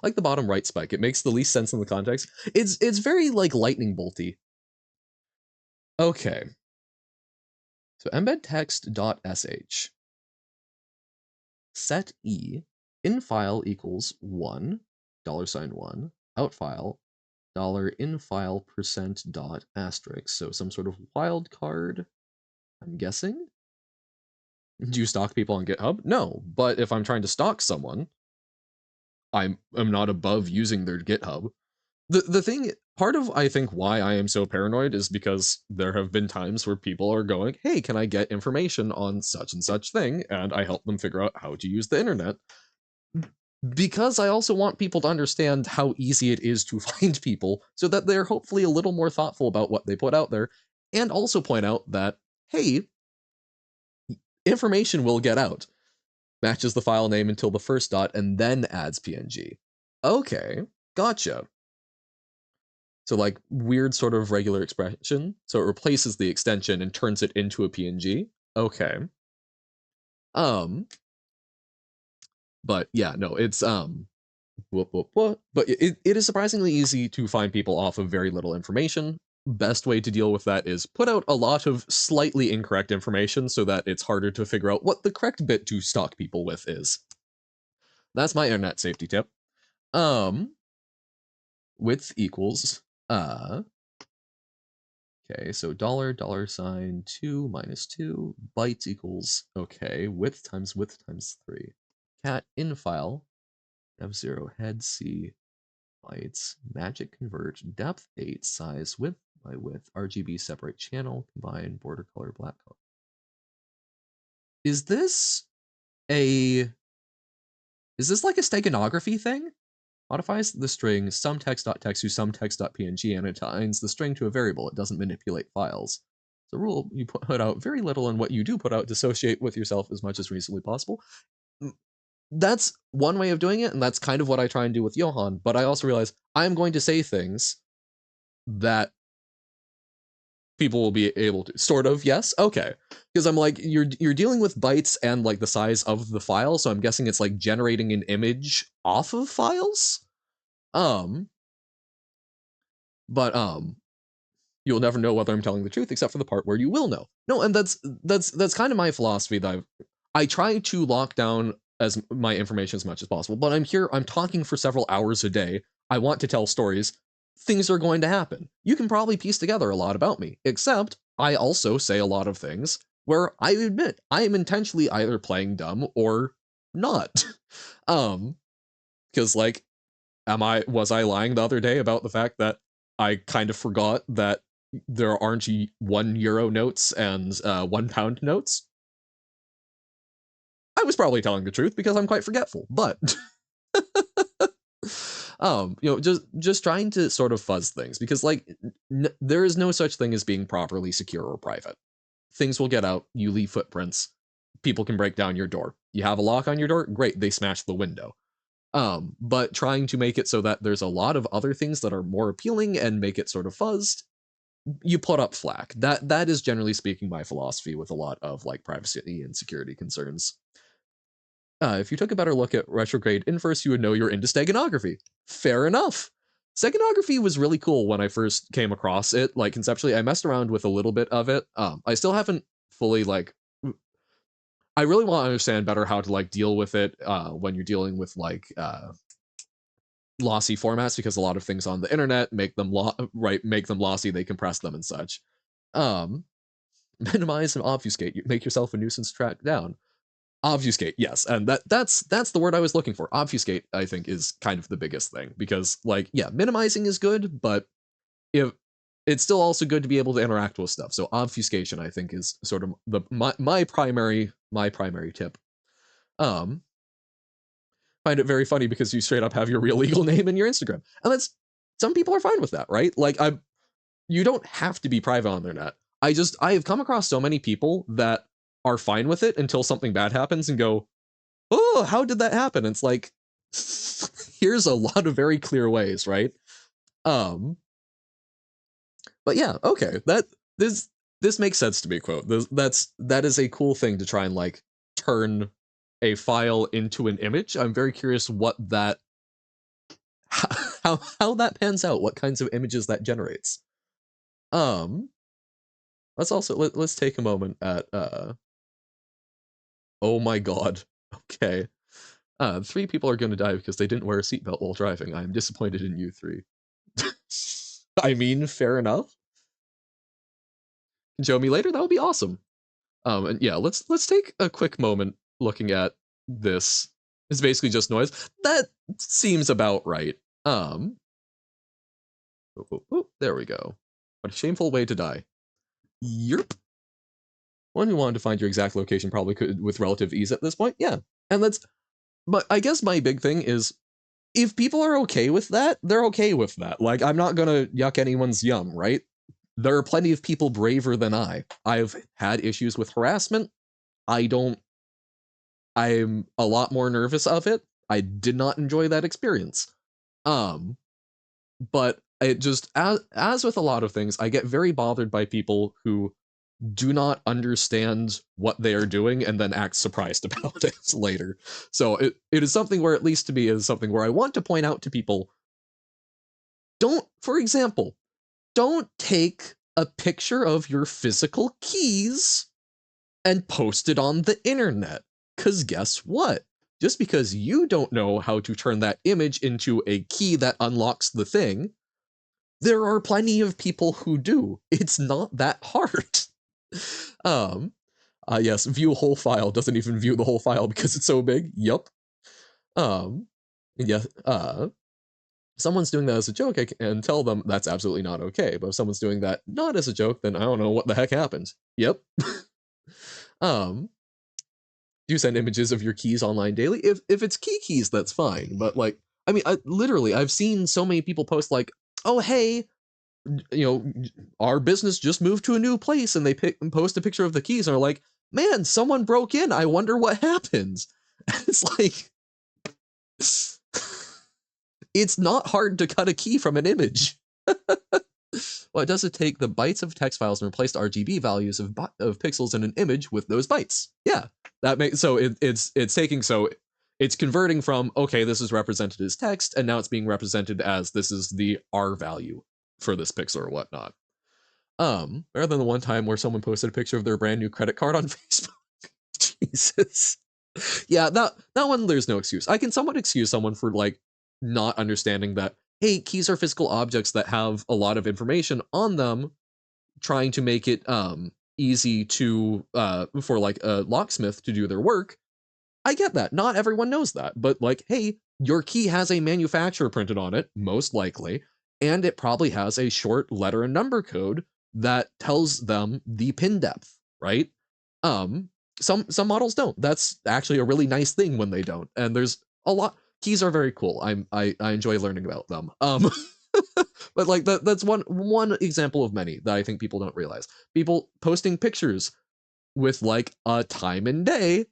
Like the bottom right spike, it makes the least sense in the context. It's very like lightning bolty. Okay, so embed text.sh set e in file equals 1 $1 out file in file percent dot asterisk. So some sort of wildcard, I'm guessing. Do you stalk people on GitHub? No, but if I'm trying to stalk someone, I'm not above using their GitHub. The thing, part of I think why I am so paranoid is because there have been times where people are going, hey, can I get information on such and such thing? And I help them figure out how to use the internet. Because I also want people to understand how easy it is to find people so that they're hopefully a little more thoughtful about what they put out there, and also point out that, hey, information will get out. Matches the file name until the first dot and then adds PNG. Okay, gotcha. So like weird sort of regular expression. So it replaces the extension and turns it into a PNG. Okay. Um, but yeah, no, it's whoop. But it is surprisingly easy to find people off of very little information. Best way to deal with that is put out a lot of slightly incorrect information so that it's harder to figure out what the correct bit to stalk people with is. That's my internet safety tip. Width equals okay, so $$ 2 minus 2 bytes equals okay, width times 3. Cat in file f0 head c bytes magic convert depth 8 size width by width RGB separate channel combine border color black color. Is this a like a steganography thing? Modifies the string sometext.text to sometext.png and assigns the string to a variable. It doesn't manipulate files. It's a rule you put out very little, and what you do put out dissociate with yourself as much as reasonably possible. That's one way of doing it, and that's kind of what I try and do with Johan, but I also realize I'm going to say things that people will be able to. Sort of, yes. Okay. Because I'm like, you're dealing with bytes and like the size of the file, so I'm guessing it's like generating an image off of files. Um, but you'll never know whether I'm telling the truth except for the part where you will know. No, and that's kind of my philosophy that I try to lock down as my information as much as possible, but I'm talking for several hours a day. I want to tell stories. Things are going to happen. You can probably piece together a lot about me, except I also say a lot of things where I admit I am intentionally either playing dumb or not. um, because like, was I lying the other day about the fact that I kind of forgot that there aren't €1 notes and £1 notes? I was probably telling the truth because I'm quite forgetful, but just trying to sort of fuzz things because like there is no such thing as being properly secure or private. Things will get out, you leave footprints, people can break down your door. You have a lock on your door, great, they smash the window. But trying to make it so that there's a lot of other things that are more appealing and make it sort of fuzzed, you put up flack. That is generally speaking my philosophy with a lot of like privacy and security concerns. If you took a better look at retrograde inverse, you would know you're into steganography. Fair enough. Steganography was really cool when I first came across it. Like conceptually, I messed around with a little bit of it. I still haven't fully like. I really want to understand better how to like deal with it when you're dealing with like lossy formats because a lot of things on the internet make them make them lossy. They compress them and such. Um, minimize and obfuscate. You make yourself a nuisance track down. Obfuscate, yes, and that's the word I was looking for. Obfuscate, I think, is kind of the biggest thing because, like, yeah, minimizing is good, but if it's still also good to be able to interact with stuff. So obfuscation, I think, is sort of my primary tip. Um, find it very funny because you straight up have your real legal name in your Instagram, and that's some people are fine with that, right? Like, you don't have to be private on the internet. I have come across so many people that are fine with it until something bad happens and go, oh, how did that happen? And it's like, here's a lot of very clear ways, right? Um, but yeah, okay, this makes sense to me. Quote, that is a cool thing to try and like turn a file into an image. I'm very curious what that how that pans out, what kinds of images that generates. Um, let's also let's take a moment at oh my god, okay. 3 people are going to die because they didn't wear a seatbelt while driving. I am disappointed in you 3. I mean, fair enough. Show me later. That would be awesome. And yeah, let's take a quick moment looking at this. It's basically just noise. That seems about right. There we go. What a shameful way to die. Yerp. One who wanted to find your exact location probably could with relative ease at this point. Yeah, and that's. But I guess my big thing is if people are okay with that, they're okay with that. Like, I'm not gonna yuck anyone's yum, right? There are plenty of people braver than I. I've had issues with harassment. I'm a lot more nervous of it. I did not enjoy that experience. But it just as with a lot of things, I get very bothered by people who do not understand what they are doing and then act surprised about it later. So it is something where, at least to me, is something where I want to point out to people, for example, don't take a picture of your physical keys and post it on the internet. Because guess what? Just because you don't know how to turn that image into a key that unlocks the thing, there are plenty of people who do. It's not that hard. Yes, view whole file doesn't even view the whole file because it's so big. Yup. Yeah, someone's doing that as a joke, I can tell them that's absolutely not okay. But if someone's doing that not as a joke, then I don't know what the heck happened. Yep. Do you send images of your keys online daily? If it's keys, that's fine. But like, I mean, I've seen so many people post like, oh hey, you know, our business just moved to a new place, and they post a picture of the keys and are like, man, someone broke in. I wonder what happened. It's like, it's not hard to cut a key from an image. What it does is take the bytes of text files and replace the RGB values of pixels in an image with those bytes. Yeah, that makes so it's taking so it's converting from okay, this is represented as text, and now it's being represented as this is the R value for this pixel or whatnot. Rather than the one time where someone posted a picture of their brand new credit card on Facebook. Jesus. Yeah, that one there's no excuse. I can somewhat excuse someone for like not understanding that, hey, keys are physical objects that have a lot of information on them, trying to make it easy to for like a locksmith to do their work. I get that. Not everyone knows that, but like, hey, your key has a manufacturer printed on it, most likely, and it probably has a short letter and number code that tells them the pin depth, right? Um, some models don't. That's actually a really nice thing when they don't. And there's a lot. Keys are very cool. I enjoy learning about them. But like that's one example of many that I think people don't realize. People posting pictures with like a time and day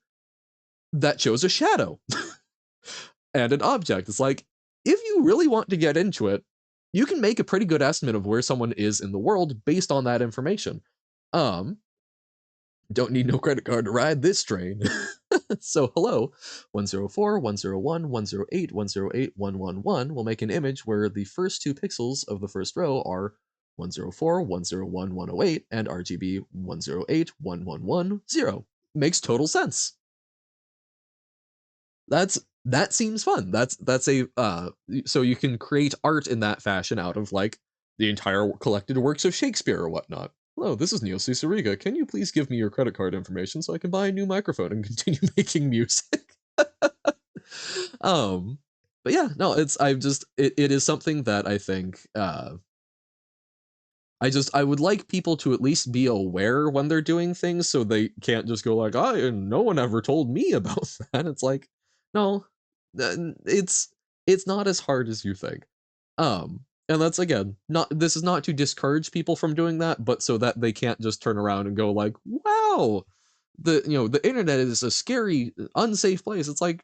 that shows a shadow and an object. It's like, if you really want to get into it, you can make a pretty good estimate of where someone is in the world based on that information. Don't need no credit card to ride this train. So hello, 104, 101, 108, 108, 111 will make an image where the first two pixels of the first row are 104, 101, 108, and RGB 108, 1110. Makes total sense. That seems fun. That's a so you can create art in that fashion out of like the entire collected works of Shakespeare or whatnot. Hello, this is Neil Cicerega. Can you please give me your credit card information so I can buy a new microphone and continue making music? But yeah, no, it is something that I think I would like people to at least be aware when they're doing things so they can't just go like, no one ever told me about that. It's like, no, it's not as hard as you think. And that's again, not this is not to discourage people from doing that, but so that they can't just turn around and go like, wow, the internet is a scary, unsafe place. It's like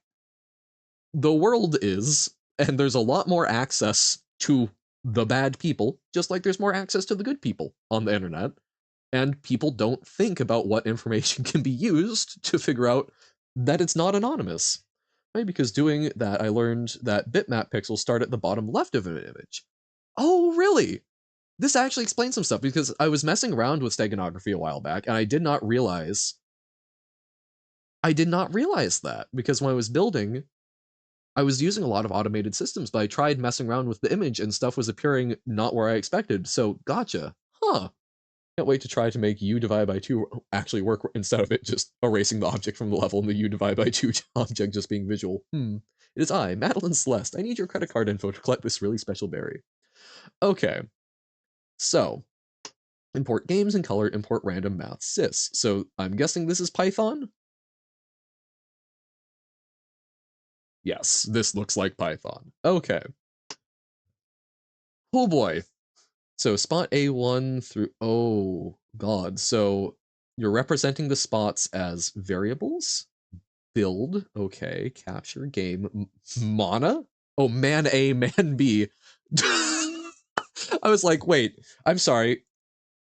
the world is, and there's a lot more access to the bad people, just like there's more access to the good people on the internet. And people don't think about what information can be used to figure out that it's not anonymous. Right? Because doing that, I learned that bitmap pixels start at the bottom left of an image. Oh, really? This actually explains some stuff because I was messing around with steganography a while back and I did not realize that because when I was building, I was using a lot of automated systems, but I tried messing around with the image and stuff was appearing not where I expected. So gotcha. Huh. Can't wait to try to make u divided by 2 actually work instead of it just erasing the object from the level and the u divided by 2 object just being visual. It is I, Madeline Celeste. I need your credit card info to collect this really special berry. Okay. So, import games and color, import random math sys. So, I'm guessing this is Python? Yes, this looks like Python. Okay. Oh boy. So spot A1 through, oh god. So you're representing the spots as variables? Build, okay. Capture, game, mana? Oh, man A, man B. I was like, wait, I'm sorry.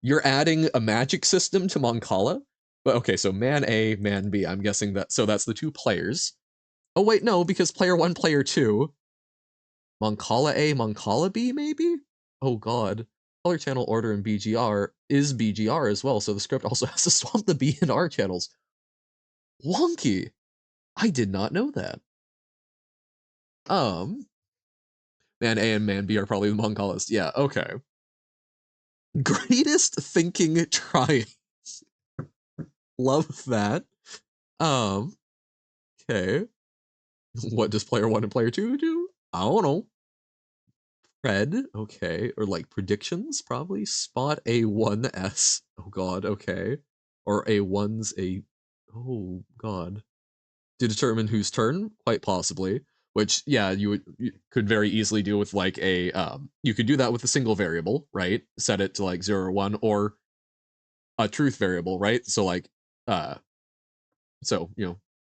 You're adding a magic system to Moncala? But okay, so man A, man B. I'm guessing that, so that's the two players. Oh wait, no, because player 1, player 2. Moncala A, Moncala B, maybe? Oh god. Color channel order in BGR is BGR as well, so the script also has to swap the B and R channels. Wonky! I did not know that. Man A and Man B are probably the Moncalas. Yeah, okay. Greatest thinking trying. Love that. Okay. What does player 1 and player 2 do? I don't know. Pred, okay. Or like predictions, probably. Spot A1S. Oh god, okay. Or A1's a... Oh god. To determine whose turn? Quite possibly. Which, yeah, you could very easily do with like a... you could do that with a single variable, right? Set it to like 0 or 1, or a truth variable, right? So like... So,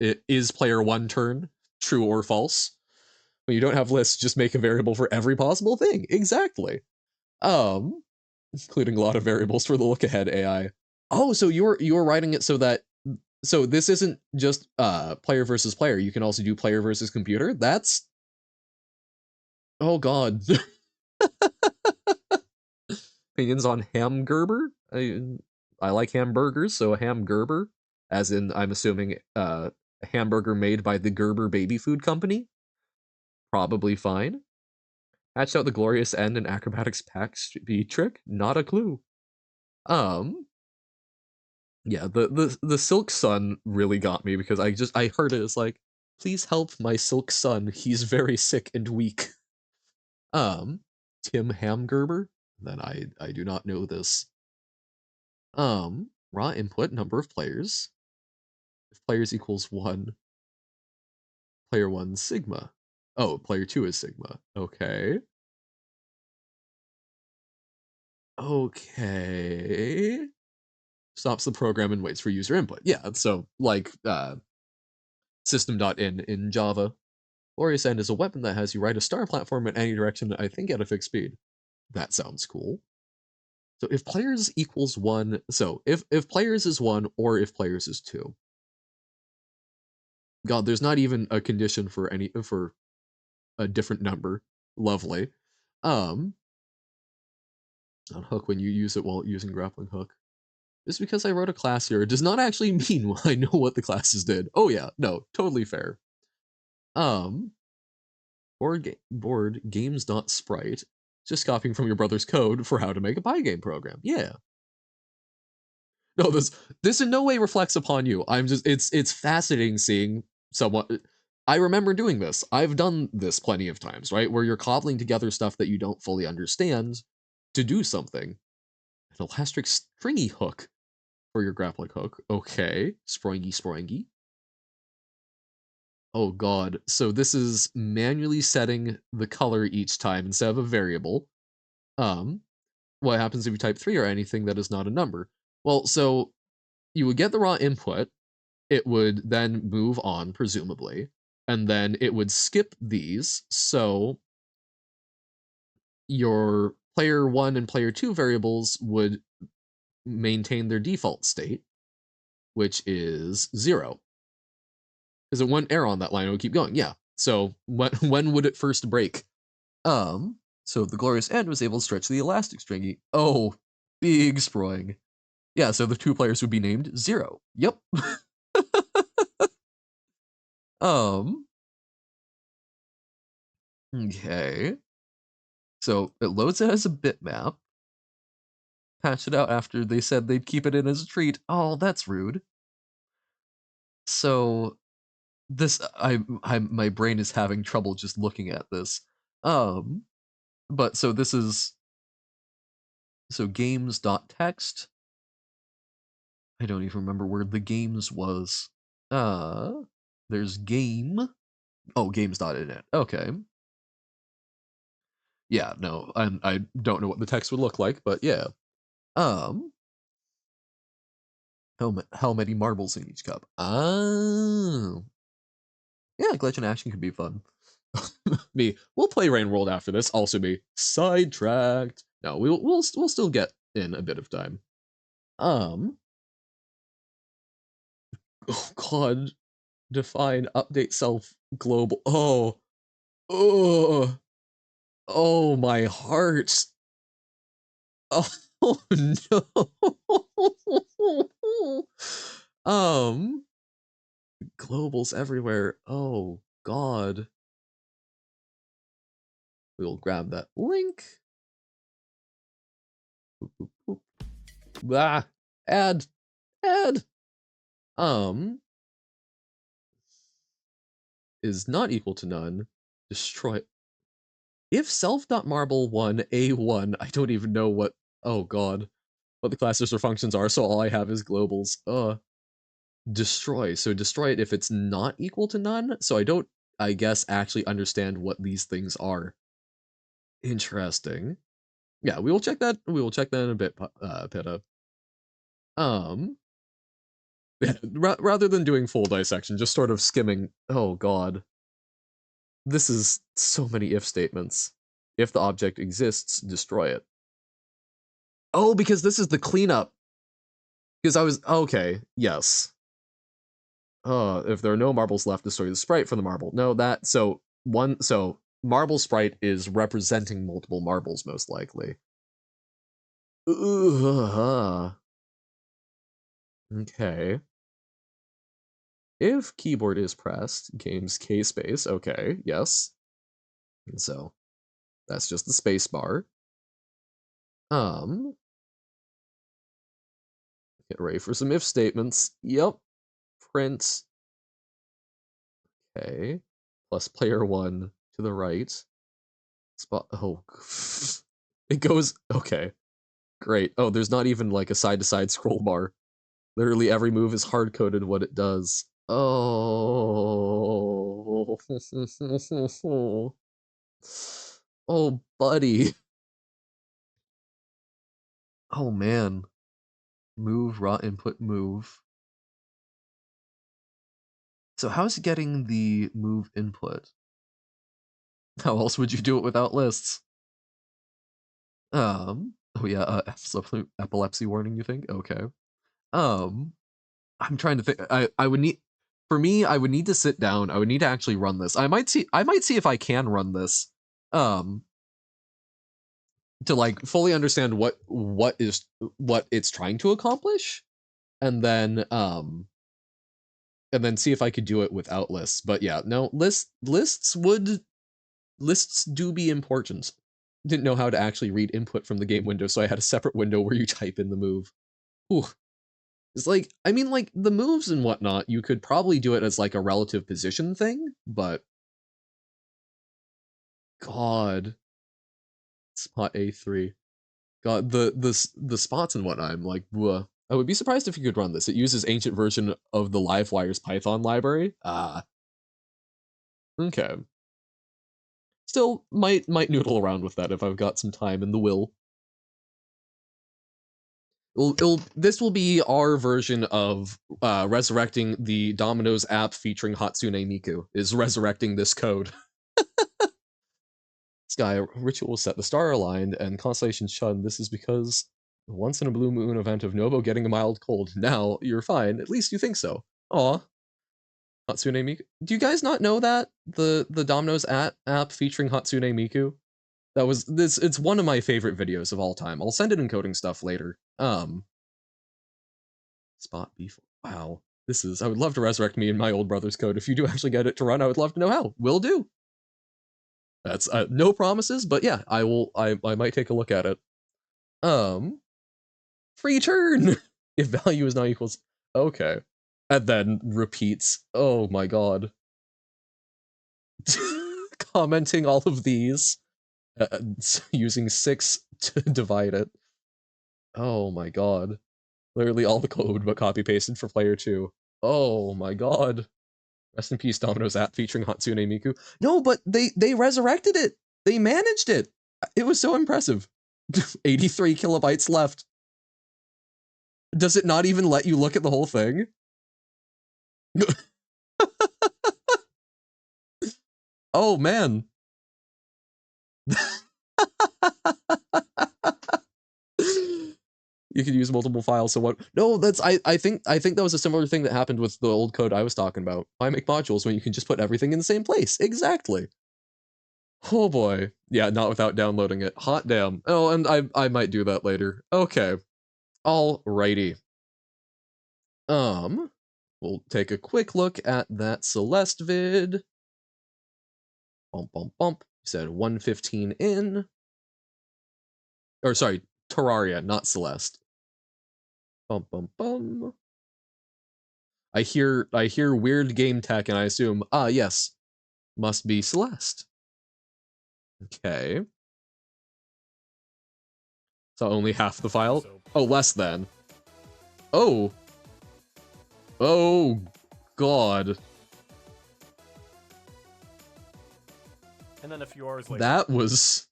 it is player 1 turn, true or false? When you don't have lists, just make a variable for every possible thing. Exactly. including a lot of variables for the look-ahead AI. Oh, so you're writing it so that so this isn't just player versus player. You can also do player versus computer. That's oh god. Opinions on hamgerber? I like hamburgers, so a hamgerber, as in I'm assuming a hamburger made by the Gerber baby food company. Probably fine. Hatched out the glorious end and acrobatics pack speed trick? Not a clue. Yeah, the Silk Sun really got me because I heard it as like, please help my Silk Sun. He's very sick and weak. Tim Hamgerber? Then I do not know this. Raw input, number of players. If players equals 1, player 1 sigma. Oh, player 2 is sigma. Okay. Okay. Stops the program and waits for user input. Yeah, so like system.in in Java. Glorious End is a weapon that has you ride a star platform in any direction, I think at a fixed speed. That sounds cool. So if players equals 1, so if players is 1 or if players is 2. God, there's not even a condition for a different number. Lovely. On hook when you use it while using grappling hook. Just because I wrote a class here does not actually mean I know what the classes did. Oh yeah, no, totally fair. Board games not sprite. Just copying from your brother's code for how to make a pie game program. Yeah. No, this in no way reflects upon you. I'm just it's fascinating seeing someone. I remember doing this. I've done this plenty of times, right? Where you're cobbling together stuff that you don't fully understand to do something. An elastic stringy hook for your grappling hook. Okay, springy. Oh god. So this is manually setting the color each time instead of a variable. What happens if you type 3 or anything that is not a number? Well, so you would get the raw input, it would then move on, presumably, and then it would skip these, so your player 1 and player 2 variables would maintain their default state, which is 0. Because it wouldn't error on that line, it would keep going, yeah. So when would it first break? So the Glorious End was able to stretch the elastic stringy. Oh, big sproing. Yeah, so the 2 players would be named 0. Yep. Okay. So it loads it as a bitmap. Patched it out after they said they'd keep it in as a treat. Oh, that's rude. So this my brain is having trouble just looking at this. But so this is so games.text. I don't even remember where the games was. There's game. Oh, games.init. Okay. Yeah, no, I don't know what the text would look like, but yeah. How many marbles in each cup? Oh. Yeah, glitch and action can be fun. We'll play Rain World after this. Also be sidetracked. No, we'll still get in a bit of time. Oh god. Define update self global. Oh, oh my heart. Oh no. Globals everywhere. Oh god. We'll grab that link. Ah, add. Is not equal to none. Destroy. If self.marble1 a1, I don't even know what. Oh god, what the classes or functions are. So all I have is globals. Destroy. So destroy it if it's not equal to none. So I don't, I guess, actually understand what these things are. Interesting. Yeah, we will check that. We will check that in a bit, Pitta. Rather than doing full dissection, just sort of skimming. Oh god, this is so many if statements. If the object exists, destroy it. Oh, because this is the cleanup. Because I was okay, yes. If there are no marbles left, destroy the sprite from the marble. No, so marble sprite is representing multiple marbles, most likely. Okay. If keyboard is pressed, games K space, okay, yes. And so that's just the space bar. Get ready for some if statements. Yep. Print. Okay. Plus player 1 to the right. Spot. Oh. It goes. Okay. Great. Oh, there's not even like a side to side scroll bar. Literally every move is hard coded what it does. Oh. Oh, buddy. Oh, man. Move, raw input, move. So how's getting the move input? How else would you do it without lists? Oh yeah, epilepsy warning, you think? Okay. I'm trying to think. I would need, for me, I would need to sit down. I would need to actually run this. I might see if I can run this. Um, to like fully understand what it's trying to accomplish, and then see if I could do it without lists. But yeah, no, lists do be important. Didn't know how to actually read input from the game window, so I had a separate window where you type in the move. Ooh. It's like, I mean, like, the moves and whatnot, you could probably do it as, like, a relative position thing, but... God. Spot A3. God, the spots and whatnot, I'm like, bleh. I would be surprised if you could run this. It uses ancient version of the Livewire's Python library. Ah. Okay. Still, might noodle around with that if I've got some time and the will. This will be our version of resurrecting the Domino's app featuring Hatsune Miku, is resurrecting this code. Sky ritual set the star aligned and constellation shun. This is because the once in a blue moon event of Novo getting a mild cold. Now you're fine. At least you think so. Aw. Hatsune Miku. Do you guys not know that? The Domino's app featuring Hatsune Miku? That was this, it's one of my favorite videos of all time. I'll send it in coding stuff later. Spot B4. Wow. This is, I would love to resurrect me in my old brother's code. If you do actually get it to run, I would love to know how. Will do. That's no promises, but yeah, I will. I might take a look at it. Free turn if value is not equals. Okay, and then repeats. Oh my god. Commenting all of these, using 6 to divide it. Oh my god. Literally all the code but copy pasted for player 2. Oh my god. Rest in peace, Domino's app featuring Hatsune Miku. No, but they resurrected it. They managed it. It was so impressive. 83 kilobytes left. Does it not even let you look at the whole thing? Oh man. You could use multiple files. So what? No, that's I think that was a similar thing that happened with the old code I was talking about. Why make modules when you can just put everything in the same place? Exactly. Oh boy. Yeah, not without downloading it. Hot damn. Oh, and I might do that later. Okay. Alrighty. We'll take a quick look at that Celeste vid. Bump, bump, bump. Said 115 in. Or sorry, Terraria, not Celeste. Bum, bum, bum. I hear weird game tech and I assume, yes, must be Celeste. Okay. So only half the file? Oh, less than. Oh. Oh, God. And then a few hours later. That was...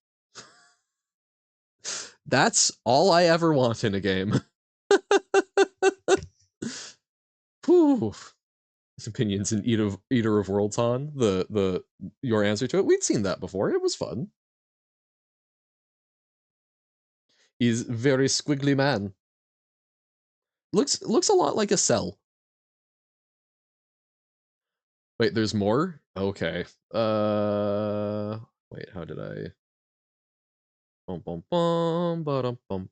That's all I ever want in a game. Whew. His opinions in Eater of Worlds on your answer to it. We'd seen that before. It was fun. He's very squiggly man. Looks a lot like a cell. Wait, there's more? Okay. Wait, how did I? Bum bum bum ba bum.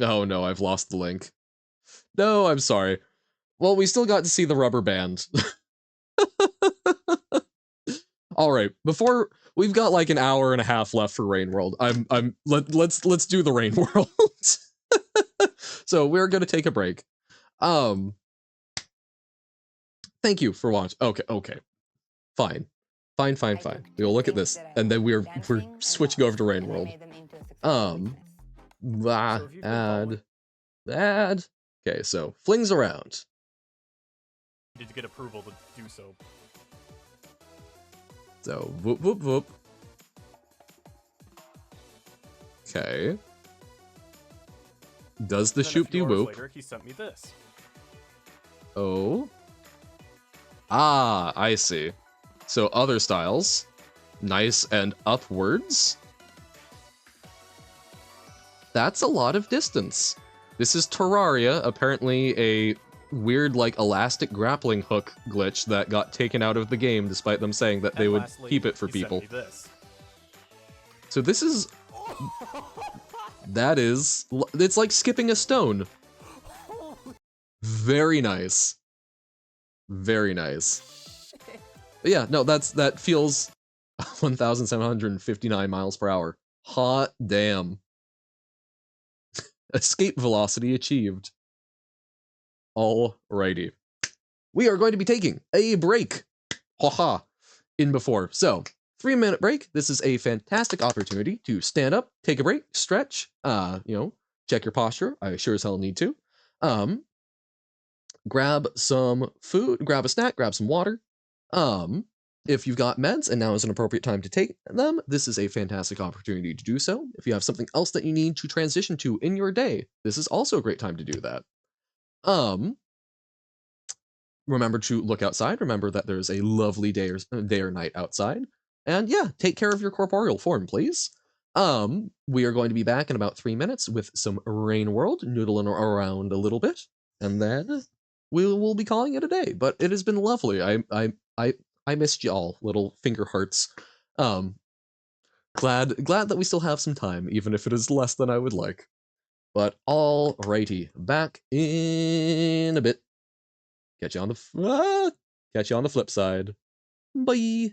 Oh no, I've lost the link. No, I'm sorry. Well, we still got to see the rubber band. All right, before we've got like an hour and a half left for Rain World. Let's do the Rain World. So we're gonna take a break. Thank you for watching. Okay. Fine. We will look at this, and then we're switching over to Rain World. Add. Okay, so flings around. Did you get approval to do so? So whoop. Okay. Does the shoop de whoop? Later, he sent me this. Oh. Ah, I see. So other styles. Nice and upwards. That's a lot of distance. This is Terraria, apparently a weird, like, elastic grappling hook glitch that got taken out of the game despite them saying that they would keep it for people. So this is... That is... It's like skipping a stone. Very nice. Very nice. But yeah, no, that feels 1,759 miles per hour. Hot damn. Escape velocity achieved. Alrighty. We are going to be taking a break. Haha. In before. So, 3-minute break. This is a fantastic opportunity to stand up, take a break, stretch, check your posture. I sure as hell need to. Grab some food, grab a snack, grab some water. If you've got meds and now is an appropriate time to take them, this is a fantastic opportunity to do so. If you have something else that you need to transition to in your day, this is also a great time to do that. Remember to look outside. Remember that there's a lovely day or night outside. And yeah, take care of your corporeal form, please. We are going to be back in about 3 minutes with some Rain World, noodling around a little bit, and then we'll be calling it a day. But it has been lovely. I missed y'all, little finger hearts. Glad that we still have some time, even if it is less than I would like. But alrighty, back in a bit. Catch you on the flip side. Bye.